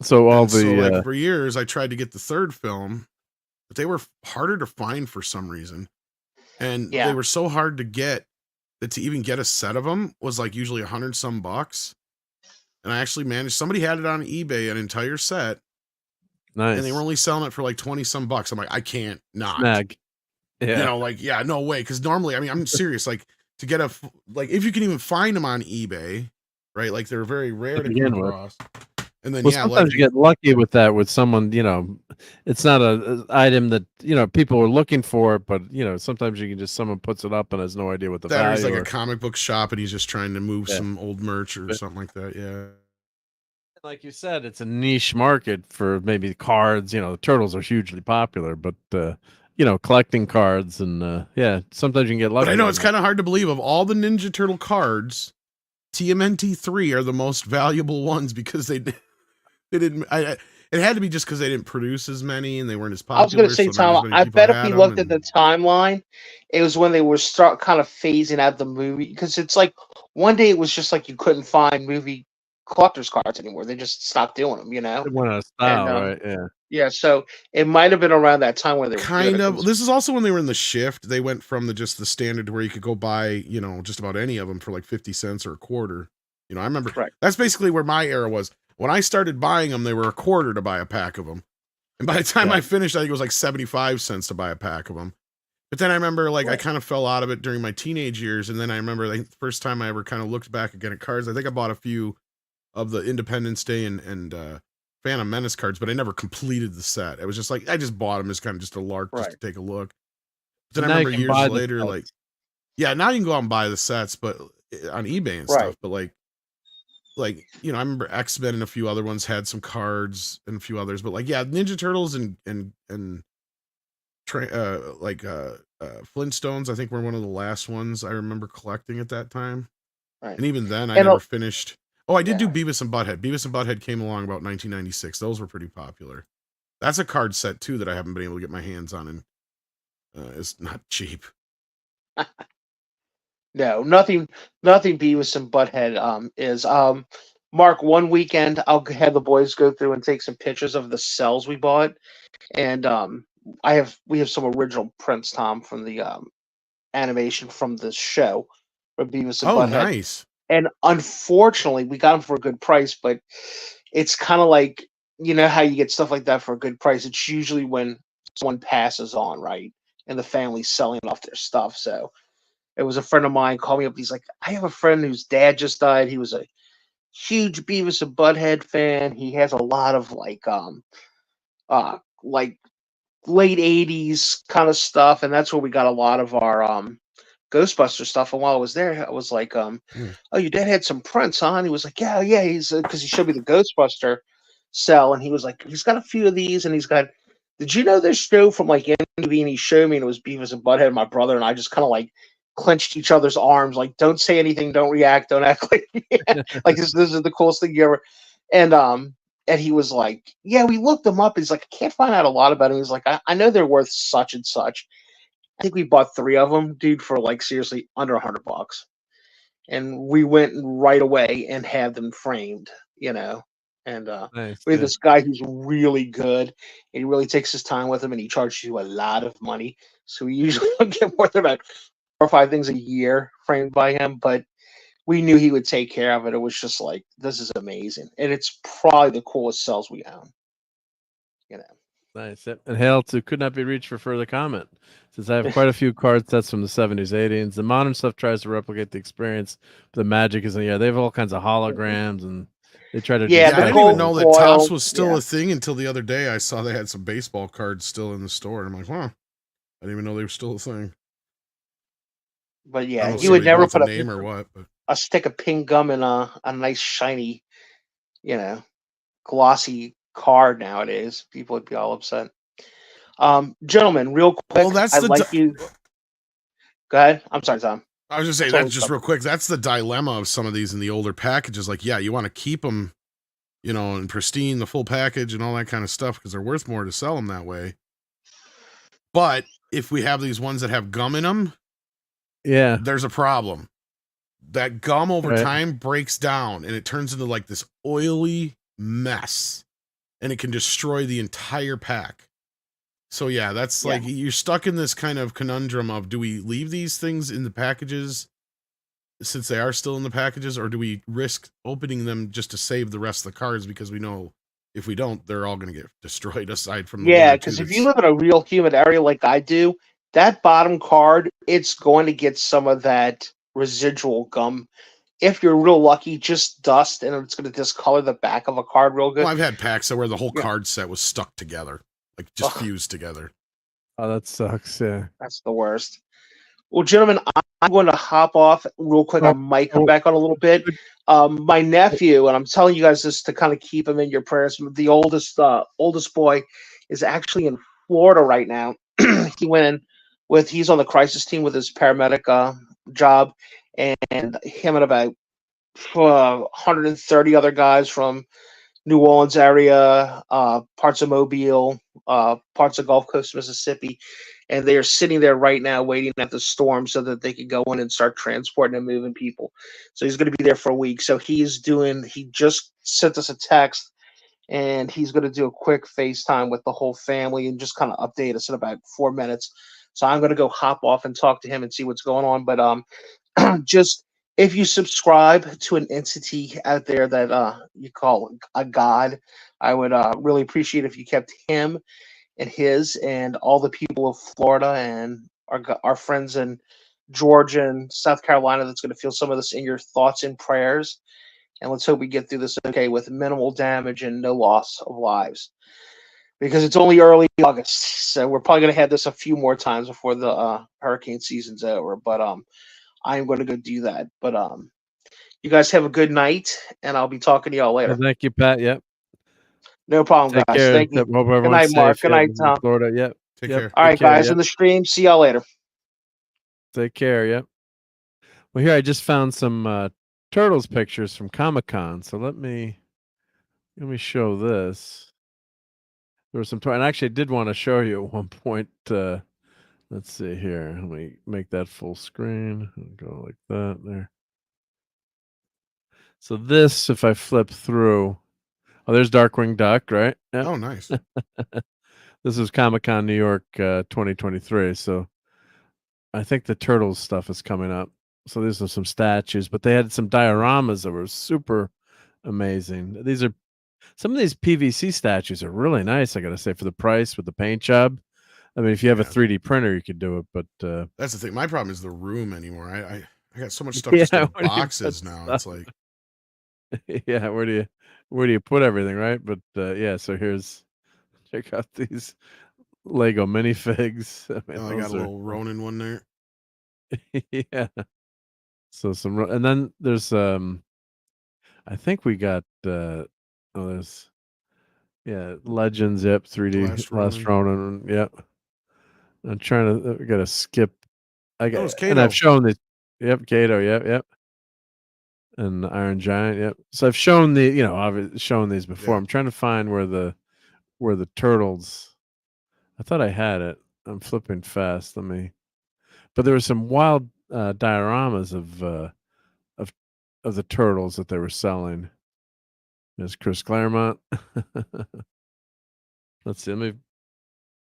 So for years I tried to get the third film, but they were harder to find for some reason. And they were so hard to get that to even get a set of them was like usually $100 some. And I actually managed, somebody had it on eBay, an entire set. Nice. And they were only selling it for like $20 some. I'm like, I can't not. Snag. Yeah. No way. Cause normally, I mean, I'm serious. Like to get if you can even find them on eBay, right? Like they're very rare to come across. And then, sometimes you get lucky with that, with someone, it's not an item that, people are looking for, but, sometimes you can someone puts it up and has no idea what the value is. That was like a comic book shop and he's just trying to move some old merch or something like that. Yeah. Like you said, it's a niche market for maybe cards. The turtles are hugely popular, but, collecting cards and, sometimes you can get lucky. But I know it's kind of hard to believe, of all the Ninja Turtle cards, TMNT 3 are the most valuable ones because They didn't. It had to be just because they didn't produce as many and they weren't as I was popular. going to say, so not as Tom, many I people bet if had we them, looked at and- the timeline, it was when they were start kind of phasing out the movie, because it's like one day it was just like you couldn't find movie collector's cards anymore. They just stopped doing them, It went out of And style, right? Yeah. yeah, so it might have been around that time where they were kind good at of. This is also when they were in the shift. They went from just the standard to where you could go buy, just about any of them for like 50 cents or a quarter. I remember Correct. that's basically where my era was. When I started buying them, they were a quarter to buy a pack of them. And by the time I finished, I think it was like 75 cents to buy a pack of them. But then I remember I kind of fell out of it during my teenage years. And then I remember the first time I ever kind of looked back again at cards, I think I bought a few of the Independence Day and Phantom Menace cards, but I never completed the set. It was just like, I just bought them as kind of just a lark, just to take a look. But then I remember years later, now you can go out and buy the sets, but on eBay and stuff. But I remember X-Men and a few other ones had some cards and a few others, but Ninja Turtles and Flintstones, I think were one of the last ones I remember collecting at that time. Right. And even then, I never finished. Oh, I did do Beavis and Butthead. Beavis and Butthead came along about 1996. Those were pretty popular. That's a card set too that I haven't been able to get my hands on, and it's not cheap. No, nothing Beavis and Butthead is. Mark, one weekend I'll have the boys go through and take some pictures of the cells we bought, and we have some original prints, Tom, from the animation from the show for Beavis and Butthead. Nice. And unfortunately, we got them for a good price, but it's kind of like, how you get stuff like that for a good price. It's usually when someone passes on, right, and the family's selling off their stuff. So it was a friend of mine called me up. He's like, I have a friend whose dad just died. He was a huge Beavis and Butthead fan. He has a lot of like late 80s kind of stuff, and that's where we got a lot of our Ghostbuster stuff. And while I was there, I was like, oh, your dad had some prints, huh? And he was like, yeah, he's because he showed me the Ghostbuster cell, and he was like, he's got a few of these, and he's got, did you know this show from like MTV? And he showed me, and it was Beavis and Butthead. My brother and I just kind of like clenched each other's arms, like, don't say anything, don't react, don't act like like this is the coolest thing you ever. And he was like, yeah, we looked them up. He's like, I can't find out a lot about them. He's like, I know they're worth such and such. I think we bought 3 of them, dude, for like seriously under $100. And we went right away and had them framed, And Nice, we have this guy who's really good, and he really takes his time with them, and he charges you a lot of money. So we usually don't get more than about 4 or 5 things a year framed by him, but we knew he would take care of it. It was just like, this is amazing. And it's probably the coolest cells we own. Nice. And Hale too could not be reached for further comment. Says I have quite a few card sets from the 70s, 80s. The modern stuff tries to replicate the experience. But the magic isn't. Yeah, they have all kinds of holograms, and they try to. I didn't even know that Topps was still a thing until the other day. I saw they had some baseball cards still in the store. I'm like, wow, I didn't even know they were still a thing. But yeah, you would never put name or what, but a stick of pink gum in a nice shiny, glossy card nowadays. People would be all upset. Gentlemen, real quick, you. Go ahead. I'm sorry, Tom. I was just saying that just real quick. That's the dilemma of some of these in the older packages. Like, yeah, you want to keep them, in pristine, the full package and all that kind of stuff because they're worth more to sell them that way. But if we have these ones that have gum in them, there's a problem. That gum over time breaks down and it turns into like this oily mess, and it can destroy the entire pack. So yeah, that's like you're stuck in this kind of conundrum of, do we leave these things in the packages since they are still in the packages, or do we risk opening them just to save the rest of the cards, because we know if we don't, they're all going to get destroyed aside from the because if you live in a real humid area like I do, that bottom card, it's going to get some of that residual gum. If you're real lucky, just dust, and it's going to discolor the back of a card real good. Well, I've had packs where the whole card set was stuck together, like just fused together. Oh, that sucks. Yeah, that's the worst. Well, gentlemen, I'm going to hop off real quick. I might come back on a little bit. My nephew, and I'm telling you guys this to kind of keep him in your prayers. The oldest boy is actually in Florida right now. He went in he's on the crisis team with his paramedic job, and him and about 130 other guys from New Orleans area, parts of Mobile, parts of Gulf Coast, Mississippi, and they are sitting there right now waiting at the storm so that they can go in and start transporting and moving people. So he's going to be there for a week. So he just sent us a text, and he's going to do a quick FaceTime with the whole family and just kind of update us in about 4 minutes. So I'm going to go hop off and talk to him and see what's going on. But just if you subscribe to an entity out there that you call a god, I would really appreciate if you kept him and his and all the people of Florida and our friends in Georgia and South Carolina that's going to feel some of this in your thoughts and prayers. And let's hope we get through this okay with minimal damage and no loss of lives. Because it's only early August, so we're probably going to have this a few more times before the hurricane season's over. But I am going to go do that. But you guys have a good night, and I'll be talking to y'all later. Well, thank you, Pat. Yep. No problem, Take guys. care. Thank you. Hope Good everyone's night, safe. Mark. Good Yep, night, in Tom. Florida. Yep. Take Yep. care. All right, Take care, guys, yep. in the stream. See y'all later. Take care. Yep. Well, here I just found some turtles pictures from Comic-Con. So let me show this. There was some, and actually I did want to show you at one point. Let's see here. Let me make that full screen. Go like that there. So this, if I flip through, oh, there's Darkwing Duck, right? Yep. Oh, nice. This is Comic-Con New York 2023. So I think the Turtles stuff is coming up. So these are some statues, but they had some dioramas that were super amazing. These are some of these PVC statues are really nice, I got to say, for the price with the paint job. I mean, if you have a 3D printer, you could do it, but that's the thing. My problem is the room anymore. I got so much stuff Yeah, just in where do you boxes put now. stuff? It's like, yeah, where do you put everything, right? But yeah, so check out these Lego minifigs. I mean, I got those a are little Ronin one there. yeah. So and then there's I think we got there's Legends, yep, 3D Last Ronin, yep. I'm trying to we gotta skip. it's And Kato. I've shown the Kato, yep. And the Iron Giant, yep. So I've shown I've shown these before. Yeah. I'm trying to find where the turtles. I thought I had it. I'm flipping fast. But there were some wild dioramas of the turtles that they were selling. There's Chris Claremont. Let's see. Let me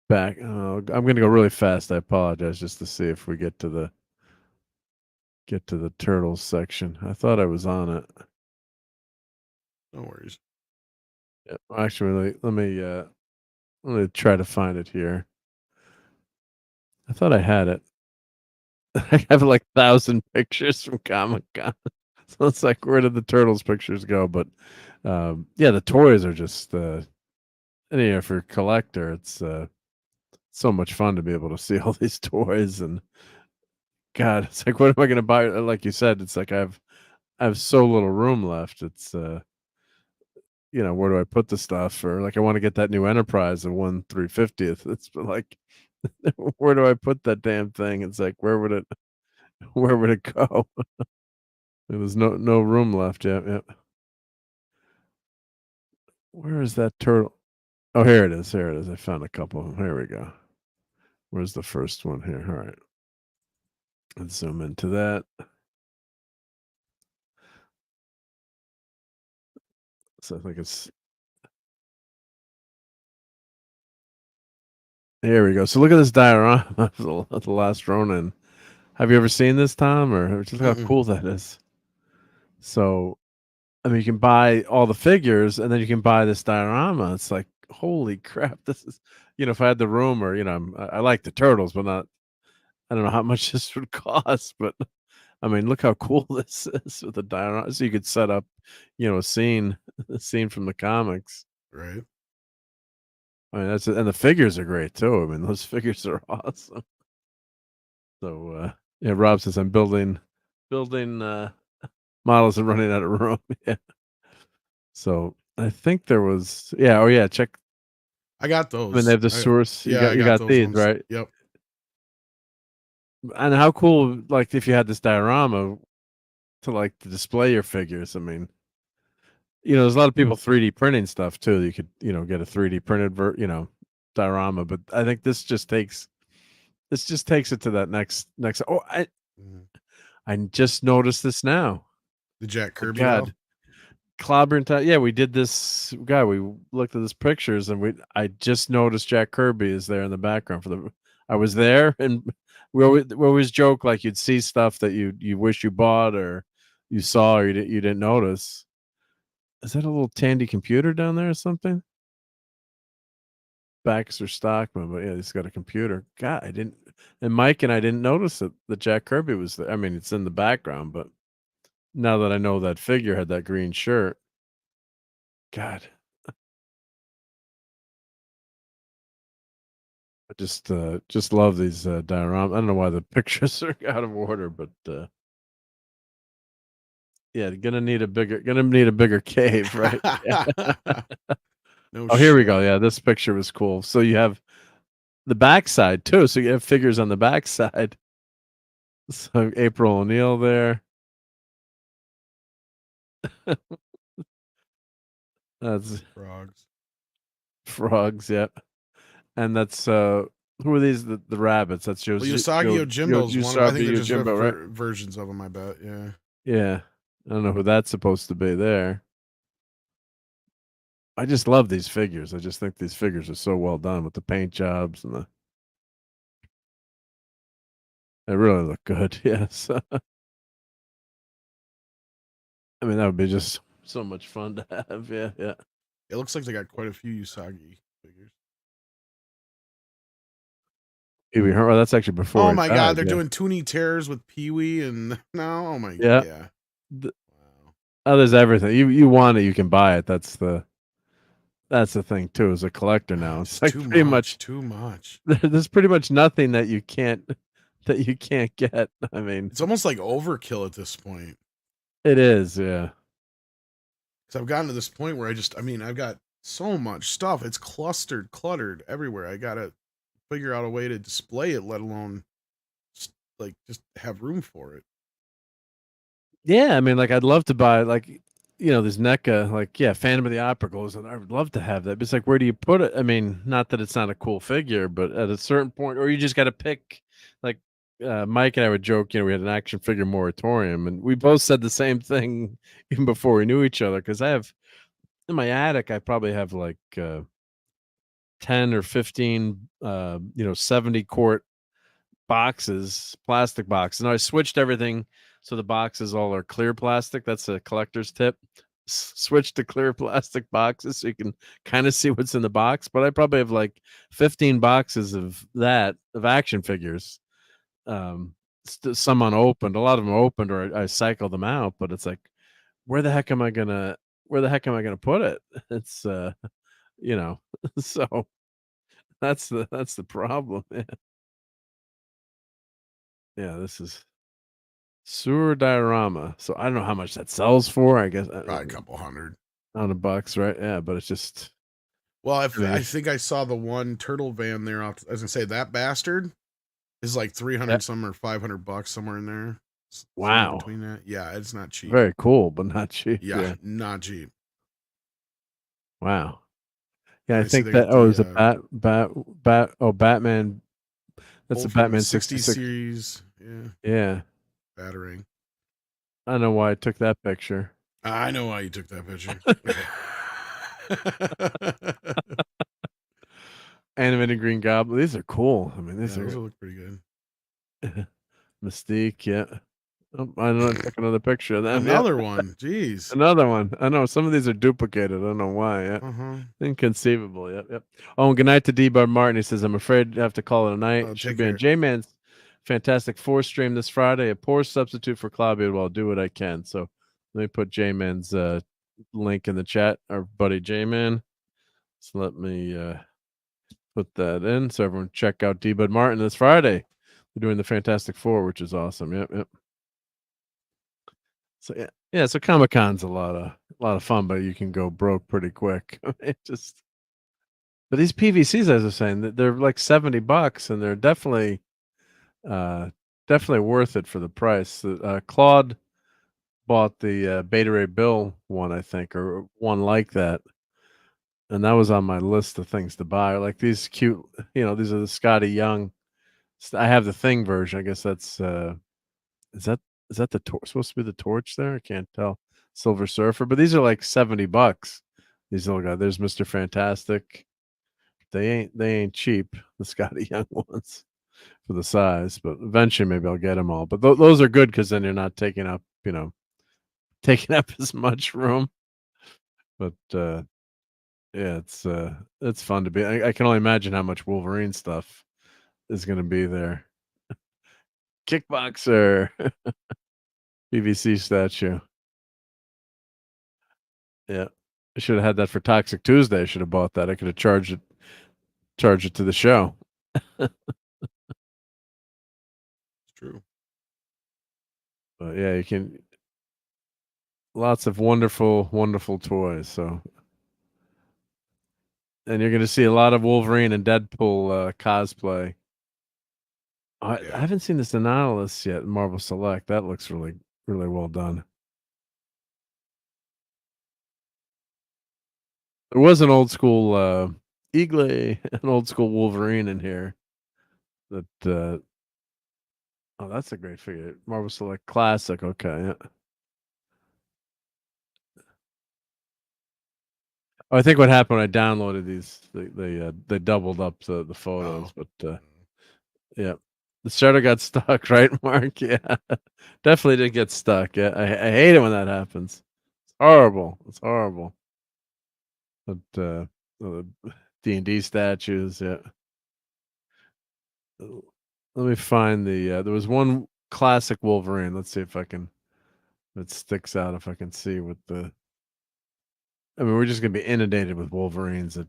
back. I'm going to go really fast. I apologize, just to see if we get to the turtles section. I thought I was on it. No worries. Yeah, actually, let me try to find it here. I thought I had it. I have like 1,000 pictures from Comic-Con. So it's like, where did the turtles pictures go? But yeah, the toys are just for a collector, it's so much fun to be able to see all these toys. And God, it's like, what am I going to buy? Like you said, it's like I have so little room left. It's where do I put the stuff? Or like, I want to get that new Enterprise, the 1/350th. It's like, where do I put that damn thing? It's like, where would it go? There's no room left yet. Yep. Where is that turtle? Oh, here it is. Here it is. I found a couple of them. Here we go. Where's the first one here? All right. Let's zoom into that. So I think it's. Here we go. So look at this diorama of the Last Ronin. Have you ever seen this, Tom? Or just look how cool that is. So, I mean, you can buy all the figures, and then you can buy this diorama. It's like, holy crap! This is, if I had the room, or I like the turtles, but not. I don't know how much this would cost, but I mean, look how cool this is with the diorama. So you could set up, a scene from the comics. Right. I mean, and the figures are great too. I mean, those figures are awesome. So, yeah, Rob says I'm building models and running out of room. Yeah. So I think there was, check. I got those. I mean, they have the source. You got those these, ones. right? Yep. And how cool, like, if you had this diorama to display your figures. I mean, there's a lot of people 3D printing stuff too. You could, get a 3D printed diorama, but I think this just takes it to that next. Oh, I just noticed this now. The Jack Kirby. God, clobbering time. Yeah, we did this. God, we looked at these pictures, and I just noticed Jack Kirby is there in the background I was there, and we always joke like you'd see stuff that you wish you bought or you saw or you didn't notice. Is that a little Tandy computer down there or something? Baxter Stockman, but yeah, he's got a computer. God, and Mike and I didn't notice that Jack Kirby was there. I mean, it's in the background, but now that I know that figure had that green shirt, God, I just love these dioramas. I don't know why the pictures are out of order, but yeah, gonna need a bigger cave, right? No here we shit. go. Yeah, this picture was cool. So you have the backside too. So you have figures on the backside. So April O'Neil there. That's frogs. Yeah, and that's who are these? The rabbits. That's Usagi Yojimbo's one. I think they're just Yojimbo, right? versions of them. I bet. Yeah. Yeah, I don't know who that's supposed to be there. I just love these figures. I just think these figures are so well done with the paint jobs and they really look good. Yes. I mean, that would be just so much fun to have. Yeah, yeah. It looks like they got quite a few Usagi figures. Oh, that's actually before. Oh my God, they're doing Toonie Terrors with Pee Wee and no, oh my God, yeah. Wow. Oh, there's everything. You want it, you can buy it. That's the thing too. As a collector now, it's like pretty much too much. There's pretty much nothing that you can't get. I mean, it's almost like overkill at this point. It is, yeah. Because I've gotten to this point where I've got so much stuff. It's cluttered everywhere. I gotta figure out a way to display it, let alone just have room for it. Yeah, I mean, like I'd love to buy this NECA, Phantom of the Opera goes, and I would love to have that. But it's like, where do you put it? I mean, not that it's not a cool figure, but at a certain point, or you just got to pick. Like Mike and I would joke, we had an action figure moratorium, and we both said the same thing even before we knew each other. Because I have in my attic, I probably have like 10 or 15, 70 quart boxes, plastic boxes. And I switched everything. So the boxes all are clear plastic. That's a collector's tip. Switch to clear plastic boxes so you can kind of see what's in the box. But I probably have like 15 boxes of action figures. Some unopened. A lot of them opened, or I cycle them out. But it's like, where the heck am I gonna put it? It's so that's the problem. Yeah, this is sewer diorama. So I don't know how much that sells for. I guess probably a couple $100 $100, right? Yeah, but it's just. Well, I think I saw the one turtle van there. I was gonna say that bastard is like 300 some or $500 somewhere in there. Wow. Between that, yeah, it's not cheap. Very cool, but not cheap. Yeah, not cheap. Wow. Yeah, I think that. It's a Batman. That's a Batman 60 series. Yeah. Yeah. Battering. I don't know why I took that picture. I know why you took that picture. Animated Green Goblin. These are cool. I mean, those look pretty good. Mystique, yeah. Oh, I don't know. Take another picture of that. Another one. Jeez. Another one. I know some of these are duplicated. I don't know why. Yeah. Inconceivable. Yep. Oh, and good night to D-Bud Martin. He says, I'm afraid I have to call it a night. It should be on J-Man's Fantastic Four stream this Friday. A poor substitute for Cloudbeard. Well, I'll do what I can. So let me put J-Man's link in the chat. Our buddy J-Man. So let me put that in. So everyone check out D-Bud Martin this Friday. We're doing the Fantastic Four, which is awesome. Yep. So yeah. So Comic-Con's a lot of fun, but you can go broke pretty quick. But these PVCs, as I was saying, they're like $70, and they're definitely worth it for the price. Claude bought the Beta Ray Bill one, I think, or one like that, and that was on my list of things to buy. Like these cute, these are the Scotty Young. I have the Thing version. I guess that's is that the supposed to be the Torch there? I can't tell. Silver Surfer, but these are like $70. These little guys. There's Mr. Fantastic. They ain't cheap. The Scotty Young ones for the size, but eventually maybe I'll get them all. But those are good because then you're not taking up taking up as much room. But yeah, it's fun to be. I can only imagine how much Wolverine stuff is going to be there. Kickboxer, PVC statue. Yeah, I should have had that for Toxic Tuesday. I should have bought that. I could have charged it to the show. It's true. But yeah, you can. Lots of wonderful, wonderful toys. So, and you're going to see a lot of Wolverine and Deadpool cosplay. I haven't seen this Annihilus yet in Marvel Select. That looks really, really well done. There was an old school Eagle, an old school Wolverine in here. That oh, that's a great figure. Marvel Select Classic. Okay, yeah. Oh, I think what happened when I downloaded these, they doubled up the photos, but yeah, the shutter got stuck, right, Mark? Yeah, definitely did get stuck. Yeah, I hate it when that happens. It's horrible. It's horrible. But the D&D statues, yeah. Let me find the. There was one classic Wolverine. Let's see if it sticks out. If I can see what the. I mean, we're just gonna be inundated with Wolverines at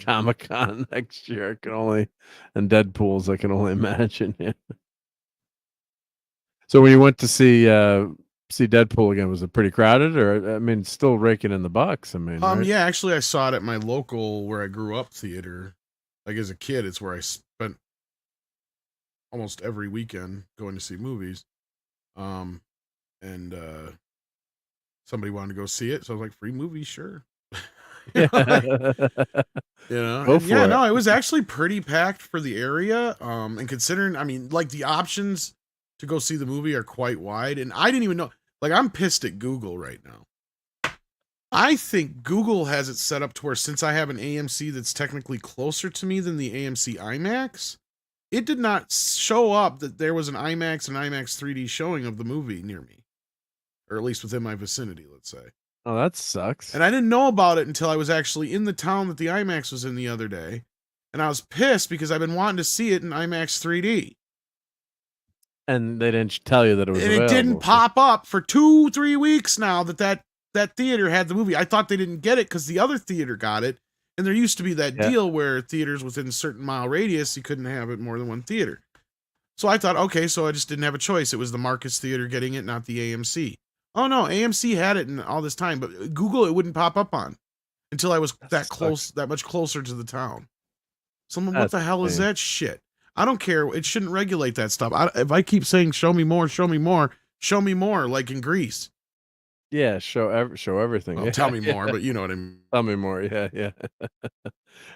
Comic-Con next year. I can only, and Deadpool's. I can only imagine. Yeah. So when you went to see Deadpool again, was it pretty crowded, or I mean, still raking in the bucks? I mean, right? Yeah, actually, I saw it at my local where I grew up theater. Like as a kid, it's where I spent almost every weekend going to see movies. And somebody wanted to go see it, so I was like, "Free movie, sure." Yeah. No, it was actually pretty packed for the area. And considering, I mean, like the options to go see the movie are quite wide, and I didn't even know. Like, I'm pissed at Google right now. I think Google has it set up to where, since I have an AMC that's technically closer to me than the AMC IMAX, it did not show up that there was an IMAX and IMAX 3D showing of the movie near me, or at least within my vicinity, let's say. Oh, that sucks. And I didn't know about it until I was actually in the town that the IMAX was in the other day. And I was pissed because I've been wanting to see it in IMAX 3D. And they didn't tell you that it was available. It didn't pop up for 2-3 weeks now that theater had the movie. I thought they didn't get it because the other theater got it. And there used to be that deal where theaters within a certain mile radius, you couldn't have it more than one theater. So I thought, okay, so I just didn't have a choice. It was the Marcus Theater getting it, not the AMC. Oh no, AMC had it in all this time, but Google it wouldn't pop up on until I was that much closer to the town. So what the hell is that shit? I don't care. It shouldn't regulate that stuff. If I keep saying show me more, like in Greece. Yeah, show everything. Well, tell me more, but you know what I mean. Tell me more. Yeah.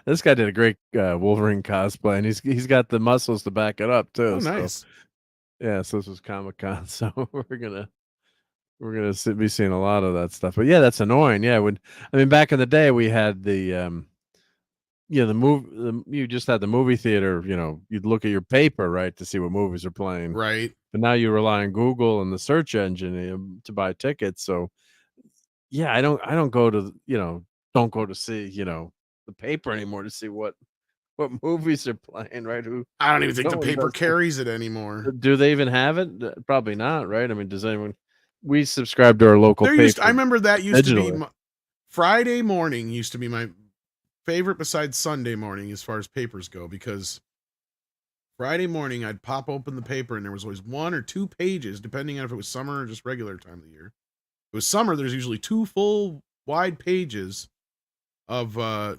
This guy did a great Wolverine cosplay, and he's got the muscles to back it up too. Oh, nice. So, yeah, so this was Comic-Con, so we're gonna be seeing a lot of that stuff. But yeah, that's annoying. Yeah, back in the day we had the you just had the movie theater. You'd look at your paper, right, to see what movies are playing. Right. But now you rely on Google and the search engine to buy tickets. So yeah, I don't go to see the paper anymore to see what movies are playing, right? I don't even think the paper carries it anymore. Do they even have it? Probably not, right? I mean, does anyone? We subscribe to our local paper. I remember that used to be Friday morning used to be my favorite besides Sunday morning as far as papers go, because Friday morning I'd pop open the paper and there was always 1 or 2 pages, depending on if it was summer or just regular time of the year. If it was summer, there's usually 2 full wide pages of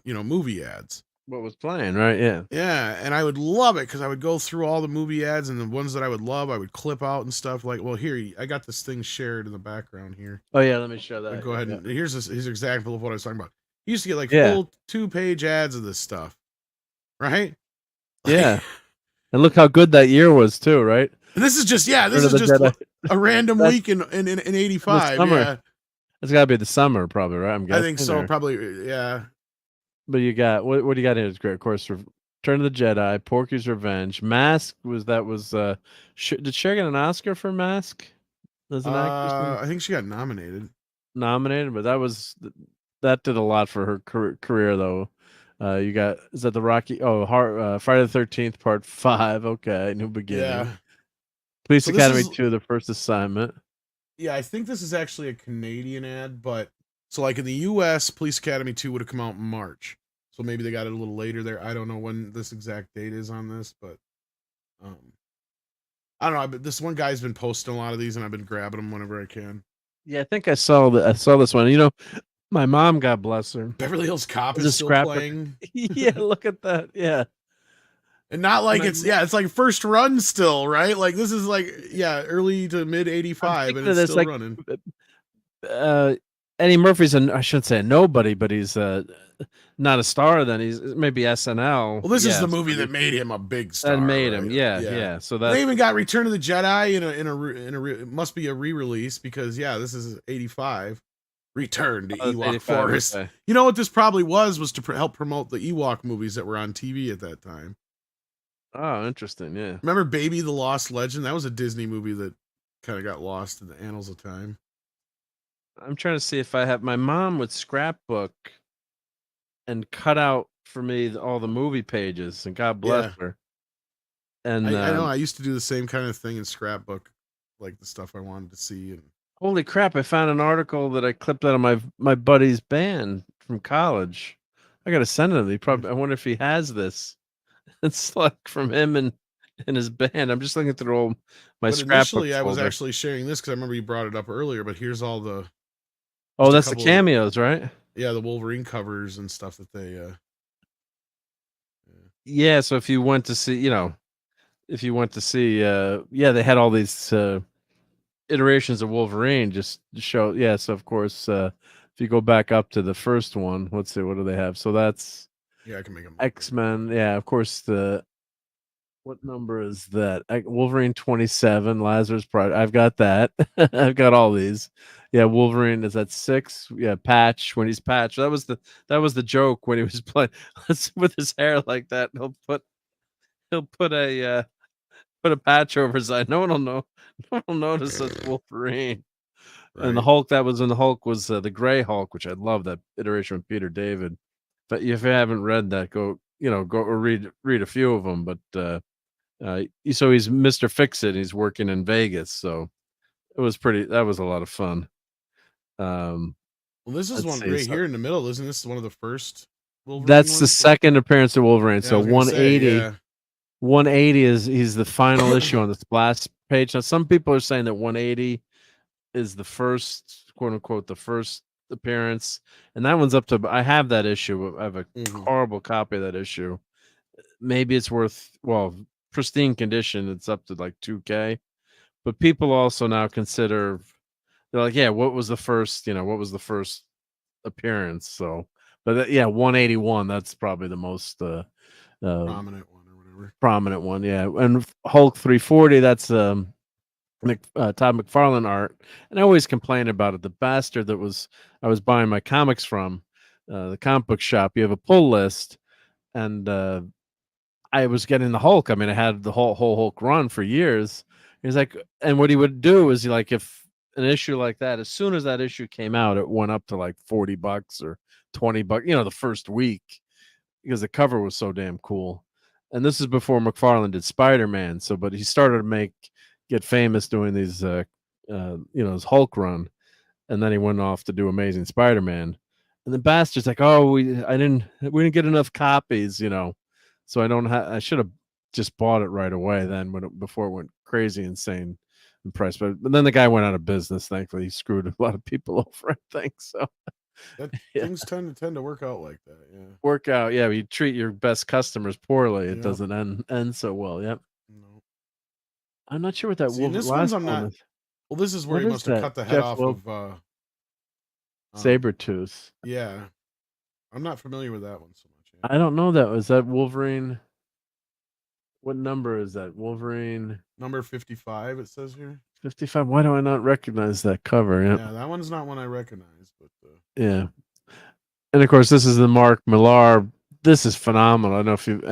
movie ads. what was playing, right? Yeah. Yeah, and I would love it because I would go through all the movie ads and the ones that I would love, I would clip out and stuff. Like, well, here I got this thing shared in the background here. Oh yeah, let me show that. Go ahead and here's an example of what I was talking about. You used to get like Yeah. full 2-page ads of this stuff, right? Yeah. And look how good that year was too, right? And this is just Return of the just Jedi. a random week in '85. summer. Yeah, It's got to be the summer, probably, right? I'm I guessing. think so. or- Probably, yeah. But you got what do you got here? It's great, of course. Return of the Jedi, Porky's Revenge, Mask did Cher get an Oscar for Mask? As an actress? I think she got nominated. Nominated, but that did a lot for her career though. You got is that the Rocky? Oh, Friday the 13th Part 5. Okay, New Beginning. Yeah. Police So this Academy is- 2, The First Assignment. Yeah, I think this is actually a Canadian ad, but so like in the US, Police Academy 2 would have come out in March. So maybe they got it a little later there. I don't know when this exact date is on this, but I don't know. But this one guy's been posting a lot of these, and I've been grabbing them whenever I can. Yeah, I think I saw this one. You know, my mom, God bless her. Beverly Hills Cop is is a still scrapper. playing. Yeah, look at that. Yeah. And not like it's like first run still, right? Like this is like early to mid '85, and it's still running. Eddie Murphy's I shouldn't say a nobody, but he's not a star. Then he's maybe SNL. Well, this is the movie that made him a big star. That made him, right? yeah. So that they even got Return of the Jedi it must be a re-release because this is '85. Return to Ewok Forest. Okay. You know what this probably was to help promote the Ewok movies that were on TV at that time. Oh, interesting. Yeah. Remember Baby the Lost Legend? That was a Disney movie that kind of got lost in the annals of time. I'm trying to see if I have. My mom would scrapbook and cut out for me all the movie pages, and God bless her. And I know I used to do the same kind of thing in scrapbook, like the stuff I wanted to see. And holy crap! I found an article that I clipped out of my buddy's band from college. I got to send it to him. I wonder if he has this. It's like from him and his band. I'm just looking through all my scrapbook. Initially, I was actually sharing this because I remember you brought it up earlier. But here's all the. Oh, that's the cameos, right? Yeah, the Wolverine covers and stuff that they. Yeah, so if you went to see, they had all these iterations of Wolverine just to show. Yeah, so of course, if you go back up to the first one, let's see, what do they have? So that's. Yeah, I can make them. X-Men, yeah, of course. What number is that? Wolverine 27, Lazarus Project. I've got that. I've got all these. Yeah, Wolverine is at 6. Yeah, Patch when he's Patch. That was the joke when he was playing with his hair like that. He'll put a patch over his eye. No one will know. No one will notice it's Wolverine. Right. And the Hulk that was in the Hulk was the Gray Hulk, which I love that iteration with Peter David. But if you haven't read that, go or read a few of them. But so he's Mr. Fix-It. He's working in Vegas, so that was a lot of fun. Well, this is one right here in the middle, isn't this one of the first Wolverine That's ones? the second appearance of Wolverine. So 180. 180 he's the final issue on the splash page. Now some people are saying that 180 is the first, quote unquote, the first appearance, and that one's up to. I have that issue. I have a horrible copy of that issue. Maybe it's worth pristine condition. It's up to like $2,000, but people also now consider. They're like, yeah, what was the first? What was the first appearance? So, but 181. That's probably the most prominent one or whatever. Prominent one, yeah. And Hulk 340. That's Todd McFarlane art, and I always complain about it. The bastard that I was buying my comics from, the comic book shop. You have a pull list, and I was getting the Hulk. I mean, I had the whole Hulk run for years. He's like, and what he would do is if an issue like that, as soon as that issue came out, it went up to like $40 or $20. The first week, because the cover was so damn cool. And this is before McFarlane did Spider-Man. So, but he started to get famous doing these, his Hulk run, and then he went off to do Amazing Spider-Man. And the bastard's like, "Oh, we didn't get enough copies, so I should have just bought it right away then before it went crazy insane in price." But then the guy went out of business. Thankfully, he screwed a lot of people over, I think. So, Things tend to work out like that. Yeah. Work out. Yeah, you treat your best customers poorly. It Yep. doesn't end so well. Yep. No. I'm not sure what that See, this one's last I'm one not. is. Well, this is where What he is must have that? cut the head Jeff off Loeb, of Sabretooth. Yeah. I'm not familiar with that one so much. Yeah. I don't know that. Was that Wolverine? What number is that? Wolverine Number 55, it says here. 55. Why do I not recognize that cover? Yep. Yeah, that one's not one I recognize, but Yeah. And of course, this is the Mark Millar. This is phenomenal. I don't know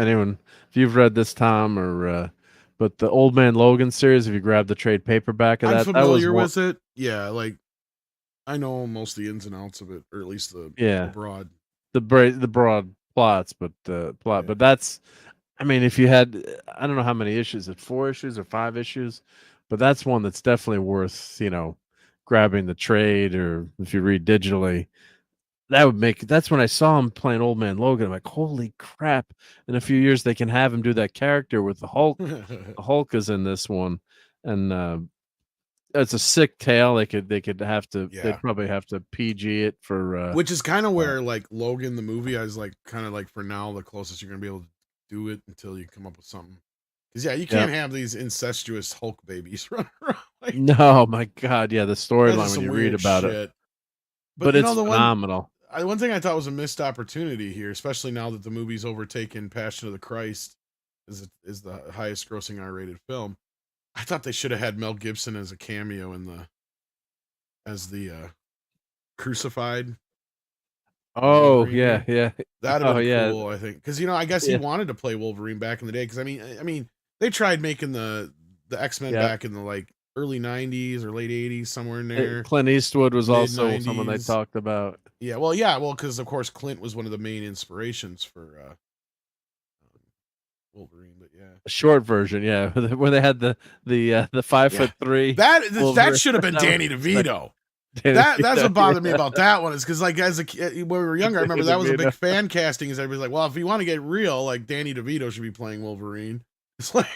if you've read this, Tom, or but the Old Man Logan series. If you grab the trade paperback of I'm that, familiar with it. Yeah, like I know most of the ins and outs of it, or at least the broad plots, but but that's. I mean, if you had, I don't know how many issues, 4 issues or 5 issues, but that's one that's definitely worth, grabbing the trade, or if you read digitally, that's when I saw him playing Old Man Logan. I'm like, holy crap. In a few years, they can have him do that character with the Hulk. The Hulk is in this one. And, it's a sick tale. They'd probably have to PG it for, which is kind of where like Logan, the movie, I was like, kind of like for now, the closest you're going to be able to do it until you come up with something. Because you can't have these incestuous Hulk babies running around. Like, no, my God, yeah, the storyline when you read about it, but it's phenomenal. One thing I thought was a missed opportunity here, especially now that the movie's overtaken Passion of the Christ is the highest grossing R-rated film. I thought they should have had Mel Gibson as a cameo as the crucified. Oh, Wolverine. yeah. That'd have been cool, I think. Because I guess he wanted to play Wolverine back in the day. Because I mean, they tried making the X-Men back in the like early 90s or late 80s, somewhere in there. Clint Eastwood was also Mid-90s. someone they talked about. Yeah, well, because of course Clint was one of the main inspirations for Wolverine. But yeah, a short version, yeah, where they had the 5'3". That should have been Danny DeVito. That's what bothered me about that one, is because like as a kid, when we were younger, I remember that was a big fan casting. Is everybody's like, well, if you want to get real, like Danny DeVito should be playing Wolverine. It's like,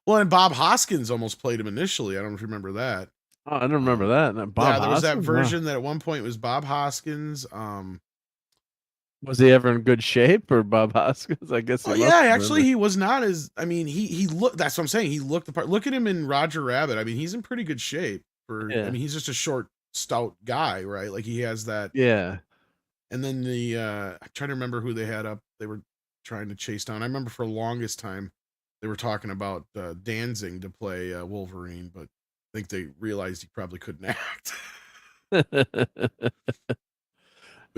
well, and Bob Hoskins almost played him initially. I don't know if you remember that. Oh, I don't remember that. There was that version that at one point was Bob Hoskins. Was he ever in good shape, or Bob Hoskins? I guess. Actually, he was not as. I mean, he looked. That's what I'm saying. He looked the part. Look at him in Roger Rabbit. I mean, he's in pretty good shape. I mean, he's just a short, stout guy, right? Like he has that. Yeah. And then I'm trying to remember who they had up. They were trying to chase down. I remember for the longest time they were talking about Danzig to play Wolverine, but I think they realized he probably couldn't act. Yeah,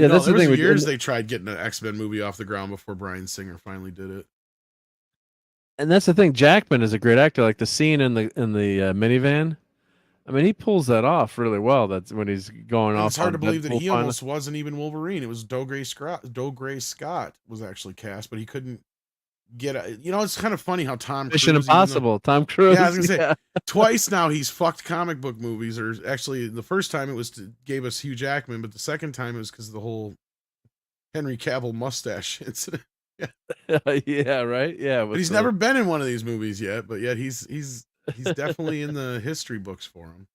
that's the thing. Years they tried getting an X-Men movie off the ground before Bryan Singer finally did it. And that's the thing. Jackman is a great actor. Like the scene in the minivan. I mean, he pulls that off really well. That's when he's going off. It's hard to believe that he almost wasn't even Wolverine. It was Dougray Scott was actually cast, but he couldn't get it. It's kind of funny how Tom Cruise, Mission Impossible, Tom Cruise. Yeah, I was gonna say twice now he's fucked comic book movies. Or actually, the first time it was gave us Hugh Jackman, but the second time it was because of the whole Henry Cavill mustache incident. Yeah, right. Yeah, but he's never been in one of these movies yet. But yet he's definitely in the history books for him.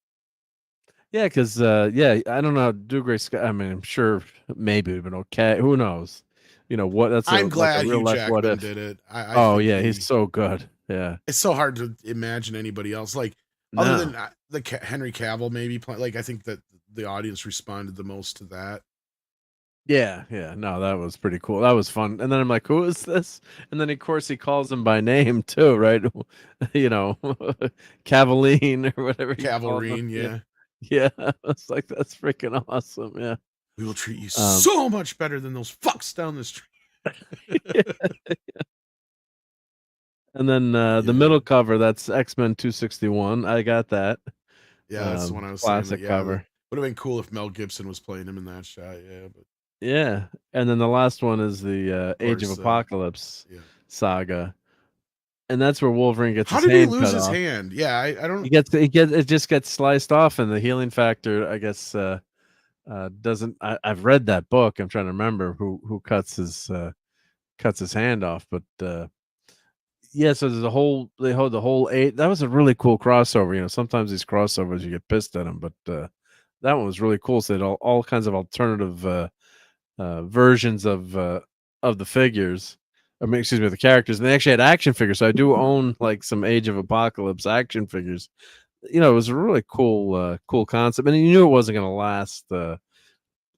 Yeah, because I don't know, Dougray Scott. I mean, I'm sure maybe it'd been okay. Who knows? What? I'm glad Hugh Jackman did it. He's so good. Yeah, it's so hard to imagine anybody else other than the Henry Cavill maybe. Like I think that the audience responded the most to that. Yeah. No, that was pretty cool. That was fun. And then I'm like, who is this? And then of course he calls him by name too, right? Cavaline or whatever. Cavalrine, yeah. Yeah. It's like, that's freaking awesome. Yeah. We will treat you so much better than those fucks down the street. Yeah. And then the middle cover, that's X-Men 261. I got that. Yeah, that's the one I was classic saying. Cover. Would have been cool if Mel Gibson was playing him in that shot. Yeah, and then the last one is the Age of Apocalypse saga, and that's where Wolverine gets. How his did hand he lose cut his off. hand? Yeah, I don't. It just gets sliced off, and the healing factor, I guess, doesn't. I've read that book. I'm trying to remember who cuts his hand off, but yeah. So there's they hold the whole 8. That was a really cool crossover. Sometimes these crossovers you get pissed at them, but that one was really cool. So it had all kinds of alternative versions of the figures. I mean, excuse me, the characters. And they actually had action figures. So I do own like some Age of Apocalypse action figures. You know, it was a really cool concept, and you knew it wasn't going to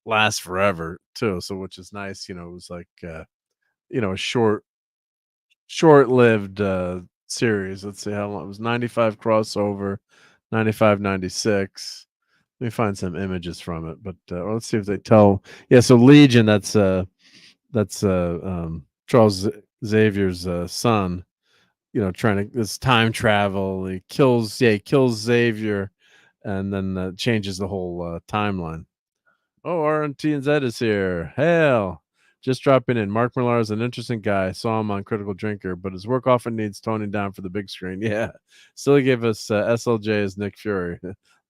last forever too. So which is nice. You know, it was like a short-lived series. Let's see how long it was. 95 crossover, 95, 96. Let me find some images from it, but let's see if they tell. Yeah, so Legion. That's Charles Xavier's son. You know, trying to this time travel. He kills Xavier, and then changes the whole timeline. Oh, RNT and Z is here. Hail. Just dropping in. Mark Millar is an interesting guy. Saw him on Critical Drinker, but his work often needs toning down for the big screen. Yeah. Still gave us SLJ as Nick Fury.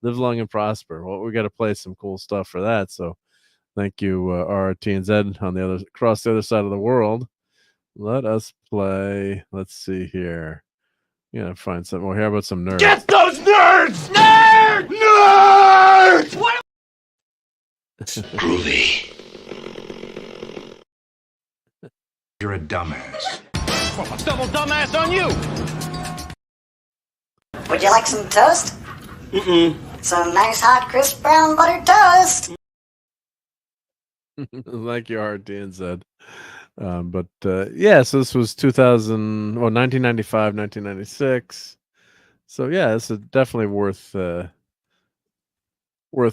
Live long and prosper. Well, we got to play some cool stuff for that. So thank you, RNT and Z across the other side of the world. Let us play. Let's see here. Yeah, find something. We'll hear about some nerds. Get those nerds! Nerds! Nerds! What? Groovy. You're a dumbass. Well, double dumbass on you! Would you like some toast? Some nice hot crisp brown buttered toast. Like your heart, Dan said. But yeah, so this was 1995, 1996. So yeah, this is definitely worth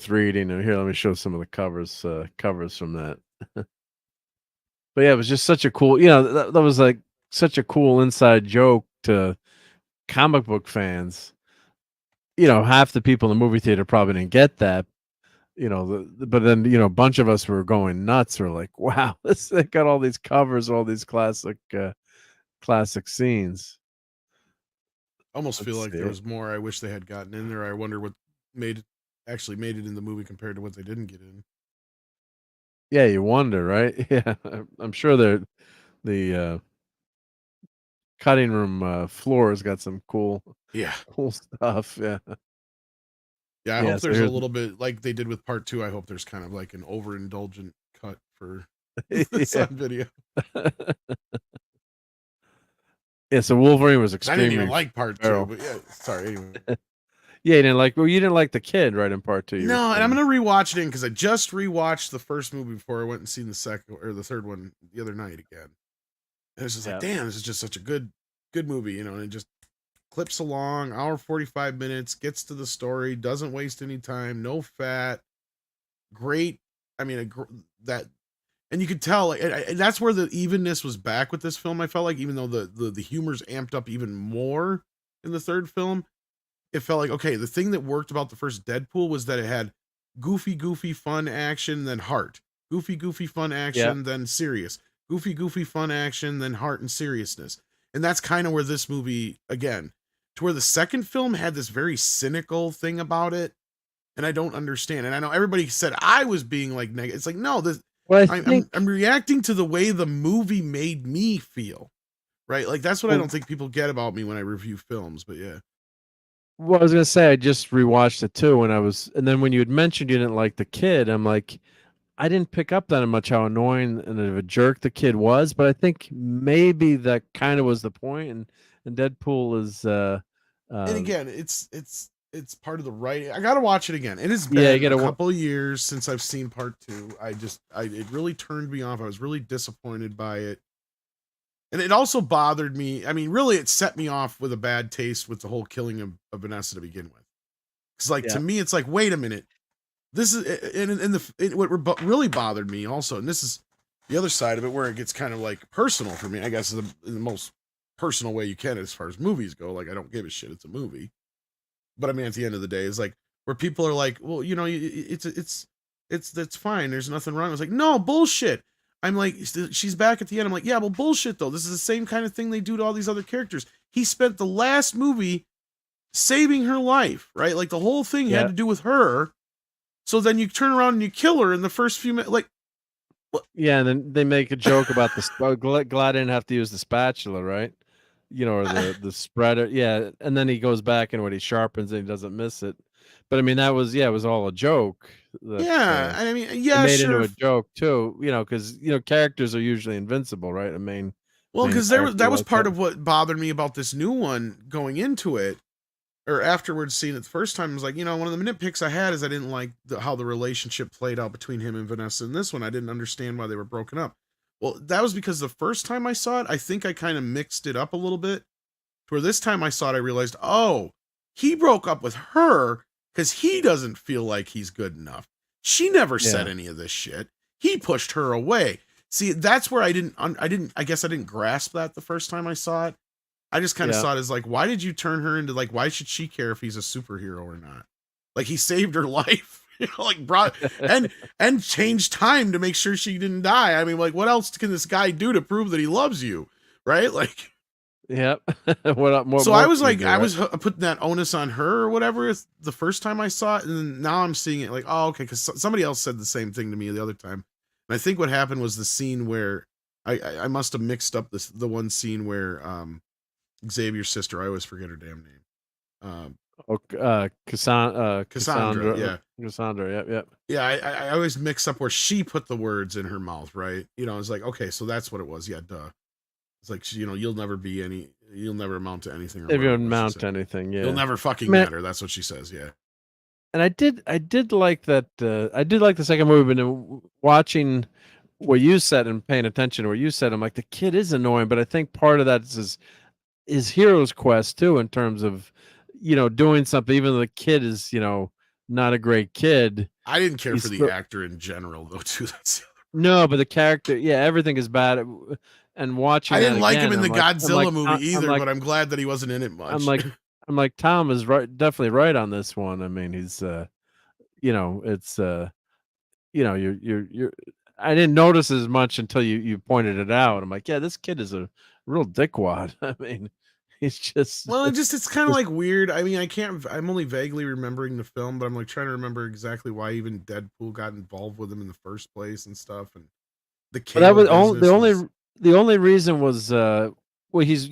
reading. And here, let me show some of the covers from that. But yeah, it was just such a cool, that was like such a cool inside joke to comic book fans. Half the people in the movie theater probably didn't get that. But then a bunch of us were going nuts. We're like, wow, they got all these covers, all these classic scenes. Almost feel like there was more I wish they had gotten in there. I wonder what actually made it in the movie compared to what they didn't get in. Yeah, you wonder, right? Yeah, I'm sure the cutting room floor has got some cool stuff. Yeah. Yeah, I hope there's a little bit like they did with part 2. I hope there's kind of like an overindulgent cut for this on video. Yeah, so Wolverine was I extremely. didn't even like part 2, but yeah, sorry. Anyway. Yeah, you didn't like the kid, right, in part 2. No, and I'm gonna rewatch it because I just rewatched the first movie before I went and seen the second or the third one the other night again. And it's just like, damn, this is just such a good movie, and it just clips along, hour 45 minutes, gets to the story, doesn't waste any time, no fat, great. I mean, and you could tell, and that's where the evenness was back with this film. I felt like, even though the humor's amped up even more in the third film, it felt like, okay, the thing that worked about the first Deadpool was that it had goofy fun action, then heart, goofy fun action, then serious, goofy fun action, then heart and seriousness. And that's kind of where this movie, again, to where the second film had this very cynical thing about it, and I don't understand. And I know everybody said I was being like negative. It's like, no, I'm reacting to the way the movie made me feel, right? Like, that's what I don't think people get about me when I review films, but yeah. Well, I was gonna say I just rewatched it too, and then when you had mentioned you didn't like the kid, I'm like, I didn't pick up that much how annoying and of a jerk the kid was, but I think maybe that kind of was the point. And Deadpool is. And again, it's part of the writing. I gotta watch it again. It has been a couple of years since I've seen part 2. It really turned me off. I was really disappointed by it. And it also bothered me. I mean, really, it set me off with a bad taste with the whole killing of Vanessa to begin with. Because, to me, it's like, wait a minute. This is what really bothered me also, and this is the other side of it where it gets kind of like personal for me, I guess, in the most personal way you can as far as movies go. Like, I don't give a shit. It's a movie. But I mean, at the end of the day, it's like where people are like, well, it's fine. There's nothing wrong. I was like, no, bullshit. I'm like, she's back at the end. I'm like, yeah, well, bullshit though. This is the same kind of thing they do to all these other characters. He spent the last movie saving her life, right? Like, the whole thing had to do with her. So then you turn around and you kill her in the first few minutes. Like, what? Yeah, and then they make a joke about the glad I didn't have to use the spatula, right? or the spreader. Yeah, and then he goes back and when he sharpens it, he doesn't miss it. But I mean, that was it was all a joke. That, Yeah, I mean, they yeah, made into sure. a joke too. Because characters are usually invincible, right? Well, main because character that was like part that. of what bothered me about this new one going into it, or afterwards seeing it the first time. Was like, one of the nitpicks I had is I didn't like how the relationship played out between him and Vanessa. In this one, I didn't understand why they were broken up. Well, that was because the first time I saw it, I think I kind of mixed it up a little bit. Where this time I saw it, I realized, oh, he broke up with her because he doesn't feel like he's good enough. She never said any of this shit. He pushed her away. See, that's where I guess I didn't grasp that the first time I saw it. I just kind of saw it as like, why did you turn her into like, why should she care if he's a superhero or not? Like he saved her life, like brought and changed time to make sure she didn't die. I mean, like what else can this guy do to prove that he loves you? Right? Like, yep. What so more I was can you like, do, I right? was putting that onus on her or whatever the first time I saw it. And then now I'm seeing it like, oh, okay. Cause somebody else said the same thing to me the other time. And I think what happened was the scene where I must have mixed up the one scene where, Xavier's sister, I always forget her damn name. Cassandra, yeah. Cassandra, yep. Yeah, I always mix up where she put the words in her mouth, right? It's like, okay, so that's what it was. Yeah, duh. It's like, you'll never amount to anything. If you amount to anything, yeah. You'll never fucking matter. That's what she says, yeah. And I did like that. I did like the second movie, but watching what you said and paying attention to what you said, I'm like, the kid is annoying, but I think part of that is his hero's quest too, in terms of doing something, even though the kid is not a great kid. I didn't care for the actor in general though too. No, but the character, everything is bad. And watching, I didn't like him in the Godzilla movie either, but I'm glad that he wasn't in it much. I'm like Tom is right, definitely right on this one. I mean, he's it's you're I didn't notice as much until you pointed it out. I'm like, yeah, this kid is a real dickwad. I mean, he's just it's kind of like weird. I mean, I'm only vaguely remembering the film, but I'm like trying to remember exactly why even Deadpool got involved with him in the first place and stuff. And the kid, that was the only reason was he's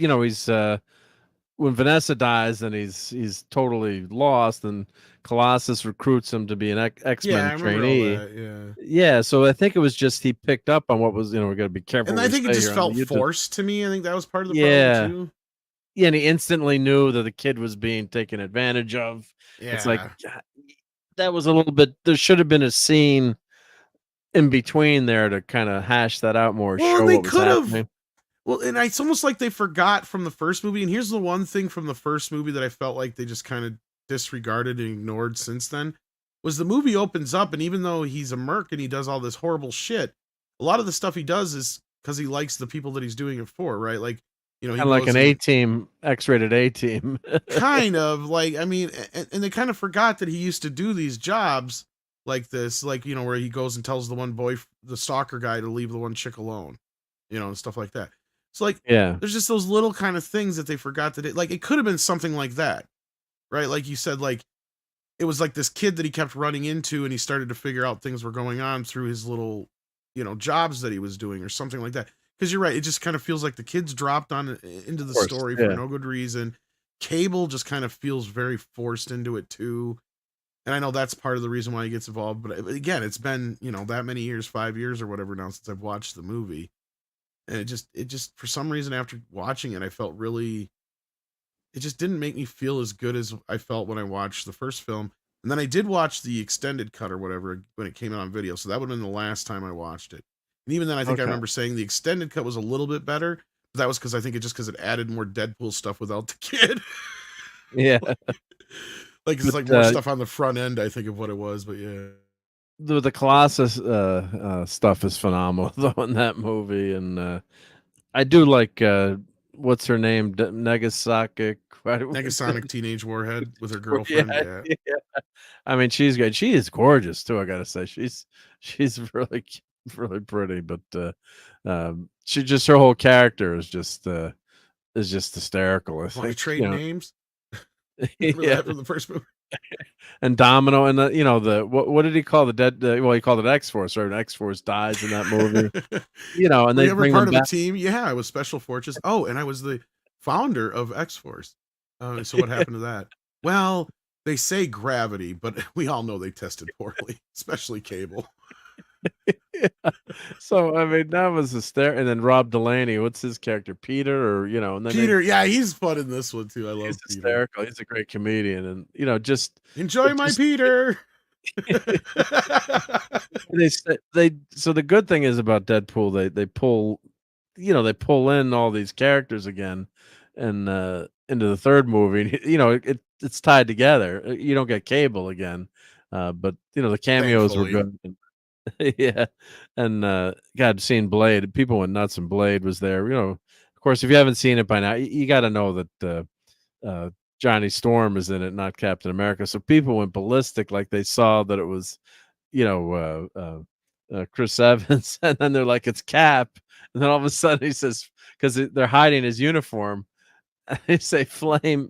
when Vanessa dies, then he's totally lost, and Colossus recruits him to be an X-Men trainee. Yeah, so I think it was just he picked up on what was, we got to be careful. And I think it just felt forced to me. I think that was part of the problem too. Yeah, and he instantly knew that the kid was being taken advantage of. Yeah. It's like, that was a little bit, there should have been a scene in between there to kind of hash that out more. Well, they could have. Well, and it's almost like they forgot from the first movie. And here's the one thing from the first movie that I felt like they just kind of disregarded and ignored since then, was the movie opens up, and even though he's a merc and he does all this horrible shit, a lot of the stuff he does is because he likes the people that he's doing it for, right? Like, he like an A-team, X-rated A-team. Kind of like, I mean, and they kind of forgot that he used to do these jobs like this, like, where he goes and tells the one boy, the stalker guy, to leave the one chick alone, and stuff like that. So like, there's just those little kind of things that they forgot that it could have been something like that, right? Like you said, like it was like this kid that he kept running into, and he started to figure out things were going on through his little, jobs that he was doing or something like that. Because you're right, it just kind of feels like the kids dropped into the story for no good reason. Cable just kind of feels very forced into it too. And I know that's part of the reason why he gets involved. But again, it's been, that many years, 5 years or whatever now since I've watched the movie. And it just for some reason after watching it, I felt really, it just didn't make me feel as good as I felt when I watched the first film. And then I did watch the extended cut or whatever when it came out on video. So that would have been the last time I watched it. And even then, I think I remember saying the extended cut was a little bit better. But that was because I think it added more Deadpool stuff without the kid. Yeah. Like it's like more stuff on the front end, I think, of what it was. But yeah. The Colossus stuff is phenomenal though in that movie, and I do like what's her name, Negasonic Teenage Warhead with her girlfriend. Yeah. I mean, she's good. She is gorgeous too. I gotta say, she's really really pretty, but she just, her whole character is just hysterical. I think. Trade names. Yeah, from the first movie. And Domino, and what did he call the dead? Well, he called it X-Force, right? X-Force dies in that movie. And they were bring part them of back. the team. Yeah, I was Special Forces. Oh, and I was the founder of X-Force. So what happened to that? Well, they say gravity, but we all know they tested poorly, especially Cable. Yeah. So I mean, that was hysterical. And then Rob Delaney, what's his character, Peter, or and then Peter, yeah, he's fun in this one too. I love he's Peter. hysterical. He's a great comedian, and just enjoy my Peter. So the good thing is about Deadpool, they pull, they pull in all these characters again, and into the third movie. It's tied together. You don't get Cable again, but the cameos were good. Yeah, and God, seeing Blade, people went nuts, and Blade was there. Of course, if you haven't seen it by now, you got to know that Johnny Storm is in it, not Captain America. So people went ballistic, like they saw that it was, Chris Evans, and then they're like, it's Cap, and then all of a sudden he says, because they're hiding his uniform, they say flame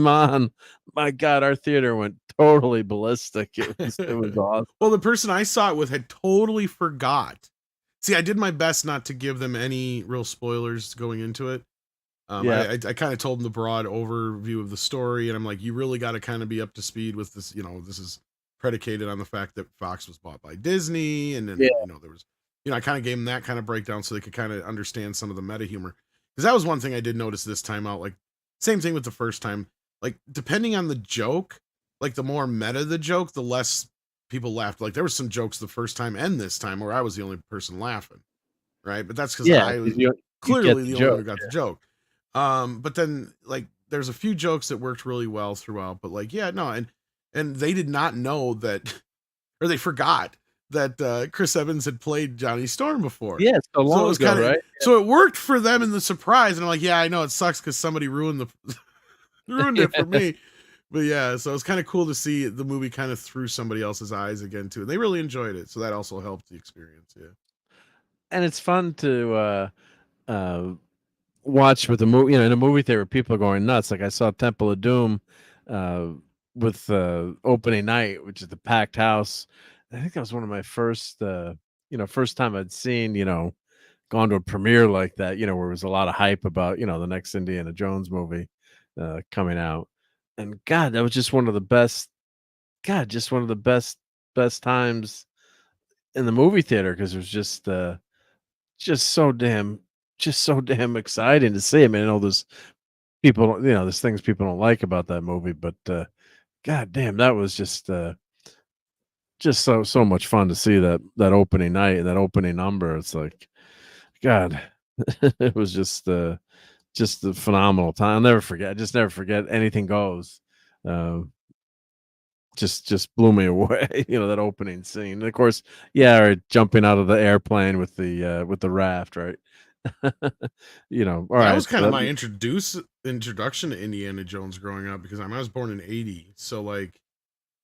on. My God, our theater went totally ballistic. It was awesome. Well, the person I saw it with had totally forgot. See, I did my best not to give them any real spoilers going into it. I kind of told them the broad overview of the story, and I'm like, you really got to kind of be up to speed with this. This is predicated on the fact that Fox was bought by Disney, and then there was, I kind of gave them that kind of breakdown so they could kind of understand some of the meta humor. Because that was one thing I did notice this time out. Like, same thing with the first time. Like, depending on the joke, like the more meta the joke, the less people laughed. Like, there were some jokes the first time and this time where I was the only person laughing, right? But that's because I was clearly the only one who got the joke. But then, like, there's a few jokes that worked really well throughout. But like, and they did not know that, or they forgot that Chris Evans had played Johnny Storm before. Yeah, so long ago, right? So it worked for them in the surprise, and I'm like, yeah, I know it sucks because somebody ruined it for me. But yeah, so it's kind of cool to see the movie kind of through somebody else's eyes again too. And they really enjoyed it, so that also helped the experience. Yeah, and it's fun to watch with the movie. In a movie theater, people are going nuts. Like I saw Temple of Doom with opening night, which is the packed house. I think that was one of my first time I'd seen, gone to a premiere like that, where there was a lot of hype about, the next Indiana Jones movie coming out. And God, that was just one of the best times in the movie theater, because it was just so damn exciting to see. I mean, I know there's people, there's things people don't like about that movie, but God damn, that was just so much fun to see that opening night and that opening number. It's like, God, it was just a phenomenal time. I'll never forget. Never forget. Anything Goes. Just blew me away. That opening scene. And of course, or jumping out of the airplane with the raft, right? All right. That was kind of my introduction to Indiana Jones growing up, because I was born in 1980. So like,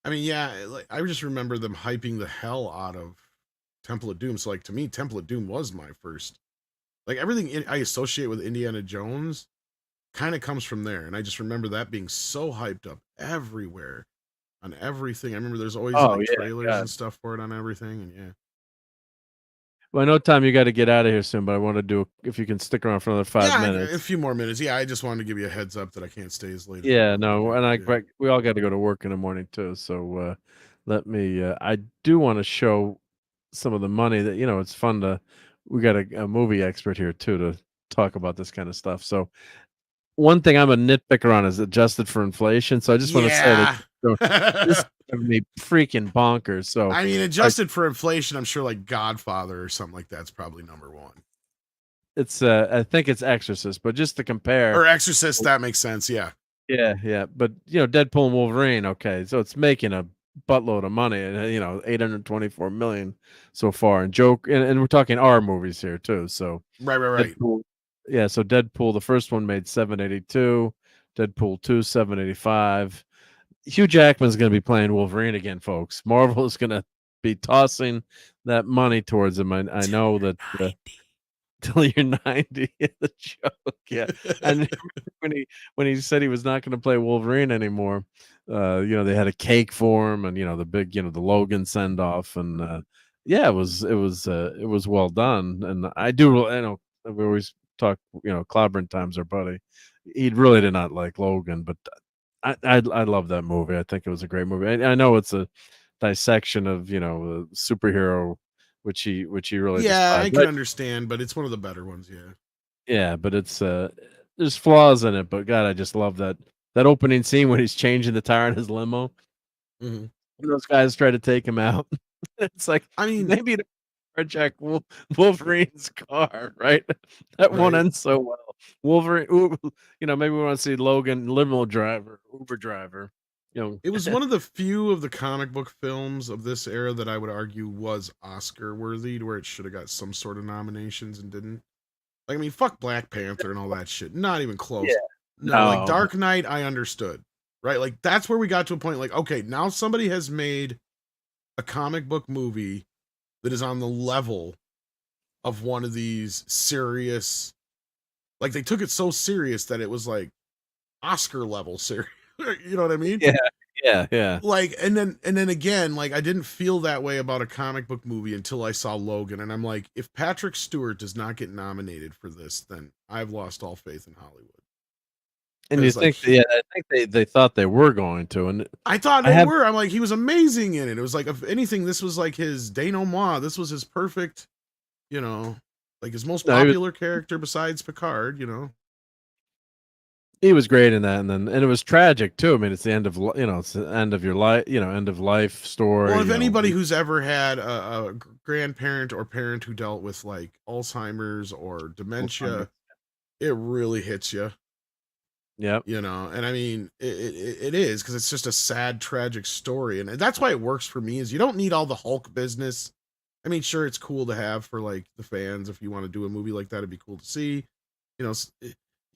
I mean, I just remember them hyping the hell out of Temple of Doom. So like, to me, Temple of Doom was my first, like, everything I associate with Indiana Jones kind of comes from there. And I just remember that being so hyped up everywhere on everything. I remember there's always trailers and stuff for it on everything. And Well, I know, Tom, you got to get out of here soon, but I want to do, if you can stick around for another 5 minutes. A few more minutes. Yeah, I just wanted to give you a heads up that I can't stay as late. Yeah, no, and we all got to go to work in the morning too. So let me. I do want to show some of the money that it's fun to. We got a movie expert here too to talk about this kind of stuff. So one thing I'm a nitpicker on is adjusted for inflation. So I just want to say that this is me freaking bonkers. So I mean, adjusted for inflation, I'm sure like Godfather or something like that's probably number one. It's I think it's Exorcist, but just to compare, or Exorcist, that makes sense. Yeah. But Deadpool and Wolverine, okay, so it's making a buttload of money, and 824 million so far, and and we're talking R movies here too. So right. Deadpool, so Deadpool, the first one made 782, Deadpool 2 785. Hugh Jackman's going to be playing Wolverine again, folks. Marvel is going to be tossing that money towards him. I know that till you're 90. The joke, yeah. And when he said he was not going to play Wolverine anymore, they had a cake for him, and the big, the Logan send off, and it was well done. And I do, we always talk, clobbering times, our buddy. He really did not like Logan, but I love that movie. I think it was a great movie. I know it's a dissection of the superhero, which he really Yeah, I despised. can understand, but it's one of the better ones. Yeah. Yeah, but it's there's flaws in it. But God, I just love that opening scene when he's changing the tire in his limo. Mm-hmm. And those guys try to take him out. It's like, I mean, maybe to hijack Wolverine's car, right? That won't end so well. Wolverine, maybe we want to see Logan, limo driver, Uber driver. It was one of the few of the comic book films of this era that I would argue was Oscar worthy, where it should have got some sort of nominations and didn't. Like, I mean, fuck Black Panther and all that shit. Not even close. Yeah. No, like Dark Knight, I understood. Right? Like, that's where we got to a point, like, okay, now somebody has made a comic book movie that is on the level of one of these serious, like, they took it so serious that it was like Oscar level serious. You know what I mean? Yeah. Like, and then again, like, I didn't feel that way about a comic book movie until I saw Logan, and I'm like, if Patrick Stewart does not get nominated for this, then I've lost all faith in Hollywood. And you think, I think they thought they were going to, and I thought they were. I'm like, he was amazing in it. It was like, if anything, this was like his denouement. This was his perfect, like his most popular character besides Picard. He was great in that, and it was tragic too. I mean, it's the end of it's the end of your life, end of life story. Well, if anybody who's ever had a grandparent or parent who dealt with like Alzheimer's or dementia, it really hits you. Yeah, and I mean, it is, because it's just a sad, tragic story, and that's why it works for me. Is you don't need all the Hulk business. I mean, sure, it's cool to have for like the fans. If you want to do a movie like that, it'd be cool to see.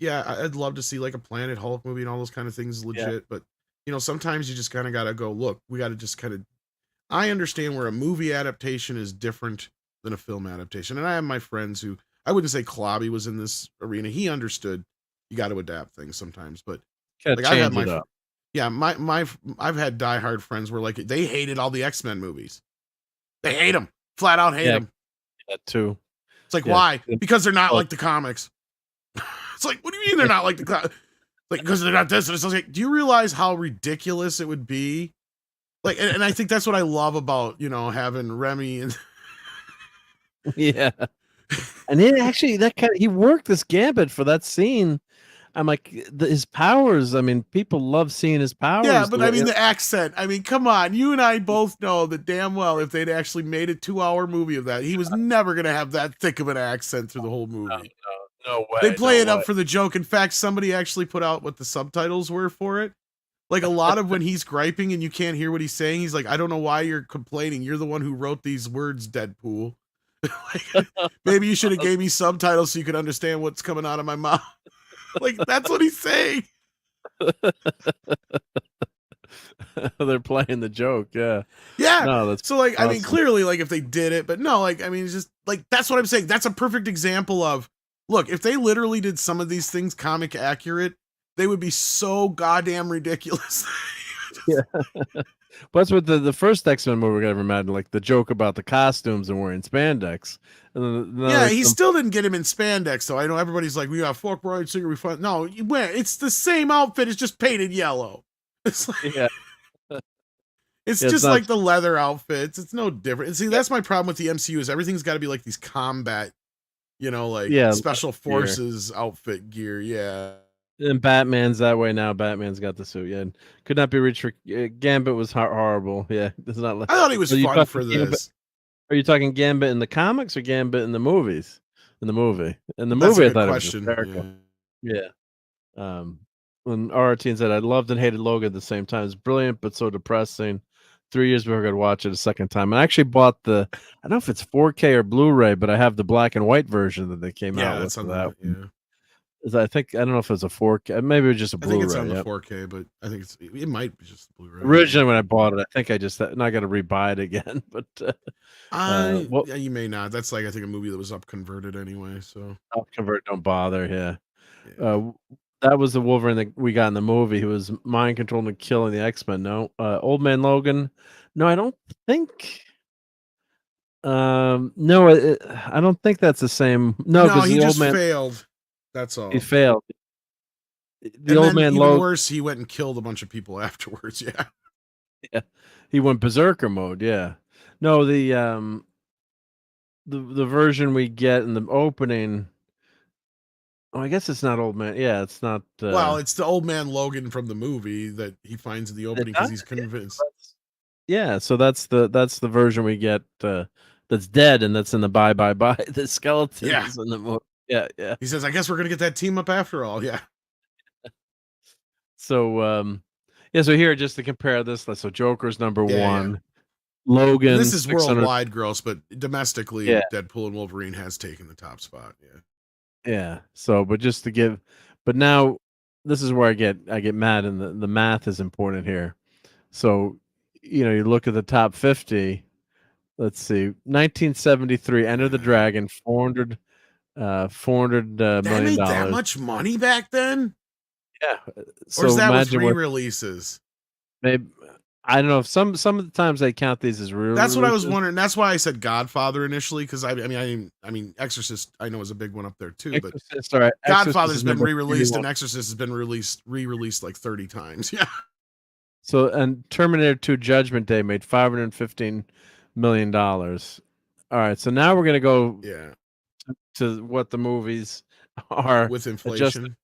Yeah, I'd love to see like a Planet Hulk movie and all those kind of things legit. Yeah. But sometimes you just kind of got to go, look, we got to just kind of. I understand where a movie adaptation is different than a film adaptation, and I have my friends who, I wouldn't say Klobby was in this arena. He understood. You got to adapt things sometimes, but like I had my, I've had diehard friends where like they hated all the X-Men movies. They hate them, flat out hate them. Yeah, too. It's like, why? Because they're not like the comics. It's like, what do you mean they're not like the comics? Like, because they're not this. And it's like, do you realize how ridiculous it would be? Like, and I think that's what I love about having Remy and yeah. And then actually, he worked this gambit for that scene. I'm like, his powers. I mean, people love seeing his powers. Yeah, but I mean, the accent. I mean, come on. You and I both know that damn well if they'd actually made a 2-hour movie of that, he was never going to have that thick of an accent through the whole movie. No way. They play it up for the joke. In fact, somebody actually put out what the subtitles were for it. Like a lot of when he's griping and you can't hear what he's saying, he's like, I don't know why you're complaining. You're the one who wrote these words, Deadpool. Like, maybe you should have gave me subtitles so you could understand what's coming out of my mouth. Like, that's what he's saying. They're playing the joke. Yeah. No, that's so like, awesome. I mean, clearly, like if they did it, but no, like, I mean, it's just like, that's what I'm saying. That's a perfect example of, look, if they literally did some of these things comic accurate, they would be so goddamn ridiculous. Yeah. But that's what the first X-Men movie we ever mad, like the joke about the costumes and wearing spandex. And yeah, he still didn't get him in spandex, so I know everybody's like, we got Fork Bride Singer, we find. No, it's the same outfit, it's just painted yellow. It's like, yeah. It's just like the leather outfits. It's no different. See, that's my problem with the MCU is everything's got to be like these combat, special forces outfit gear. Yeah. And Batman's that way now. Batman's got the suit. Yeah, could not be reached for Gambit was horrible. Yeah, it's not. I thought he was fun for this. Gambit, are you talking Gambit in the comics or Gambit in the movies? In the movie, I thought it was hysterical. Yeah. When RT said I loved and hated Logan at the same time. It's brilliant but so depressing. 3 years before I could watch it a second time. I actually bought I don't know if it's 4K or Blu-ray, but I have the black and white version that they came out with. I think I don't know if it's a 4K. Maybe it was just a Blu-ray. I think it's on the 4K, but I think it might be just the Blu-ray. Originally, when I bought it, I think I just not got to rebuy it again. But yeah, you may not. That's like I think a movie that was up converted anyway. So up convert, don't bother. Yeah. That was the Wolverine that we got in the movie. He was mind controlling and killing the X-Men. No, Old Man Logan. No, I don't think. No, I don't think that's the same. No, he the just old man failed. That's all. He failed. The and old then, man even Logan. worse, he went and killed a bunch of people afterwards. Yeah. Yeah, he went berserker mode. Yeah, no, the version we get in the opening. Oh, I guess it's not old man. Yeah, it's not. Well, it's the old man Logan from the movie that he finds in the opening because he's convinced. Yeah, so that's the version we get that's dead and that's in the bye. The skeleton Yeah. is in the movie. Yeah, yeah. He says, "I guess we're gonna get that team up after all." Yeah. So yeah, so here just to compare this, so Joker's number Yeah, one, Logan. And this is 600 worldwide gross, but domestically, Yeah. Deadpool and Wolverine has taken the top spot. Yeah. Yeah. So, but just to give, but now this is where I get mad, and the math is important here. So, you look at the top 50. Let's see, 1973, Enter the Dragon, $400 That million. made that much money back then? Yeah. Or is that with imagine what- re-releases? Maybe I don't know if some of the times they count these as real. That's what I was wondering. That's why I said Godfather initially, because I mean, Exorcist I know is a big one up there too. Exorcist, all right. Godfather's been number re-released, 31. and Exorcist has been re-released like 30 times. Yeah. So, and Terminator 2 Judgment Day made $515 million. All right, so now we're gonna go to what the movies are with inflation,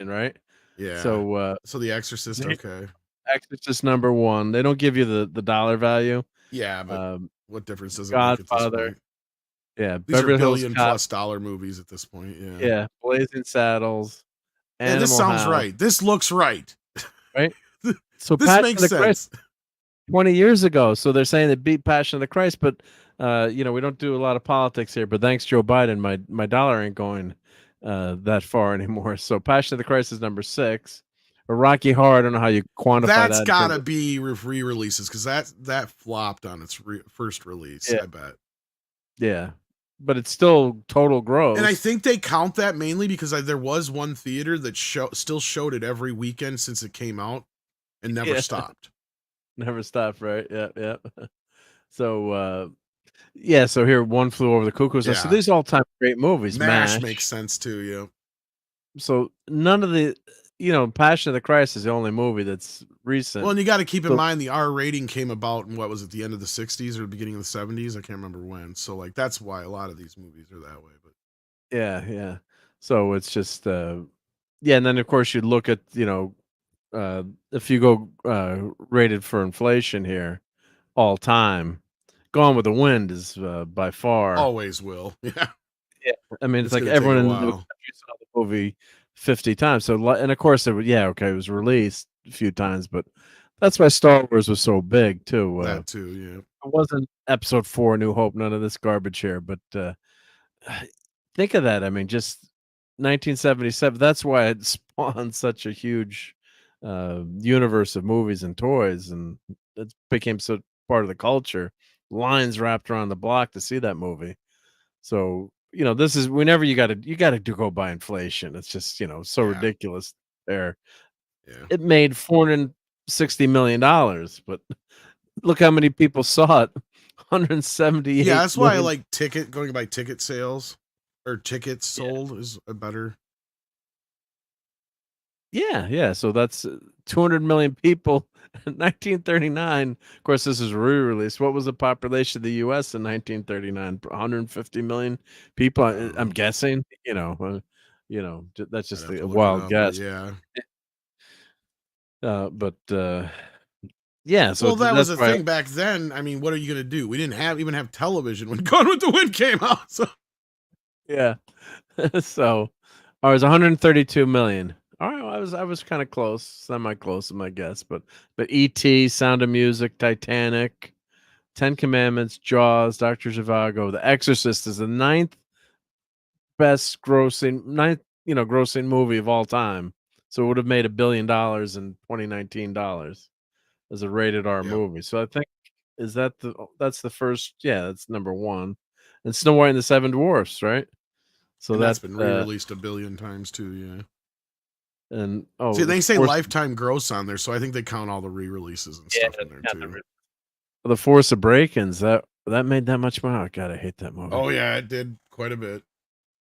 right? Yeah. So The Exorcist, okay. Exorcist number one. They don't give you the dollar value. Yeah, but what difference does it make at this Godfather. point? Yeah, These Beverly are Hills billion-plus dollar movies at this point. Yeah. Yeah, Blazing Saddles. Yeah, this Animal sounds House, right. This looks right. right? So This Passion makes of the Christ, sense. 20 years ago. So they're saying they beat Passion of the Christ, but we don't do a lot of politics here. But thanks Joe Biden, my dollar ain't going that far anymore. So Passion of the Christ is number 6. Or Rocky Horror, I don't know how you quantify that. That's gotta be re-releases because that flopped on its first release. Yeah. I bet. Yeah, but it's still total gross. And I think they count that mainly because there was one theater that still showed it every weekend since it came out and never stopped. Never stopped, right? Yeah, yeah. So so here One Flew Over the Cuckoo's Nest. So these all-time great movies. MASH makes sense too, yeah. So none of the Passion of the Christ is the only movie that's recent. Well, and you got to keep in mind the R rating came about in what was it, the end of the 60s or the beginning of the 70s? I can't remember when. So like that's why a lot of these movies are that way. But yeah. So it's just and then of course you look at if you go rated for inflation here, all time, Gone with the Wind is by far always will. Yeah. Yeah. I mean, it's like everyone in the country saw the movie 50 times. So, and of course, it was released a few times, but that's why Star Wars was so big too. That too, yeah. It wasn't Episode 4, New Hope, none of this garbage here. But think of that. I mean, just 1977. That's why it spawned such a huge universe of movies and toys, and it became so part of the culture. Lines wrapped around the block to see that movie. So this is whenever you got to go by inflation. It's just so ridiculous. There, it made $460 million, but look how many people saw it. 178. Yeah, that's why I like going by ticket sales or tickets sold is a better. Yeah. So that's 200 million people in 1939. Of course, this is re-released. What was the population of the U.S. in 1939? 150 million people. I'm guessing. That's just a wild guess. Yeah. But yeah. So that was a thing back then. I mean, what are you gonna do? We didn't even have television when Gone with the Wind came out. So yeah. So I was 132 million. All right, I was kind of close, semi-close in my guess, but E.T., Sound of Music, Titanic, 10 Commandments, Jaws, Dr. Zhivago, The Exorcist is the 9th best grossing movie of all time. So it would have made $1 billion in 2019 as a rated R movie. So I think that's the first, that's number 1. And Snow White and the Seven Dwarfs, right? So that's been re-released 1 billion times too, yeah. And see, they say lifetime gross on there, so I think they count all the re-releases and stuff in there too. The Force Awakens that made that much money. Oh, God, I hate that movie. Oh yeah, it did quite a bit.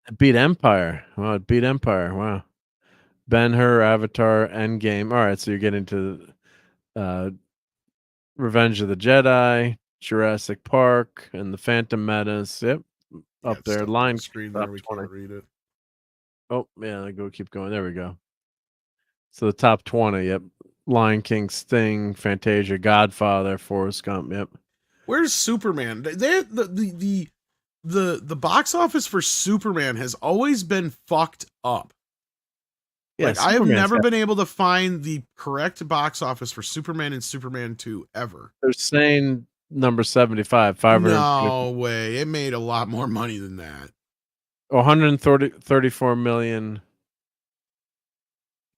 It beat Empire. Wow, it beat Empire. Wow. Ben-Hur, Avatar, Endgame. All right, so you're getting to Revenge of the Jedi, Jurassic Park, and the Phantom Menace. Yep, up it's there. stuck on Lion the screen top there. We 20. can't read it. Oh, yeah, keep going. There we go. So the top 20, yep. Lion King, Sting, Fantasia, Godfather, Forrest Gump, yep. Where's Superman? The box office for Superman has always been fucked up. Yeah, like I have Superman's never got- been able to find the correct box office for Superman and Superman 2 ever. They're saying number 75, 500. No way. It made a lot more money than that. 134 million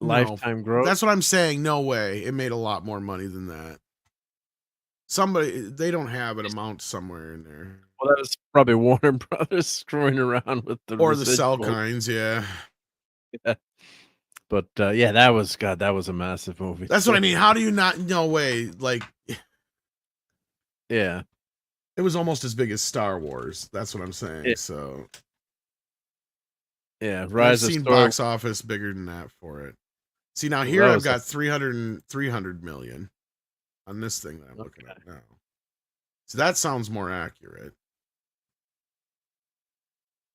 No, lifetime growth. That's what I'm saying. No way. It made a lot more money than that. They don't have an amount somewhere in there. Well, that was probably Warner Brothers screwing around with the Or the cell residuals. kinds, yeah. Yeah. But yeah, that was a massive movie. That's what I mean. How do you not? No way. Like, yeah, it was almost as big as Star Wars. That's what I'm saying. Yeah. So, yeah, I've Rise of seen Star. box office bigger than that for it. See, now here that I've was got 300 million on this thing that I'm looking at now. So that sounds more accurate.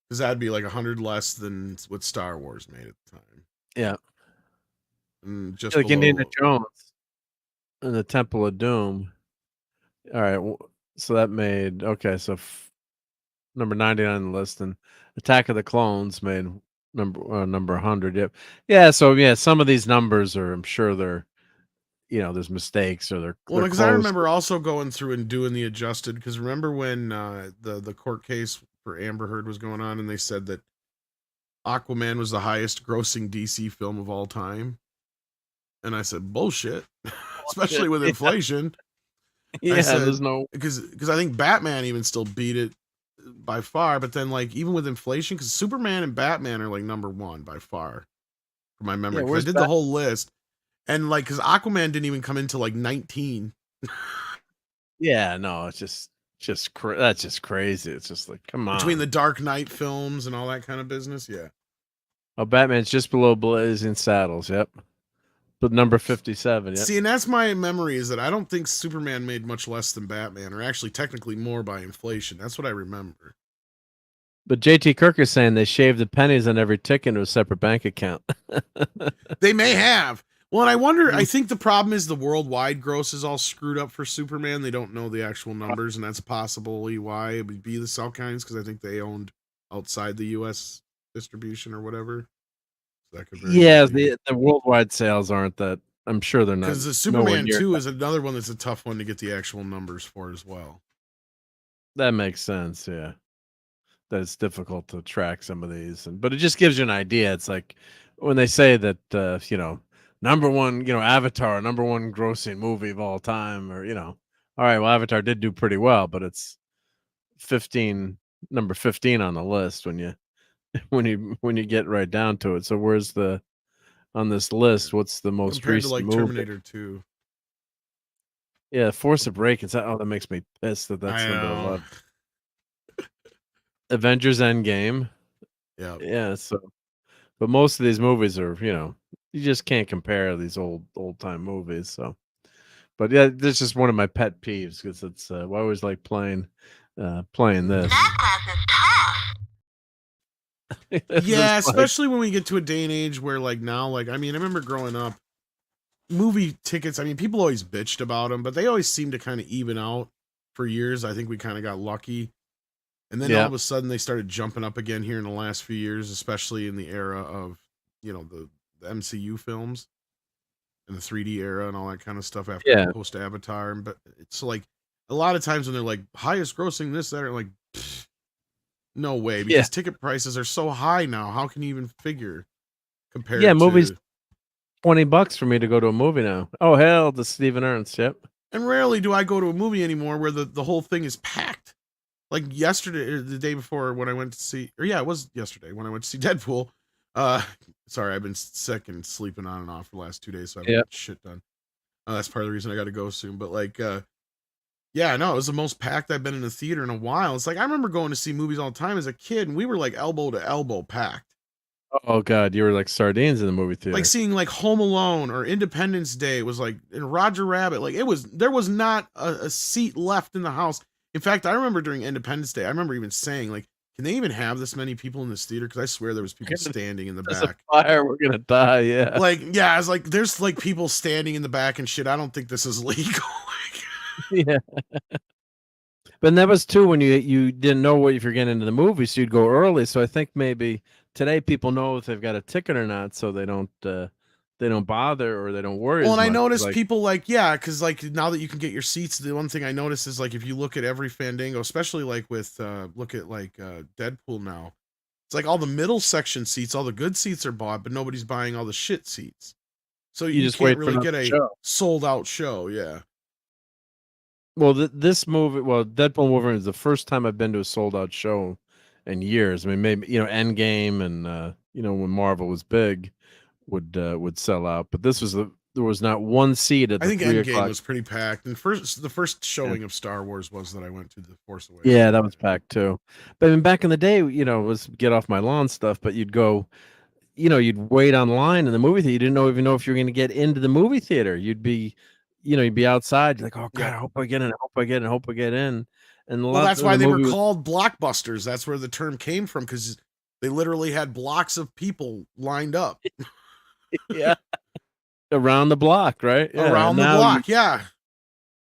Because that'd be like 100 less than what Star Wars made at the time. Yeah. And just like below, Indiana Jones and the Temple of Doom. All right, so that made number 99 on the list, and Attack of the Clones made number 100. Yep. Yeah. So yeah, some of these numbers are, I'm sure they're, there's mistakes or they're because I remember also going through and doing the adjusted. Because remember when the court case for Amber Heard was going on, and they said that Aquaman was the highest grossing DC film of all time, and I said bullshit, especially with inflation. Yeah, there's no, because I think Batman even still beat it by far, but then like even with inflation, because Superman and Batman are like number one by far from my memory. Yeah, I did the whole list, and like because Aquaman didn't even come into like 19. Yeah, no, it's just that's just crazy. It's just like, come on. Between the Dark Knight films and all that kind of business, yeah. Oh, Batman's just below Blazing Saddles. Yep. But number 57. Yep. See, and that's my memory, is that I don't think Superman made much less than Batman, or actually technically more by inflation. That's what I remember. But JT Kirk is saying they shaved the pennies on every ticket into a separate bank account. They may have. Well, and I wonder, I think the problem is the worldwide gross is all screwed up for Superman. They don't know the actual numbers, and that's possibly why it would be the cell kinds, because I think they owned outside the U.S. distribution or whatever. So that could the worldwide sales aren't that. I'm sure they're not. Because the Superman 2 is another one that's a tough one to get the actual numbers for as well. That makes sense, yeah. That it's difficult to track some of these, but it just gives you an idea. It's like when they say that, number one, Avatar, number one grossing movie of all time, or, all right, well, Avatar did do pretty well, but it's number 15 on the list when you get right down to it. So where's on this list, what's the most compared recent to like movie? Terminator 2? Yeah, Force Awakens. That makes me pissed that's number 11. Avengers Endgame. Yeah. Yeah, so but most of these movies are, you just can't compare these old time movies. So, but yeah, this is just one of my pet peeves, because it's I always like playing this. Yeah, especially when we get to a day and age where like now, like, I mean, I remember growing up, movie tickets, I mean, people always bitched about them, but they always seem to kind of even out for years. I think we kind of got lucky. And then all of a sudden they started jumping up again here in the last few years, especially in the era of, the MCU films and the 3D era and all that kind of stuff after post Avatar. But it's like a lot of times when they're like highest grossing this, that, like, no way, because ticket prices are so high now. How can you even figure compared to movies $20 for me to go to a movie now. Oh, hell, the Stephen Ernst. Yep. And rarely do I go to a movie anymore where the whole thing is packed. Like yesterday, or the day before, when I went to see, it was yesterday when I went to see Deadpool. Sorry, I've been sick and sleeping on and off for the last 2 days, so I haven't got shit done. That's part of the reason I got to go soon. But like, Yeah, no, it was the most packed I've been in a theater in a while. It's like I remember going to see movies all the time as a kid, and we were like elbow to elbow packed. Oh God, you were like sardines in the movie theater. Like seeing like Home Alone or Independence Day was like, and Roger Rabbit, like there was not a seat left in the house. In fact, I remember during Independence Day, I remember even saying like, can they even have this many people in this theater? Because I swear there was people standing in the There's a back. fire, we're gonna die. Yeah. Like, yeah, I was like, there's like people standing in the back and shit. I don't think this is legal. Yeah. But that was too when you didn't know what if you're getting into the movie, so you'd go early. So I think maybe today people know if they've got a ticket or not, so they don't bother or they don't worry. Well, as and I much. noticed Like, people like, yeah, because like now that you can get your seats, the one thing I noticed is like if you look at every Fandango, especially like with look at like Deadpool now, it's like all the middle section seats, all the good seats are bought, but nobody's buying all the shit seats. So you just can't wait for really get another a show. sold out show. Yeah. Well, this movie, Deadpool and Wolverine is the first time I've been to a sold out show in years. I mean, maybe Endgame and when Marvel was big would sell out, but this was there was not one seat at the I think 3 Endgame o'clock. was pretty packed, and the first showing of Star Wars was that I went to the Force Awakens. Yeah, that was packed too. But I mean, back in the day, it was get off my lawn stuff. But you'd go, you'd wait online in the movie theater. You didn't even know if you were going to get into the movie theater. You'd be outside. You're like, oh God, I hope I get in. I hope I get in. I hope I get in. And Well, that's why they were called blockbusters. That's where the term came from, because they literally had blocks of people lined up. Yeah. Around the block, right? Yeah. Around the block, yeah.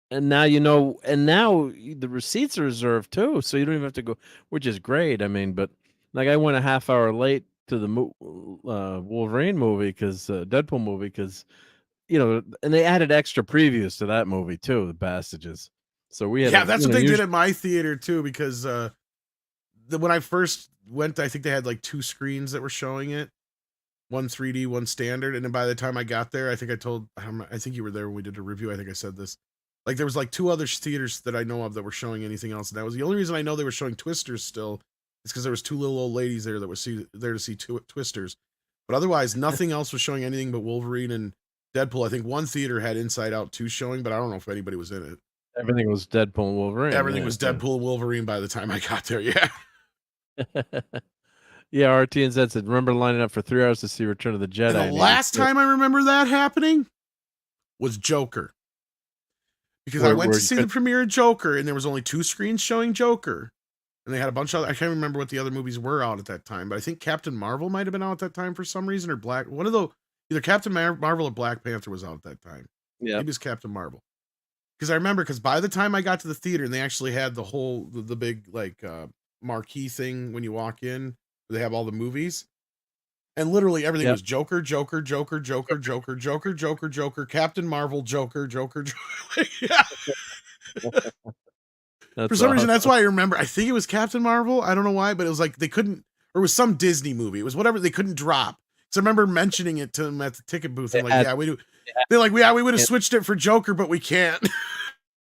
And now the receipts are reserved too, so you don't even have to go, which is great. I mean, but like I went a half hour late to the Wolverine movie because Deadpool movie because and they added extra previews to that movie too, the Bastages. So we had that's what they did at my theater too, because when I first went, I think they had like 2 screens that were showing it, one 3D, one standard, and then by the time I got there, I think you were there when we did a review. I think I said this. Like there was like 2 other theaters that I know of that were showing anything else. And that was the only reason I know they were showing Twisters still, is because there was 2 little old ladies there that were there to see Twisters. But otherwise, nothing else was showing anything but Wolverine and Deadpool. I think one theater had Inside Out 2 showing, but I don't know if anybody was in it. Everything was Deadpool and Wolverine. Everything was Deadpool and Wolverine by the time I got there. Yeah. Yeah, RT and Z said, remember lining up for 3 hours to see Return of the Jedi. And the last time I remember that happening was Joker. Because I went to see the premiere of Joker, and there was only 2 screens showing Joker. And they had a bunch of I can't remember what the other movies were out at that time, but I think Captain Marvel might have been out at that time for some reason, or either Captain Marvel or Black Panther was out at that time. Yeah. Maybe it was Captain Marvel. Because I remember, by the time I got to the theater, and they actually had the big like marquee thing when you walk in, where they have all the movies, and literally everything was Joker, Joker, Joker, Joker, Joker, Joker, Joker, Joker, Captain Marvel, Joker, Joker, Joker. Yeah. For some reason, that's why I remember. I think it was Captain Marvel. I don't know why, but it was like they couldn't, or it was some Disney movie. It was whatever they couldn't drop. So I remember mentioning it to them at the ticket booth. I'm like, we do. They're like, we would have switched it for Joker, but we can't.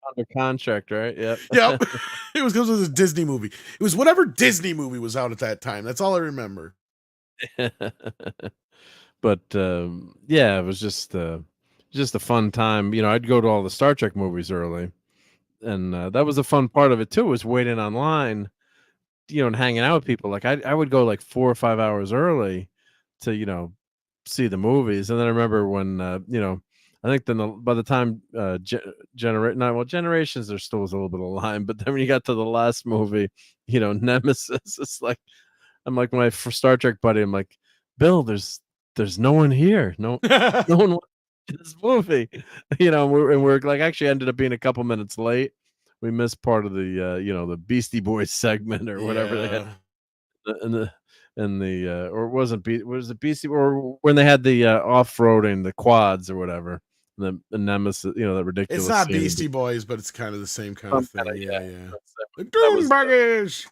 Under contract, right? Yep. Yep. It was because it was a Disney movie. It was whatever Disney movie was out at that time. That's all I remember. But it was just a fun time. I'd go to all the Star Trek movies early, and that was a fun part of it too. Was waiting online, and hanging out with people. Like I would go like 4 or 5 hours early to see the movies. And then I remember when I think then by the time Generations, there still was a little bit of line, but then when you got to the last movie, Nemesis, it's like I'm like my Star Trek buddy. I'm like, Bill, there's no one here. No one in this movie. We're like actually ended up being a couple minutes late. We missed part of the the Beastie Boys segment or whatever they had or it wasn't was it Beastie, or when they had the off-roading, the quads or whatever, the Nemesis, that ridiculous. It's not scene. Beastie Boys, but it's kind of the same kind of thing. Yeah. The Dune buggies.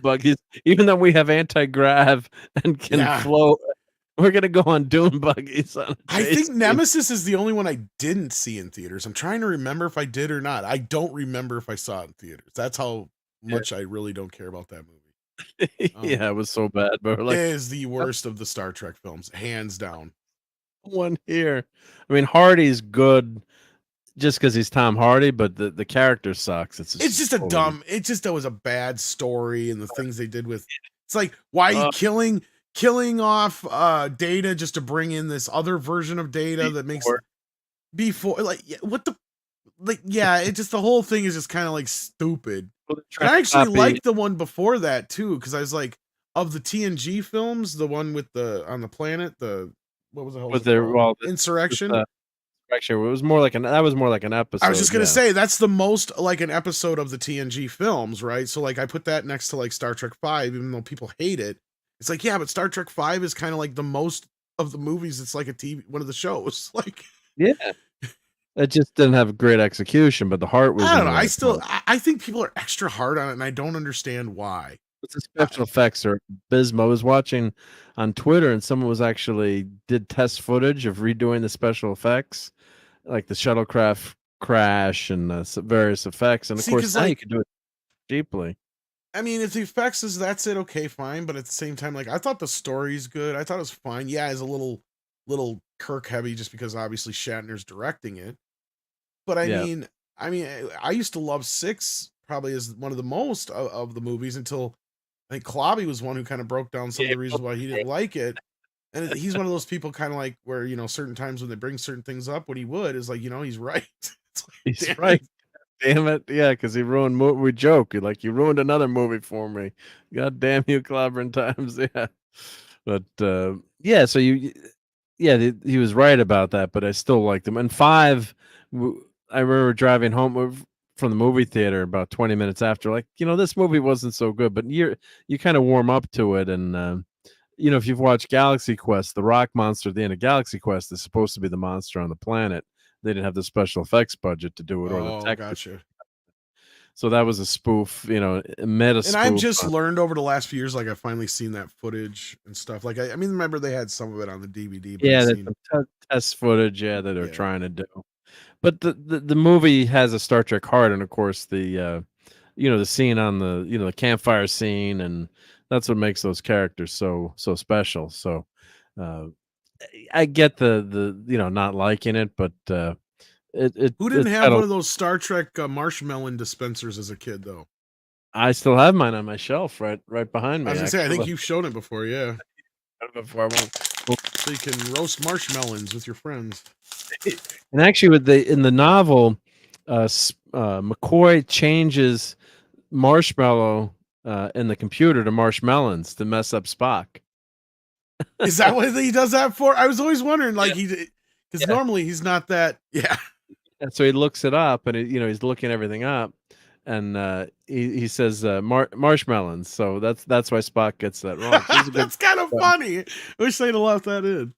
Buggies. Even though we have anti-grav and can float, we're gonna go on dune buggies. I think Nemesis is the only one I didn't see in theaters. I'm trying to remember if I did or not. I don't remember if I saw it in theaters. That's how much I really don't care about that movie. Yeah, it was so bad, but like, it is the worst of the Star Trek films, hands down. One here. I mean, Hardy's good. just because he's Tom Hardy, but the character sucks. It's just a dumb. It just that was a bad story, and the things they did with. It's like, why are you killing off Data just to bring in this other version of Data that makes before like what the like it just the whole thing is just kind of like stupid. And I actually liked the one before that too, because I was like, of the TNG films, the one with the on the planet, the what was the hell was it called? Insurrection. Actually, it was more like that was more like an episode. I was just gonna say that's the most like an episode of the TNG films, right? So like I put that next to like Star Trek V, even though people hate it. It's like, yeah, but Star Trek V is kind of like the most of the movies. It's like a TV, one of the shows. Like, yeah, it just didn't have great execution, but the heart was. I don't know. I think people are extra hard on it, and I don't understand why. But the special effects are abysmal. I was watching on Twitter, and someone was actually did test footage of redoing the special effects, like the shuttlecraft crash and various effects. And of course, now you can do it cheaply. I mean, if the effects is that's it, okay, fine. But at the same time, like I thought the story's good. I thought it was fine. Yeah, it's a little Kirk heavy just because obviously Shatner's directing it. But I mean, I used to love 6 probably as one of the most of the movies until I think Klobby was one who kind of broke down some of the reasons why he didn't like it. And he's one of those people kind of like where, certain times when they bring certain things up, what he would is like, he's right. Like, he's right. Damn it. Yeah, because he ruined we joke. Like, you ruined another movie for me. God damn you, clobbering times. Yeah. But yeah, so he was right about that, but I still liked him. And 5, I remember driving home from the movie theater about 20 minutes after, like, this movie wasn't so good, but you kind of warm up to it. And if you've watched Galaxy Quest, the rock monster at the end of Galaxy Quest is supposed to be the monster on the planet. They didn't have the special effects budget to do it, or the tech. Gotcha. So that was a spoof, a meta spoof. And I've just learned over the last few years, like I've finally seen that footage and stuff. Like I mean, remember they had some of it on the DVD. But yeah, that's test footage. Yeah, that they're trying to do. But the movie has a Star Trek heart, and of course the the scene on the campfire scene, and that's what makes those characters so special. So I get the not liking it, but who didn't have one of those Star Trek marshmallow dispensers as a kid though? I still have mine on my shelf right behind me. I was gonna say, I think you've shown it before, yeah. Before I won't. So you can roast marshmallows with your friends. And actually, in the novel, McCoy changes marshmallow in the computer to marshmallows to mess up Spock. Is that what he does that for? I was always wondering, like because normally he's not that. Yeah. And so he looks it up, and he's looking everything up, and he says marshmallows. So that's why Spock gets that wrong. That's kind of funny. I wish they'd have left that in.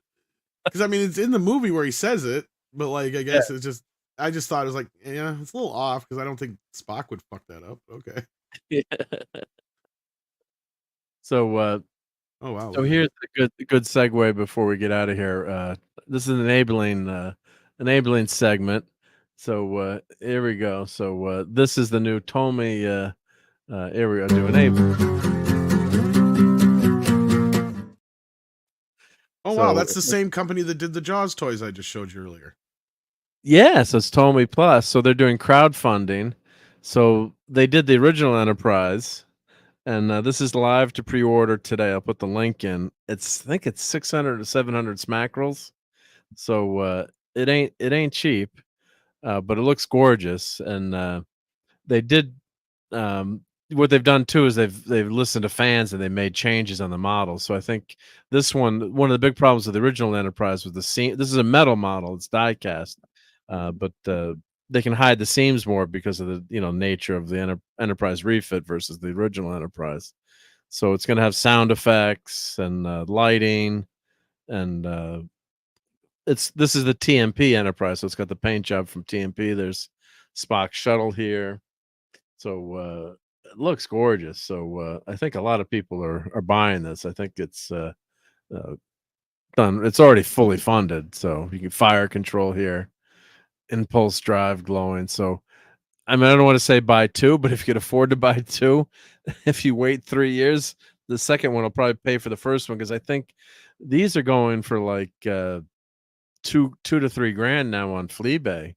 Because I mean, it's in the movie where he says it, but like I guess it's just I just thought it was like, yeah, it's a little off because I don't think Spock would fuck that up. Okay. Yeah. So oh wow. So here's the good segue before we get out of here. This is an enabling segment. So here we go. So this is the new Tomy here we go, do enable. Oh wow, that's the same company that did the Jaws toys I just showed you earlier. Yeah, so it's Tomy Plus. So they're doing crowdfunding. So they did the original Enterprise, and this is live to pre-order today. I'll put the link in. I think it's 600 to 700 smackrels. So it ain't cheap, but it looks gorgeous. And they did what they've done too is they've listened to fans and they made changes on the model. So I think this one of the big problems with the original Enterprise was the seam. This is a metal model; it's die cast, but they can hide the seams more because of the nature of the Enterprise refit versus the original Enterprise. So it's going to have sound effects and lighting, and this is the TMP Enterprise, so it's got the paint job from TMP. There's Spock's shuttle here, so it looks gorgeous. So I think a lot of people are buying this. I think it's done. It's already fully funded, so you can fire control here, impulse drive glowing. So I mean, I don't want to say buy 2, but if you could afford to buy 2, if you wait 3 years, the second one will probably pay for the first one, because I think these are going for like $2 to $3 grand now on Fleabay.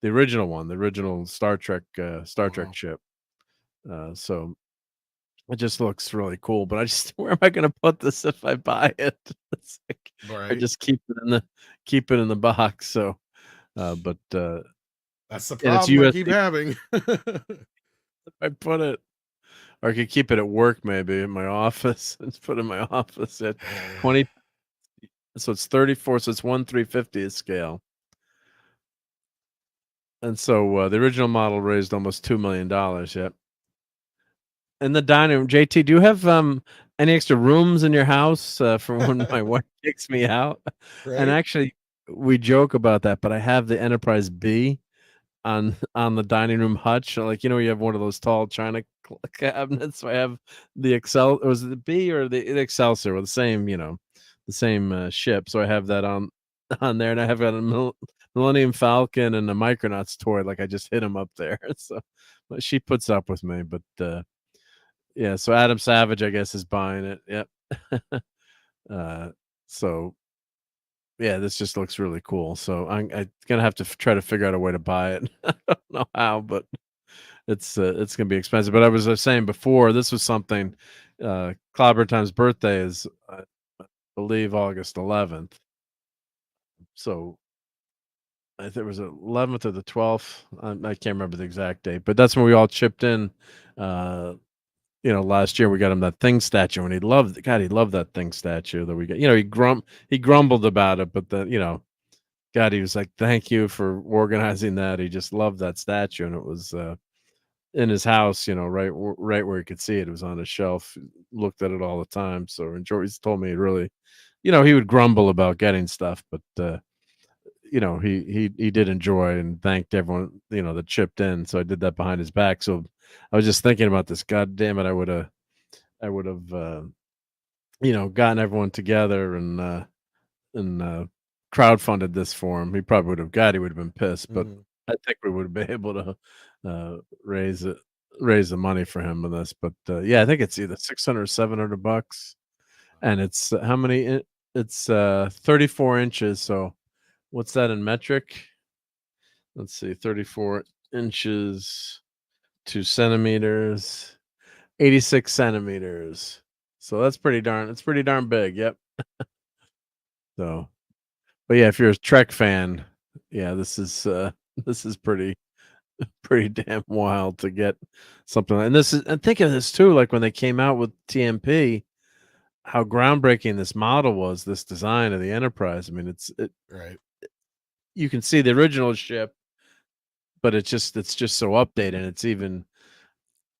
the original one, the original Star Trek Wow. ship. So it just looks really cool. But I just where am I going to put this if I buy it? It's like, I Right. just keep it in the box. So, but That's the and it's problem I USB. keep having. I put it, or I could keep it at work, maybe in my office. Let's put it in my office at 20. So it's 34. So it's 1/350th scale. And so the original model raised almost $2 million. Yep. In the dining room, JT, do you have any extra rooms in your house for when my wife kicks me out? And Right. actually, we joke about that, but I have the Enterprise B on the dining room hutch. Like, you have one of those tall china cabinets. So I have the Excel. Was it the B or the Excelsior? Well, the same, the same ship. So I have that on there, and I have got a Millennium Falcon and a Micronauts toy. Like, I just hit him up there. So but she puts up with me, but yeah. So Adam Savage, I guess, is buying it. Yep. So yeah, this just looks really cool. So I'm gonna have to try to figure out a way to buy it. I don't know how, but it's gonna be expensive. But I was saying before, this was something. Clobber Time's birthday is, I believe, August 11th. So I think it was the 11th or the 12th. I can't remember the exact date, but that's when we all chipped in. Last year we got him that Thing statue, and he loved that Thing statue that we got. He grumbled about it, but God, he was like, "Thank you for organizing that." He just loved that statue, and it was in his house, right where he could see it. It was on a shelf. Looked at it all the time. So He's told me really, he would grumble about getting stuff, but he did enjoy and thanked everyone, that chipped in. So I did that behind his back. So I was just thinking about this. God damn it, I would have gotten everyone together and crowdfunded this for him. He probably would have he would have been pissed, but I think we would have been able to raise the money for him with this. But yeah, I think it's either 600 or $700, and it's how many? It's 34 inches. So what's that in metric? Let's see, 34 inches, 2 centimeters, 86 centimeters. So it's pretty darn big. Yep. So, but yeah, if you're a Trek fan, yeah, this is pretty damn wild to get something. And think of this too, like when they came out with TMP, how groundbreaking this model was, this design of the Enterprise. I mean, Right. You can see the original ship, but it's just so updated.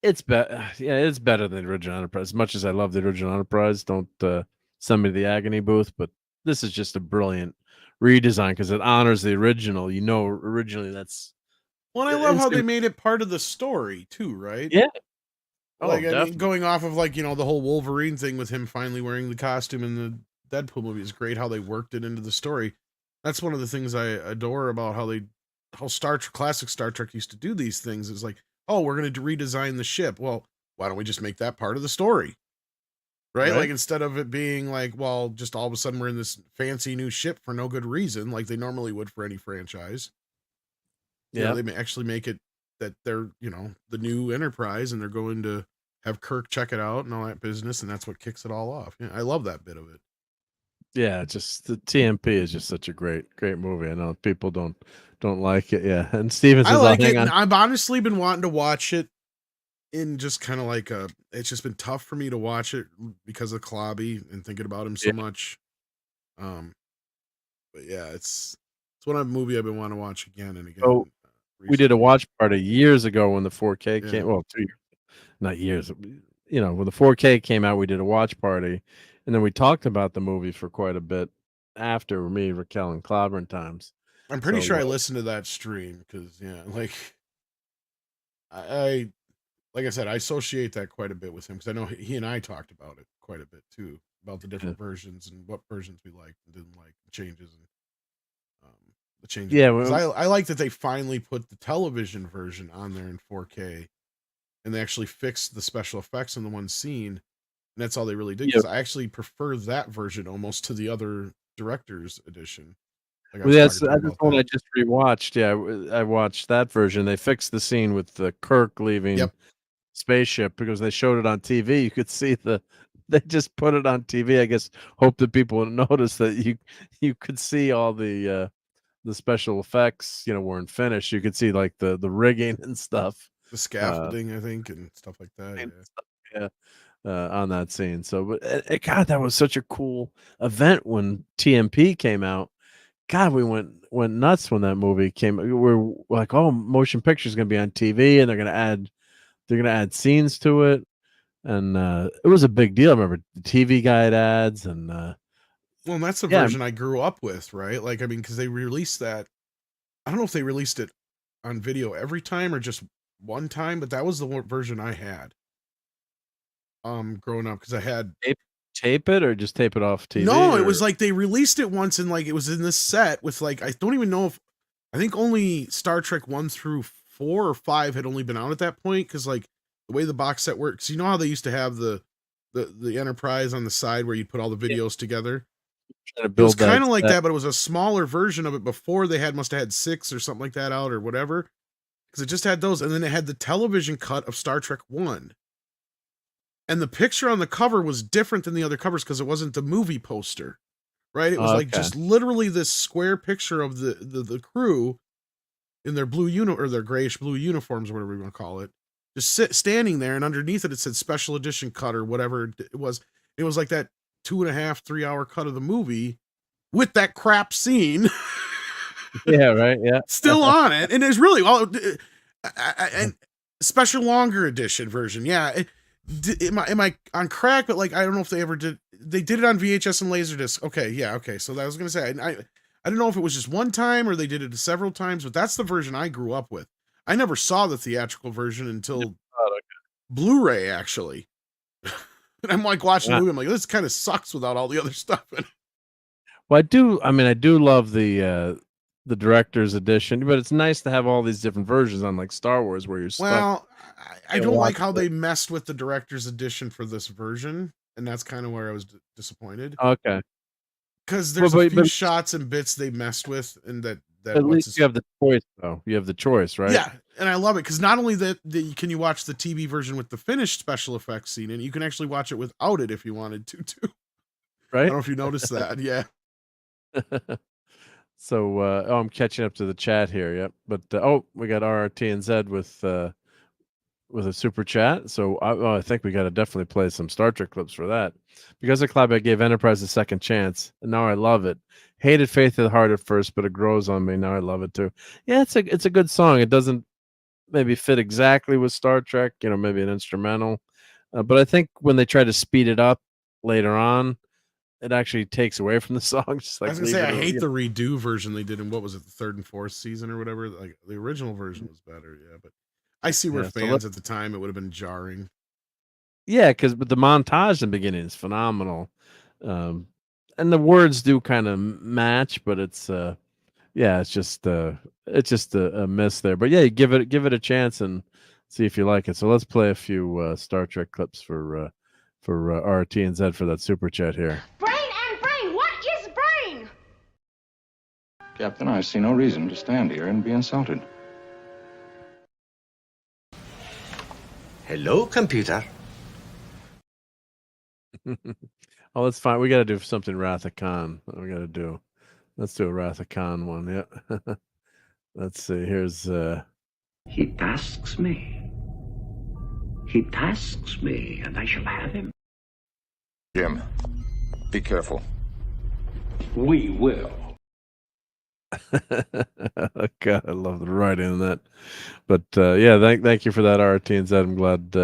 It's better. Yeah, it's better than the original Enterprise. As much as I love the original Enterprise, don't send me to the agony booth. But this is just a brilliant redesign because it honors the original. Originally that's. Well, I love how they made it part of the story too, right? Yeah. Like, I mean, going off of the whole Wolverine thing with him finally wearing the costume in the Deadpool movie is great. How they worked it into the story. That's one of the things I adore about how classic Star Trek used to do these things. Is like, oh, we're going to redesign the ship. Well, why don't we just make that part of the story? Right? Like, instead of it being like, well, just all of a sudden we're in this fancy new ship for no good reason, like they normally would for any franchise. Yeah, they may actually make it that they're, the new Enterprise, and they're going to have Kirk check it out and all that business, and that's what kicks it all off. Yeah, I love that bit of it. Yeah, just the TMP is just such a great movie. I know people don't like it. Yeah, and Steven says, I like it. And I've honestly been wanting to watch it in just kind of like it's just been tough for me to watch it because of Clobby and thinking about him so much. But yeah, it's one of the movie I've been wanting to watch again and again. Oh, we did a watch party years ago when the 4K came. Well, 2 years, not years. When the 4K came out, we did a watch party, and then we talked about the movie for quite a bit after, me, Raquel, and Clobbering Times. I'm pretty sure I listened to that stream because I like I said, I associate that quite a bit with him because I know he and I talked about it quite a bit too, about the different versions and what versions we liked and didn't like, the changes and the changes. Yeah, I like that they finally put the television version on there in 4K, and they actually fixed the special effects in the one scene, and that's all they really did. Because I actually prefer that version almost to the other director's edition. Like I Well, was that's talking to him that's about the one I that. just rewatched. Yeah, I watched that version. They fixed the scene with the Kirk leaving Yep. spaceship because they showed it on TV. You could see they just put it on TV. I guess hope that people would notice that you could see all the special effects, weren't finished. You could see like the rigging and stuff. The scaffolding, I think, and stuff like that. and Yeah. stuff, yeah. On that scene. So, but God, that was such a cool event when TMP came out. God, we went nuts when that movie came. We were like, oh, motion picture is going to be on TV, and they're going to add scenes to it, and it was a big deal. I remember the TV guide ads, and Well, and that's the yeah, version I grew up with, right? Like, I mean, because they released that. I don't know if they released it on video every time or just one time, but that was the version I had. Growing up, because I had tape it or just tape it off TV. no, it was like they released it once, and like it was in this set with like I don't even know if I think only Star Trek 1 through 4 or 5 had only been out at that point, because like the way the box set works, you know how they used to have the Enterprise on the side where you put all the videos together. It was kind of like that, but it was a smaller version of it before they must have had 6 or something like that out or whatever, because it just had those, and then it had the television cut of Star Trek 1. And the picture on the cover was different than the other covers because it wasn't the movie poster, right? It was like just literally this square picture of the crew in their blue or their grayish blue uniforms, or whatever you want to call it, just standing there, and underneath it said special edition cut or whatever it was. It was like that 2.5, 3 hour cut of the movie with that crap scene. Yeah, right. Yeah, still on it, and it's really all and special longer edition version. Yeah. Am I on crack? But like, I don't know if they ever did. They did it on VHS and Laserdisc. Okay, yeah, okay. So I was gonna say, I don't know if it was just one time or they did it several times, but that's the version I grew up with. I never saw the theatrical version until Blu-ray, actually. And I'm like watching the movie. I'm like, this kind of sucks without all the other stuff in it. Well, I do love the director's edition, but it's nice to have all these different versions on like Star Wars where you're stuck. Well, I don't like how they messed with the director's edition for this version, and that's kind of where I was disappointed. Okay. Because there's a few shots and bits they messed with, and that at least you have the choice, though. You have the choice, right? Yeah, and I love it because not only that can you watch the TV version with the finished special effects scene, and you can actually watch it without it if you wanted to, too. Right? I don't know if you noticed that. Yeah. So, I'm catching up to the chat here. Yep. But we got RRT and Z with a super chat. So I think we got to definitely play some Star Trek clips for that. Because of Club, I gave Enterprise a second chance, and now I love it. Hated Faith of the Heart at first, but it grows on me. Now I love it too. Yeah, it's a good song. It doesn't maybe fit exactly with Star Trek, maybe an instrumental. But I think when they try to speed it up later on, it actually takes away from the song. Just like I was gonna say, I hate the redo version they did in what was it, the 3rd and 4th season or whatever. Like the original version was better, yeah. But I see where fans at the time it would have been jarring. Yeah, but the montage in the beginning is phenomenal, and the words do kind of match, but it's it's just a miss there. But yeah, you give it a chance and see if you like it. So let's play a few Star Trek clips for RT and Z for that super chat here. Brain and brain, what is brain? Captain, I see no reason to stand here and be insulted. Hello, computer. Oh, that's fine. We got to do something Wrath of Khan. We got to do. Let's do a Wrath of Khan one. Yeah. Let's see. Here's. He tasks me. He tasks me, and I shall have him. Jim, be careful. We will. God, I love the writing in that. But yeah, thank you for that, RT and Z. I'm glad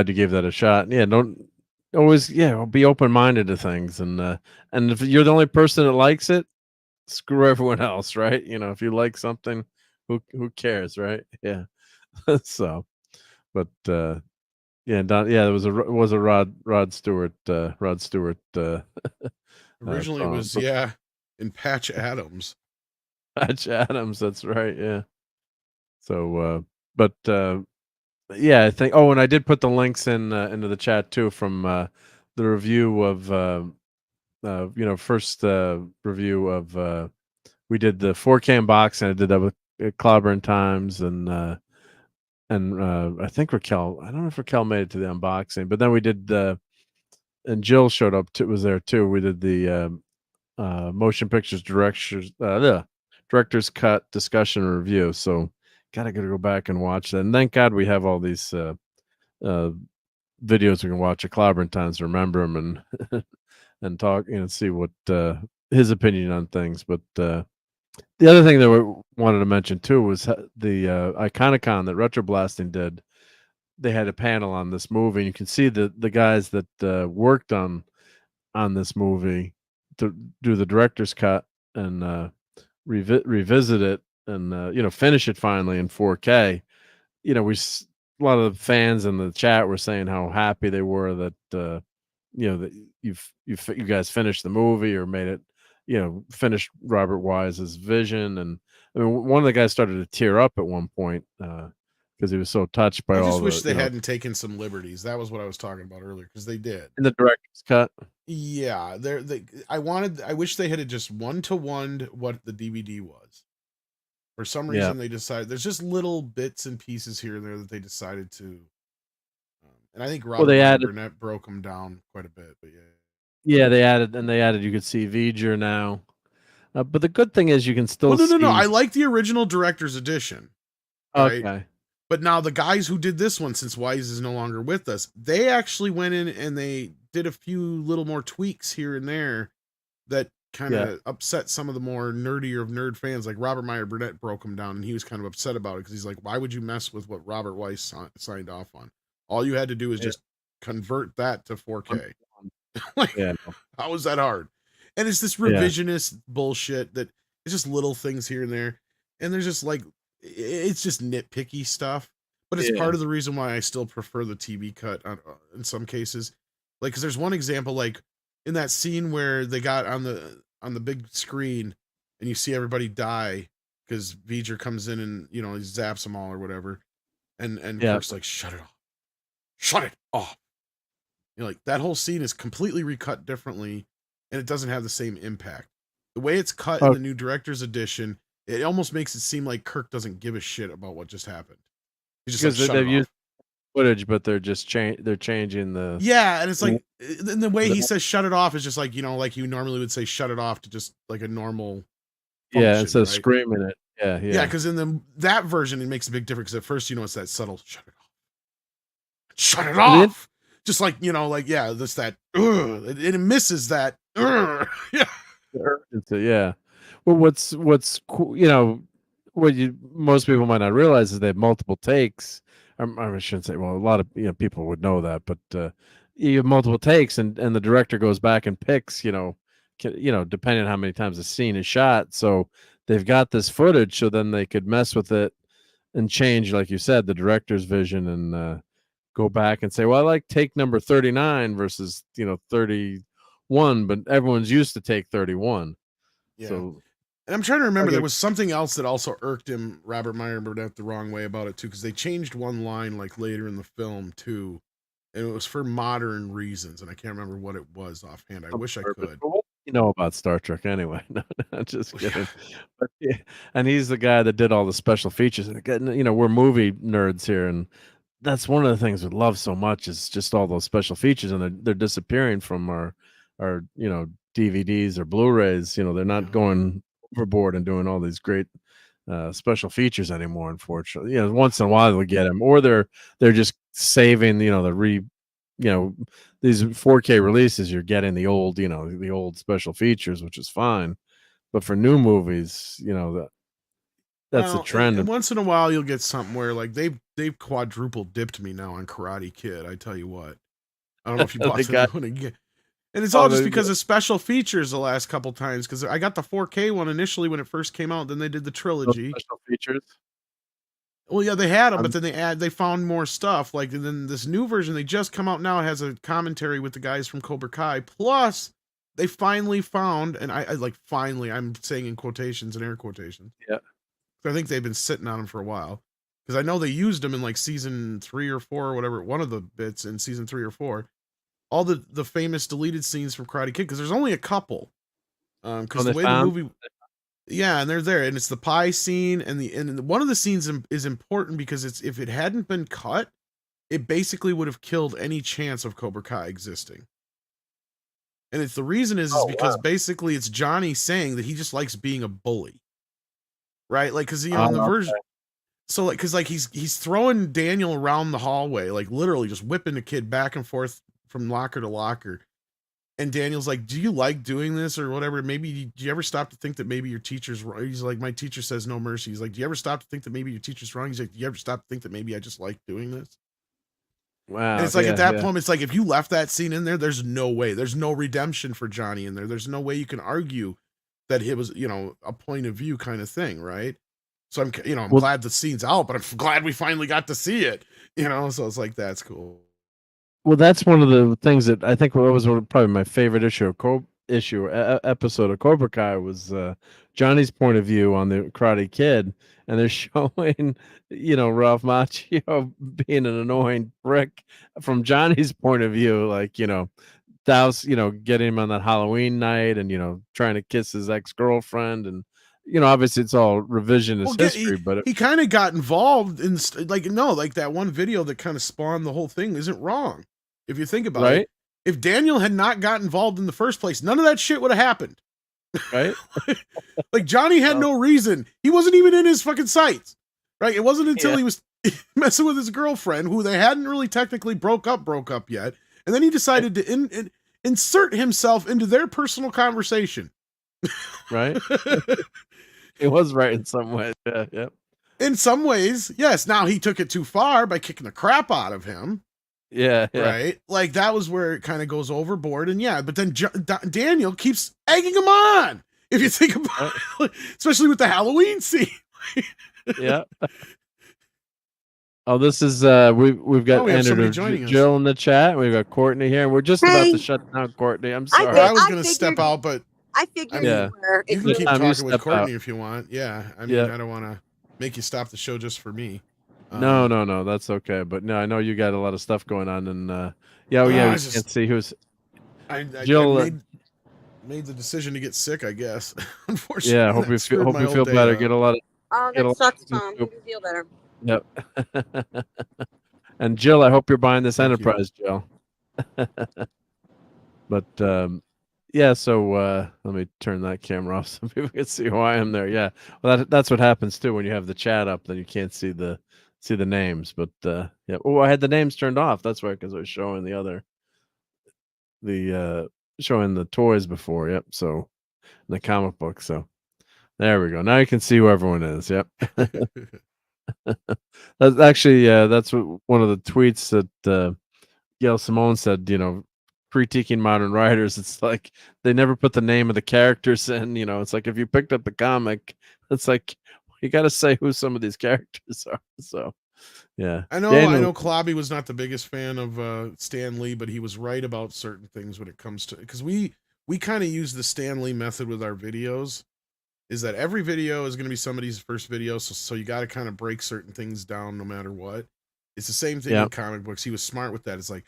you gave that a shot. Yeah, don't always be open minded to things, and if you're the only person that likes it, screw everyone else, right? If you like something, who cares, right? Yeah. So, but yeah, it was a Rod Stewart. Originally, it was in Patch Adams. Patch Adams, that's right. Yeah. So, but yeah, I think. Oh, and I did put the links into the chat too from the review of first review of we did the 4K unboxing. I did that with Clobber Times and I think Raquel. I don't know if Raquel made it to the unboxing, but then we did and Jill showed up. Was there too. We did the motion pictures director's cut discussion and review. So gotta go back and watch that. And thank God we have all these videos we can watch at Clobber Times to remember them and talk, see what his opinion on things. But the other thing that we wanted to mention too was the Iconicon that Retro Blasting did. They had a panel on this movie, and you can see the guys that worked on this movie to do the director's cut and revisit it and finish it finally in 4K. A lot of the fans in the chat were saying how happy they were that that you guys finished the movie or made it, finished Robert Wise's vision. And I mean, one of the guys started to tear up at one point because he was so touched by all. I just wish they hadn't taken some liberties. That was what I was talking about earlier, because they did in the director's cut. Yeah, I wish they had just 1-to-1 what the DVD was. For some reason, they decided there's just little bits and pieces here and there that they decided to. And I think Robert Burnett broke them down quite a bit, but yeah, they added. You could see V'ger now, but the good thing is you can still. Well, no. I like the original director's edition. Right? Okay. But now the guys who did this one, since Wise is no longer with us, they actually went in and they did a few little more tweaks here and there that kind of upset some of the more nerdier of nerd fans. Like Robert Meyer Burnett broke them down, and he was kind of upset about it because he's like, why would you mess with what Robert Weiss signed off on? All you had to do is just convert that to 4K. How was that hard? And it's this revisionist bullshit that it's just little things here and there. And there's just it's just nitpicky stuff, but it's part of the reason why I still prefer the TV cut in some cases. Like, because there's one example, like in that scene where they got on the big screen and you see everybody die because V'ger comes in and he zaps them all or whatever, and Kirk's like, shut it off. Like that whole scene is completely recut differently, and it doesn't have the same impact. The way it's cut in the new director's edition, it almost makes it seem like Kirk doesn't give a shit about what just happened. He's just because they've used footage, but they're just they're changing the and it's like the way he says shut it off is just like like you normally would say shut it off to just like a normal function, instead of screaming it. Because in that version it makes a big difference. At first it's that subtle shut it off, just like this that it misses that Well, what's cool, what most people might not realize is they have multiple takes. I shouldn't say. Well, a lot of people would know that, but you have multiple takes, and the director goes back and picks. Depending on how many times the scene is shot. So they've got this footage, so then they could mess with it and change, like you said, the director's vision, and go back and say, well, I like take number 39 versus 31, but everyone's used to take 31. Yeah. So. And I'm trying to remember, there was something else that also irked him, Robert Meyer Burnett, the wrong way about it too, because they changed one line like later in the film too, and it was for modern reasons, and I can't remember what it was offhand. I wish I could. What do you know about Star Trek anyway? No, just kidding. But, and he's the guy that did all the special features. We're movie nerds here, and that's one of the things we love so much is just all those special features, and they're disappearing from our DVDs or Blu-rays. They're not going overboard and doing all these great special features anymore, unfortunately. Once in a while they'll get them, or they're just saving these 4K releases. You're getting the old the old special features, which is fine, but for new movies that's a trend. And once in a while you'll get something where like they've quadruple dipped me now on Karate Kid. I tell you what, I don't know if you bought the one again. And it's all just because of special features the last couple times. Because I got the 4K one initially when it first came out. Then they did the trilogy. Special features. Well, yeah, they had them, but then they found more stuff. Like, and then this new version they just come out now has a commentary with the guys from Cobra Kai. Plus, they finally found, and I like finally, I'm saying in quotations and air quotations. Yeah. I think they've been sitting on them for a while. Because I know they used them in like season 3 or 4 or whatever. One of the bits in season 3 or 4. All the famous deleted scenes from Karate Kid, because there's only a couple. Because the way the movie, Yeah, and they're there, and it's the pie scene, and one of the scenes is important because it's if it hadn't been cut, it basically would have killed any chance of Cobra Kai existing. And it's the reason is because basically it's Johnny saying that he just likes being a bully, right? Like, because in the version, so like, because like he's throwing Daniel around the hallway, like literally just whipping the kid back and forth from locker to locker. And Daniel's like, "Do you like doing this or whatever? Maybe do you ever stop to think that maybe your teacher's wrong?" He's like, "My teacher says no mercy." He's like, "Do you ever stop to think that maybe your teacher's wrong?" He's like, "Do you ever stop to think that maybe I just like doing this?" Wow. And it's like at that point, it's like if you left that scene in there, there's no way. There's no redemption for Johnny in there. There's no way you can argue that it was, a point of view kind of thing, right? So I'm glad the scene's out, but I'm glad we finally got to see it. So it's like that's cool. Well, that's one of the things that I think was probably my favorite episode of Cobra Kai was Johnny's point of view on the Karate Kid, and they're showing, Ralph Macchio being an annoying prick from Johnny's point of view, like, Douse, getting him on that Halloween night and, trying to kiss his ex-girlfriend. And, obviously it's all revisionist history, but he kind of got involved in that one video that kind of spawned the whole thing isn't wrong. If you think about it, if Daniel had not got involved in the first place, none of that shit would have happened. Right? Like Johnny had no reason. He wasn't even in his fucking sights. Right? It wasn't until he was messing with his girlfriend, who they hadn't really technically broke up yet. And then he decided to insert himself into their personal conversation. Right? It was right in some ways. Yeah, yeah. In some ways, yes. Now he took it too far by kicking the crap out of him. Yeah, right. Like that was where it kind of goes overboard, and but then Daniel keeps egging him on. If you think about it, especially with the Halloween scene. Yeah. Oh, this is we've got Jill in the chat. We've got Courtney here, and we're just about to shut down Courtney. I'm sorry. I was going to step out, but I figured you can keep talking with Courtney if you want. Yeah, I mean, I don't want to make you stop the show just for me. No, that's okay. But no, I know you got a lot of stuff going on, and we can't see who's. Jill made the decision to get sick, I guess. Unfortunately, yeah. Hope you feel better. Get a lot of. Oh, that sucks, Tom. You feel better. Yep. And Jill, I hope you're buying this Enterprise, Jill. But so let me turn that camera off so people can see who I am there. Yeah, well, that's what happens too when you have the chat up. Then you can't see the names. But yeah. Oh, I had the names turned off. That's right, because I was showing showing the toys before. Yep. So the comic book. So there we go. Now you can see who everyone is. Yep. That's actually that's what one of the tweets that Gail Simone said. Critiquing modern writers, it's like they never put the name of the characters in. It's like if you picked up the comic, it's like you got to say who some of these characters are. So yeah, I know Klobby was not the biggest fan of Stan Lee, but he was right about certain things when it comes to, because we kind of use the Stan Lee method with our videos, is that every video is going to be somebody's first video, so you got to kind of break certain things down no matter what. It's the same thing in comic books. He was smart with that. It's like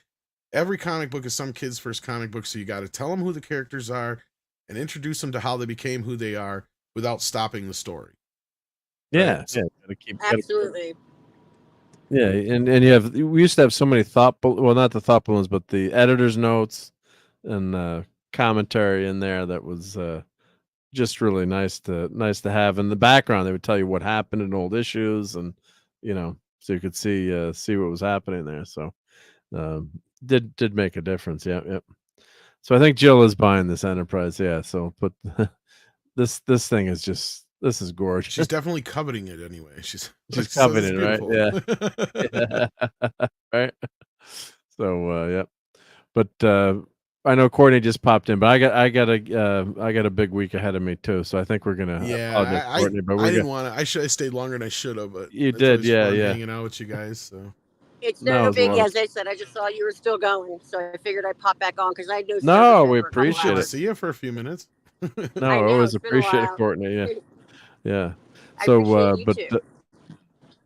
every comic book is some kid's first comic book, so you got to tell them who the characters are and introduce them to how they became who they are without stopping the story. Yeah, right? Absolutely. Yeah, and we used to have so many not the thought balloons, but the editor's notes and commentary in there that was just really nice to have. In the background, they would tell you what happened in old issues, and so you could see what was happening there. So did make a difference. Yep. So I think Jill is buying this Enterprise. Yeah. So, but this thing is this is gorgeous. She's definitely coveting it anyway. She's coveting it, right? Yeah. Right. So yep. But I know Courtney just popped in, but I got a big week ahead of me too. So I think we're gonna. Courtney, but I didn't want to. I stayed longer than I should have, but you did. Yeah. Hanging out with you guys. So. It's no biggie, as I said. I just saw you were still going, so I figured I'd pop back on because I know. No, we appreciate it. See you for a few minutes. No, I always appreciate it, Courtney. Yeah, yeah. So,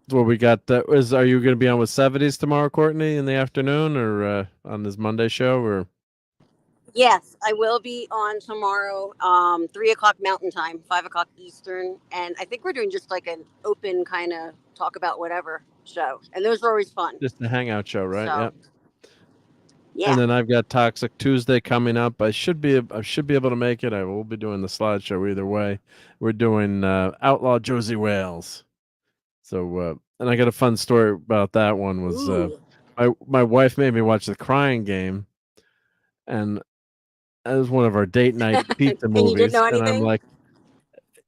what we got? Are you going to be on with 70s tomorrow, Courtney, in the afternoon, or on this Monday show, or? Yes, I will be on tomorrow, 3 o'clock Mountain Time, 5 o'clock Eastern, and I think we're doing just like an open kind of talk about whatever show, and those are always fun. Just a hangout show, right? So, Yep. yeah. And then I've got Toxic Tuesday coming up. I should be able to make it. I will be doing the slideshow either way. We're doing Outlaw Josie Wales. So and I got a fun story about that one. Was my wife made me watch The Crying Game, and that was one of our date night pizza And movies. you didn't know And I'm anything? like,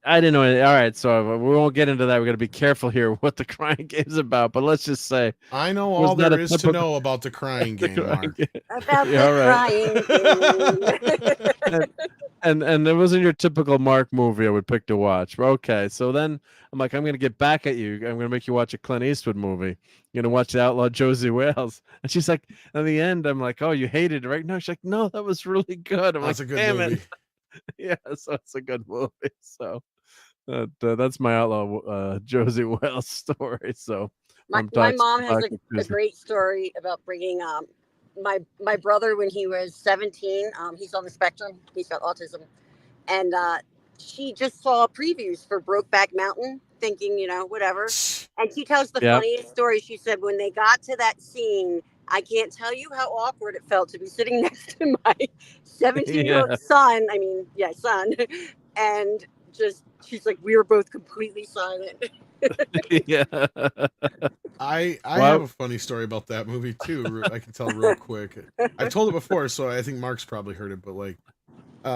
I didn't know anything. All right, so we won't get into that. We got to be careful here what The Crying Game's about. But let's just say I know was all that there a is to typical- know about the Crying The Game, Crying Mark. Game. About Yeah, all the crying game. And it wasn't your typical Mark movie I would pick to watch. But okay, so then I'm like, I'm gonna get back at you. I'm gonna make you watch a Clint Eastwood movie. You're gonna watch The Outlaw Josie Wales. And she's like, at the end, I'm like, oh, you hated it, right? No, she's like, no, that was really good. I'm That's like, a good damn movie. it. Yeah, so it's a good movie. So that's my Outlaw Josie Wales story. So My mom has a great story about bringing my brother when he was 17. He's on the spectrum. He's got autism, and she just saw previews for Brokeback Mountain, thinking whatever. And she tells the funniest story. She said when they got to that scene, I can't tell you how awkward it felt to be sitting next to my 17-year-old son. I mean, son, and just she's like, we were both completely silent. Yeah. I have a funny story about that movie too. I can tell real quick. I've told it before, so I think Mark's probably heard it. But like,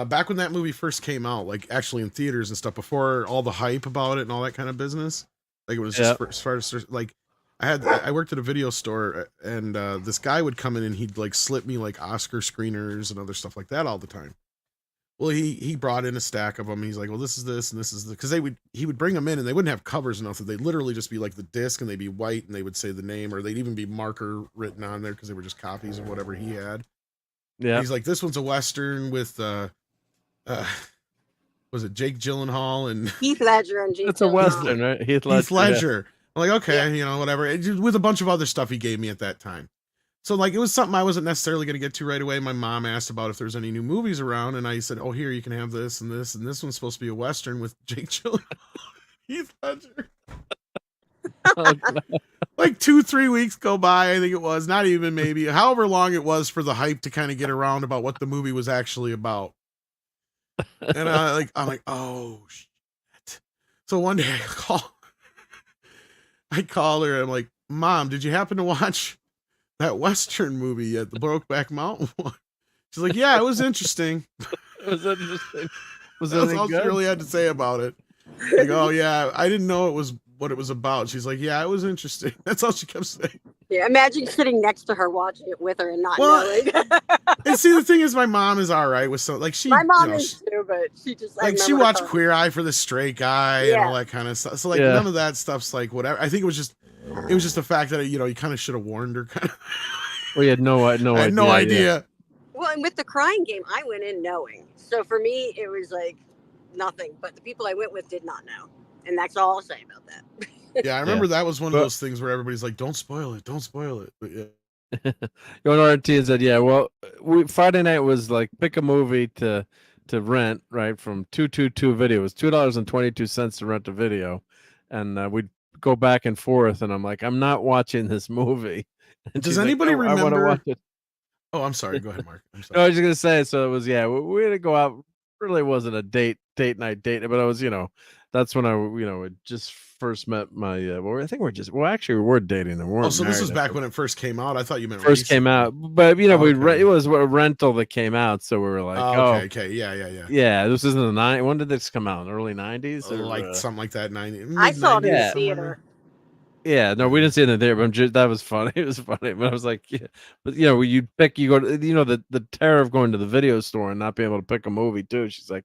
back when that movie first came out, like actually in theaters and stuff, before all the hype about it and all that kind of business, like it was just as far as like, I worked at a video store, and this guy would come in and he'd like slip me like Oscar screeners and other stuff like that all the time. Well, he brought in a stack of them. And he's like, well, this is this and this is the, because he would bring them in and they wouldn't have covers or nothing. They'd literally just be like the disc and they'd be white and they would say the name, or they'd even be marker written on there because they were just copies of whatever he had. Yeah. And he's like, this one's a Western with was it Jake Gyllenhaal and Heath Ledger and Jake It's a Western, right? Heath Ledger. I'm like, okay, whatever. With a bunch of other stuff he gave me at that time. So like it was something I wasn't necessarily going to get to right away. My mom asked about if there's any new movies around, and I said, "Oh, here you can have this and this, and this one's supposed to be a Western with Jake Gyllenhaal, Heath Ledger." Like 2-3 weeks go by, I think it was, not even maybe, however long it was for the hype to kind of get around about what the movie was actually about. And I'm like, oh shit. So one day I call her. I'm like, Mom, did you happen to watch that Western movie yet, the Brokeback Mountain one? She's like, yeah, it was interesting. It was interesting. Was That's it all she good? really had to say about it. Like, oh yeah, I didn't know it was what it was about. She's like, yeah, it was interesting. That's all she kept saying. Yeah, imagine sitting next to her watching it with her and not knowing. And see, the thing is, my mom is all right with so like she. My mom is too, but she just like she watched Queer Eye for the Straight Guy and all that kind of stuff. So like none of that stuff's like whatever. I think it was just the fact that you kind of should have warned her. Kind of. Well, you had no I had no idea. Well, and with the Crying Game, I went in knowing. So for me, it was like nothing. But the people I went with did not know, and that's all I'll say about that. Yeah, I remember that was one of those things where everybody's like, "Don't spoil it, don't spoil it." But yeah. RT said, yeah, well, Friday night was like pick a movie to rent, right? From 222 video. It was $2.22 to rent a video. And we'd go back and forth, and I'm like, I'm not watching this movie. And does she's anybody like, I want to remember? watch it. Oh, I'm sorry. Go ahead, Mark. I'm No, sorry. I was just gonna say, so it was, we had to go out. Really wasn't a date night, but I was, that's when I, had just first met my, I think actually we were dating and weren't Oh, so this was married. back when it first came out. I thought you meant First recently. came out, but it was a rental that came out, so we were like, okay, yeah. This is in the 90s. When did this come out? In the early 90s, or like something like that. 90. I saw it in the mid-90s, theater. Yeah, no, we didn't see it in there, but that was funny. It was funny, but I was like, but you go to, the terror of going to the video store and not being able to pick a movie too. She's like,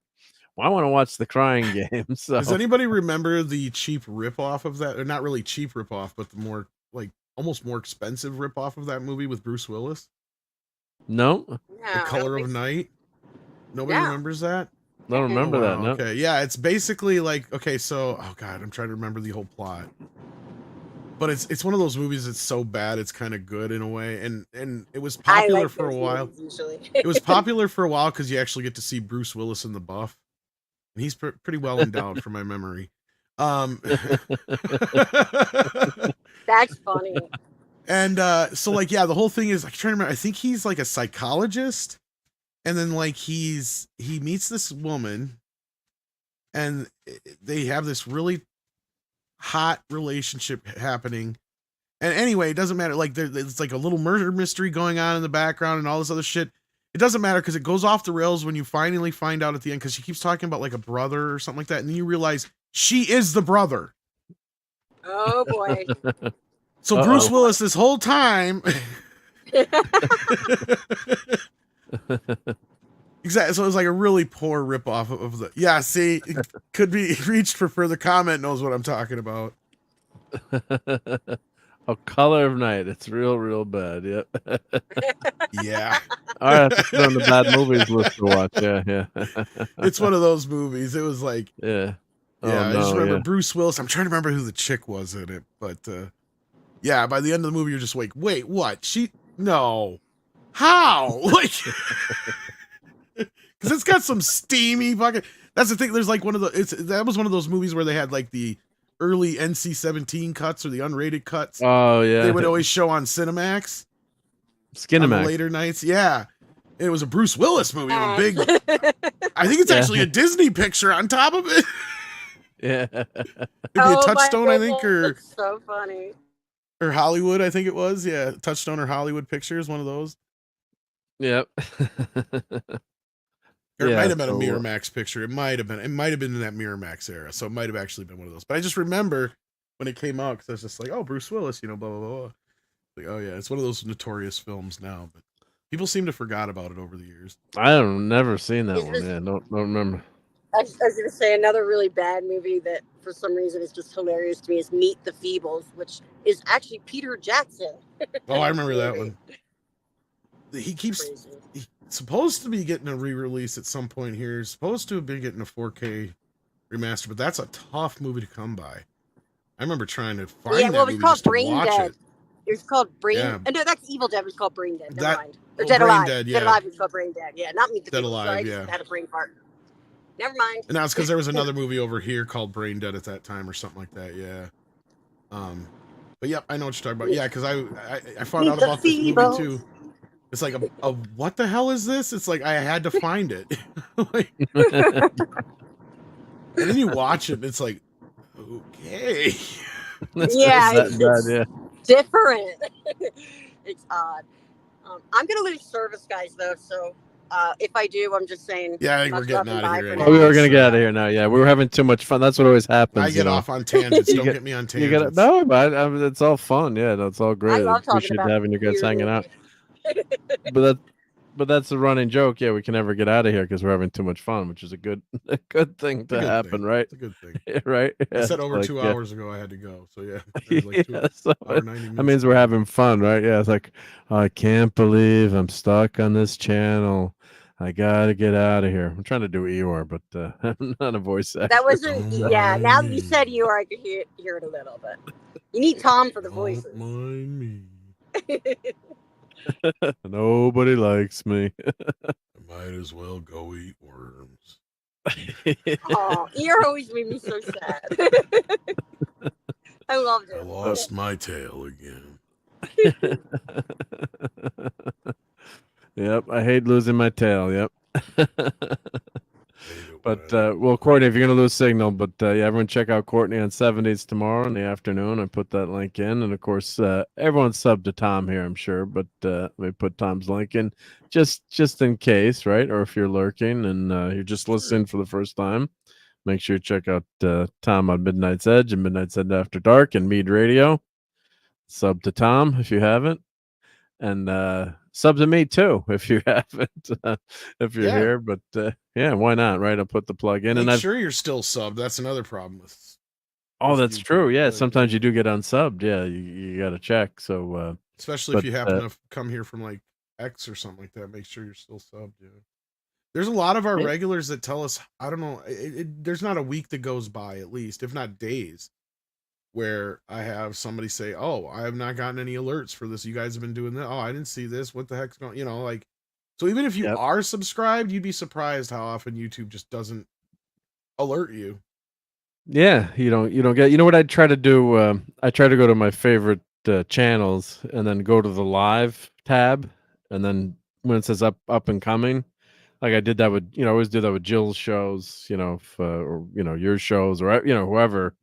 well, I want to watch The Crying Game. So does anybody remember the cheap ripoff of that? Or not really cheap ripoff, but the more like almost more expensive ripoff of that movie with Bruce Willis? No. The Color of Night. Nobody remembers that? I don't remember that. No. Okay, yeah, it's basically like, okay, so oh god, I'm trying to remember the whole plot. but it's one of those movies that's so bad it's kind of good in a way, and it was I popular like for a those while. movies usually. It was popular for a while because you actually get to see Bruce Willis in The Buff, and he's pretty well endowed from my memory. That's funny. And so like yeah, the whole thing is, I'm trying to remember, I think he's like a psychologist, and then like he meets this woman, and they have this really hot relationship happening. And anyway, it doesn't matter. Like it's like a little murder mystery going on in the background and all this other shit. It doesn't matter because it goes off the rails when you finally find out at the end, because she keeps talking about like a brother or something like that, and then you realize she is the brother. Oh boy. So Bruce Willis this whole time. Exactly. So it was like a really poor ripoff of the. Yeah, see, it could be reached for further comment. Knows what I'm talking about. A Color of Night. It's real bad. Yep. Yeah. All right, it's on the bad movies list to watch. Yeah. It's one of those movies. It was like, yeah. Yeah, I just remember Bruce Willis. I'm trying to remember who the chick was in it, but yeah, by the end of the movie, you're just like, wait, what? No, how? Like, because it's got some steamy fucking. That's the thing. There's like that was one of those movies where they had like the early NC-17 cuts or the unrated cuts. Oh yeah, they would always show on Cinemax. Skinemax. Later nights, yeah. It was a Bruce Willis movie. A big. I think it's actually a Disney picture on top of it. Yeah. It'd be a Touchstone, I think, or that's so funny. Or Hollywood, I think it was. Yeah, Touchstone or Hollywood Pictures, one of those. Yep. Or it might have been a Miramax picture. It might have been in that Miramax era. So it might have actually been one of those. But I just remember when it came out, because I was just like, oh, Bruce Willis, blah, blah, blah. Like, oh, yeah, it's one of those notorious films now. But people seem to forgot about it over the years. I have never seen that one. Yeah, don't remember. I was going to say another really bad movie that for some reason is just hilarious to me is Meet the Feebles, which is actually Peter Jackson. Oh, I remember that one. He's supposed to be getting a re-release at some point here. He's supposed to have been getting a 4K remaster, but that's a tough movie to come by. I remember trying to find that movie just to watch it. It was called Brain. Yeah. No, that's Evil Dead. It was called Brain Dead. Never mind. Or oh, Dead Brain Alive. Dead, yeah. Dead Alive was called Brain Dead. Yeah, not Meet the Dead Feebles. Alive, Sorry, I yeah. just had a brain fart. Never mind. And that's because there was another movie over here called Brain Dead at that time or something like that. Yeah. But yeah, I know what you're talking about. Yeah, because I found out about this movie too. It's like a what the hell is this? It's like I had to find it. Like, and then you watch it, and it's like, okay. Yeah, it's different. It's odd. I'm gonna lose service, guys, though. So if I do, I'm just saying. Yeah, I think we're getting out of here. Oh, we were gonna get out of here now. Yeah, we were having too much fun. That's what always happens. I get off on tangents. Don't get me on tangents. No, but it's all fun. Yeah, that's all great. I appreciate having you guys hanging out. But that's a running joke. Yeah, we can never get out of here because we're having too much fun, which is a good thing to happen, right? It's a good thing, right? I said over 2 hours ago I had to go, so yeah. Like that means we're having fun, right? Yeah, it's like I can't believe I'm stuck on this channel. I gotta get out of here. I'm trying to do Eeyore, but I'm not a voice actor. That wasn't. Yeah, now that you said Eeyore, I could hear it a little, but you need Tom for the voices. Don't mind me. Nobody likes me. I might as well go eat worms. Oh, Eeyore always made me so sad. I loved it. I lost my tail again. Yep, I hate losing my tail. Yep. But well, Courtney, if you're gonna lose signal, but yeah, everyone check out Courtney on 70s tomorrow in the afternoon. I put that link in, and of course, everyone's subbed to Tom here, I'm sure. But let me put Tom's link in just in case, right? Or if you're lurking and you're just listening for the first time, make sure you check out Tom on Midnight's Edge and Midnight's Edge After Dark and Mead Radio. Sub to Tom if you haven't, and sub to me too if you haven't, if you're here. But yeah, why not, right? I'll put the plug in. Make sure you're still subbed. That's another problem with. Oh, that's true. Yeah, sometimes you do get unsubbed. Yeah, you got to check. So especially if you happen to come here from like X or something like that, make sure you're still subbed. Yeah. There's a lot of our regulars that tell us, I don't know, there's not a week that goes by, at least, if not days, where I have somebody say, "Oh, I have not gotten any alerts for this. You guys have been doing that. Oh, I didn't see this. What the heck's going?" You know, like, so even if you are subscribed, you'd be surprised how often YouTube just doesn't alert you. Yeah, you don't get. You know what I try to do? I try to go to my favorite channels and then go to the live tab, and then when it says up and coming, like I did that with, I always do that with Jill's shows, or your shows, or whoever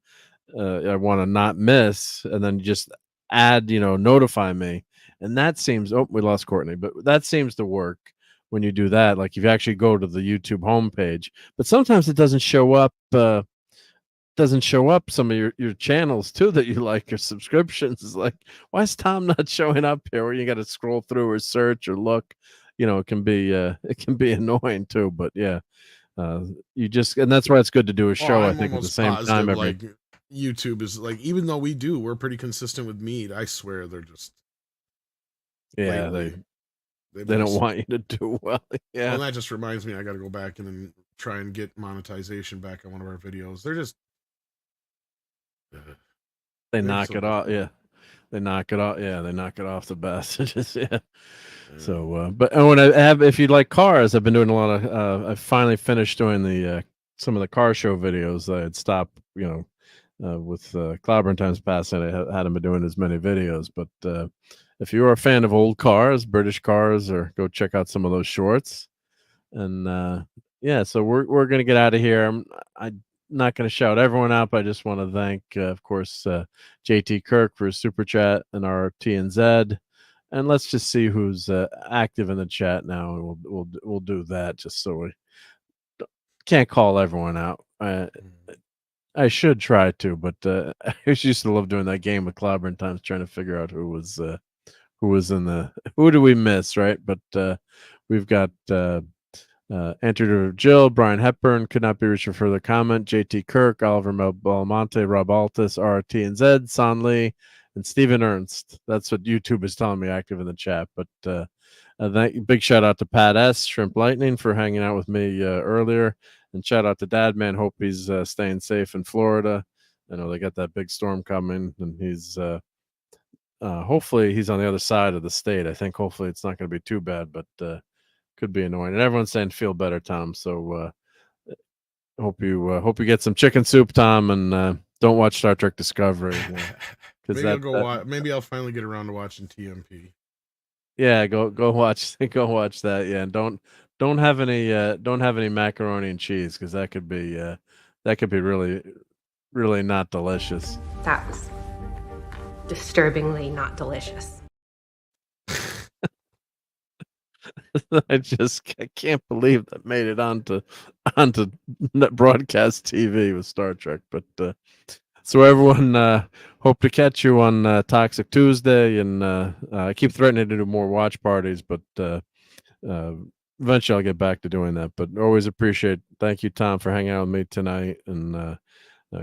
I want to not miss, and then just add, notify me, and that seems. Oh, we lost Courtney, but that seems to work when you do that. Like if you actually go to the YouTube homepage, but sometimes it doesn't show up. Some of your channels too that you like, your subscriptions. Is like, why is Tom not showing up here? Or you got to scroll through or search or look. It can be annoying too. But yeah, you just, and that's why it's good to do a show. I think at the same time every. Like YouTube is like, even though we're pretty consistent with meat, I swear they're just they don't want you to do well. Yeah, well, and that just reminds me, I got to go back and then try and get monetization back on one of our videos. They're just they knock it off. Yeah, they knock it off. Yeah, they knock it off the best. Just So, but when if you like cars, I've been doing a lot of. I finally finished doing the some of the car show videos. I had stopped, with Clobber Times passing. I hadn't been doing as many videos, but if you are a fan of old cars, British cars, or go check out some of those shorts. And yeah, so we're gonna get out of here. I'm not gonna shout everyone out, but I just want to thank, of course, JT Kirk for his super chat and our TNZ. And let's just see who's active in the chat now, and we'll do that just so we can't call everyone out. I should try to, but I used to love doing that game with Clobber Times, trying to figure out who was in the who do we miss, right? But we've got entered Jill, Brian Hepburn could not be reached for further comment. JT Kirk, Oliver Belmonte, RobAltis, RT and Z, San Lee, and Stephen Ernst. That's what YouTube is telling me active in the chat. But big shout out to Pat S, Shrimp Lightning, for hanging out with me earlier, and shout out to Dad Man. Hope he's staying safe in Florida. I know they got that big storm coming, and he's hopefully he's on the other side of the state. I think hopefully it's not going to be too bad, but could be annoying. And everyone's saying feel better, Tom. So hope you get some chicken soup, Tom, and don't watch Star Trek Discovery. Maybe I'll finally get around to watching TMP. Yeah, go watch that. Yeah, and don't have any macaroni and cheese, because that could be really, really not delicious. That was disturbingly not delicious. I can't believe that made it onto broadcast TV with Star Trek. But so everyone, hope to catch you on Toxic Tuesday, and I keep threatening to do more watch parties, but eventually I'll get back to doing that. But always appreciate. Thank you, Tom, for hanging out with me tonight, and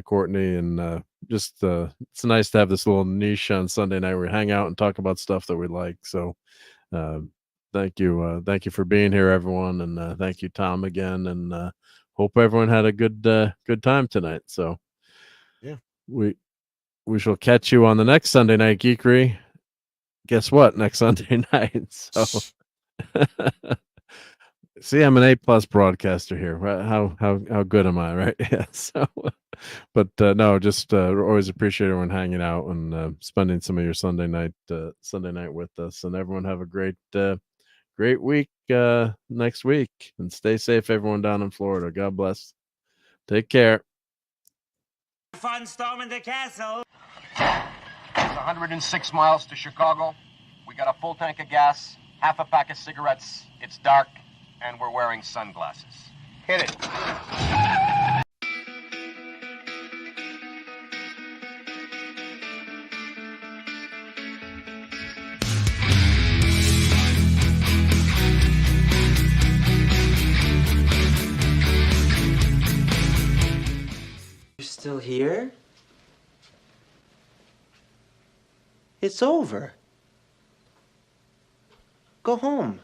Courtney, and just it's nice to have this little niche on Sunday night where we hang out and talk about stuff that we like. So thank you for being here, everyone, and thank you, Tom, again, and hope everyone had a good time tonight. So yeah, we shall catch you on the next Sunday Night Geekery. Guess what? Next Sunday night. So see, I'm an A+ broadcaster here. How good am I, right? Yeah. So, but no, just always appreciate everyone hanging out and spending some of your Sunday night with us. And everyone have a great week next week, and stay safe, everyone down in Florida. God bless. Take care. Fun storming the castle. It's 106 miles to Chicago. We got a full tank of gas, half a pack of cigarettes. It's dark, and we're wearing sunglasses. Hit it. You're still here? It's over. Go home.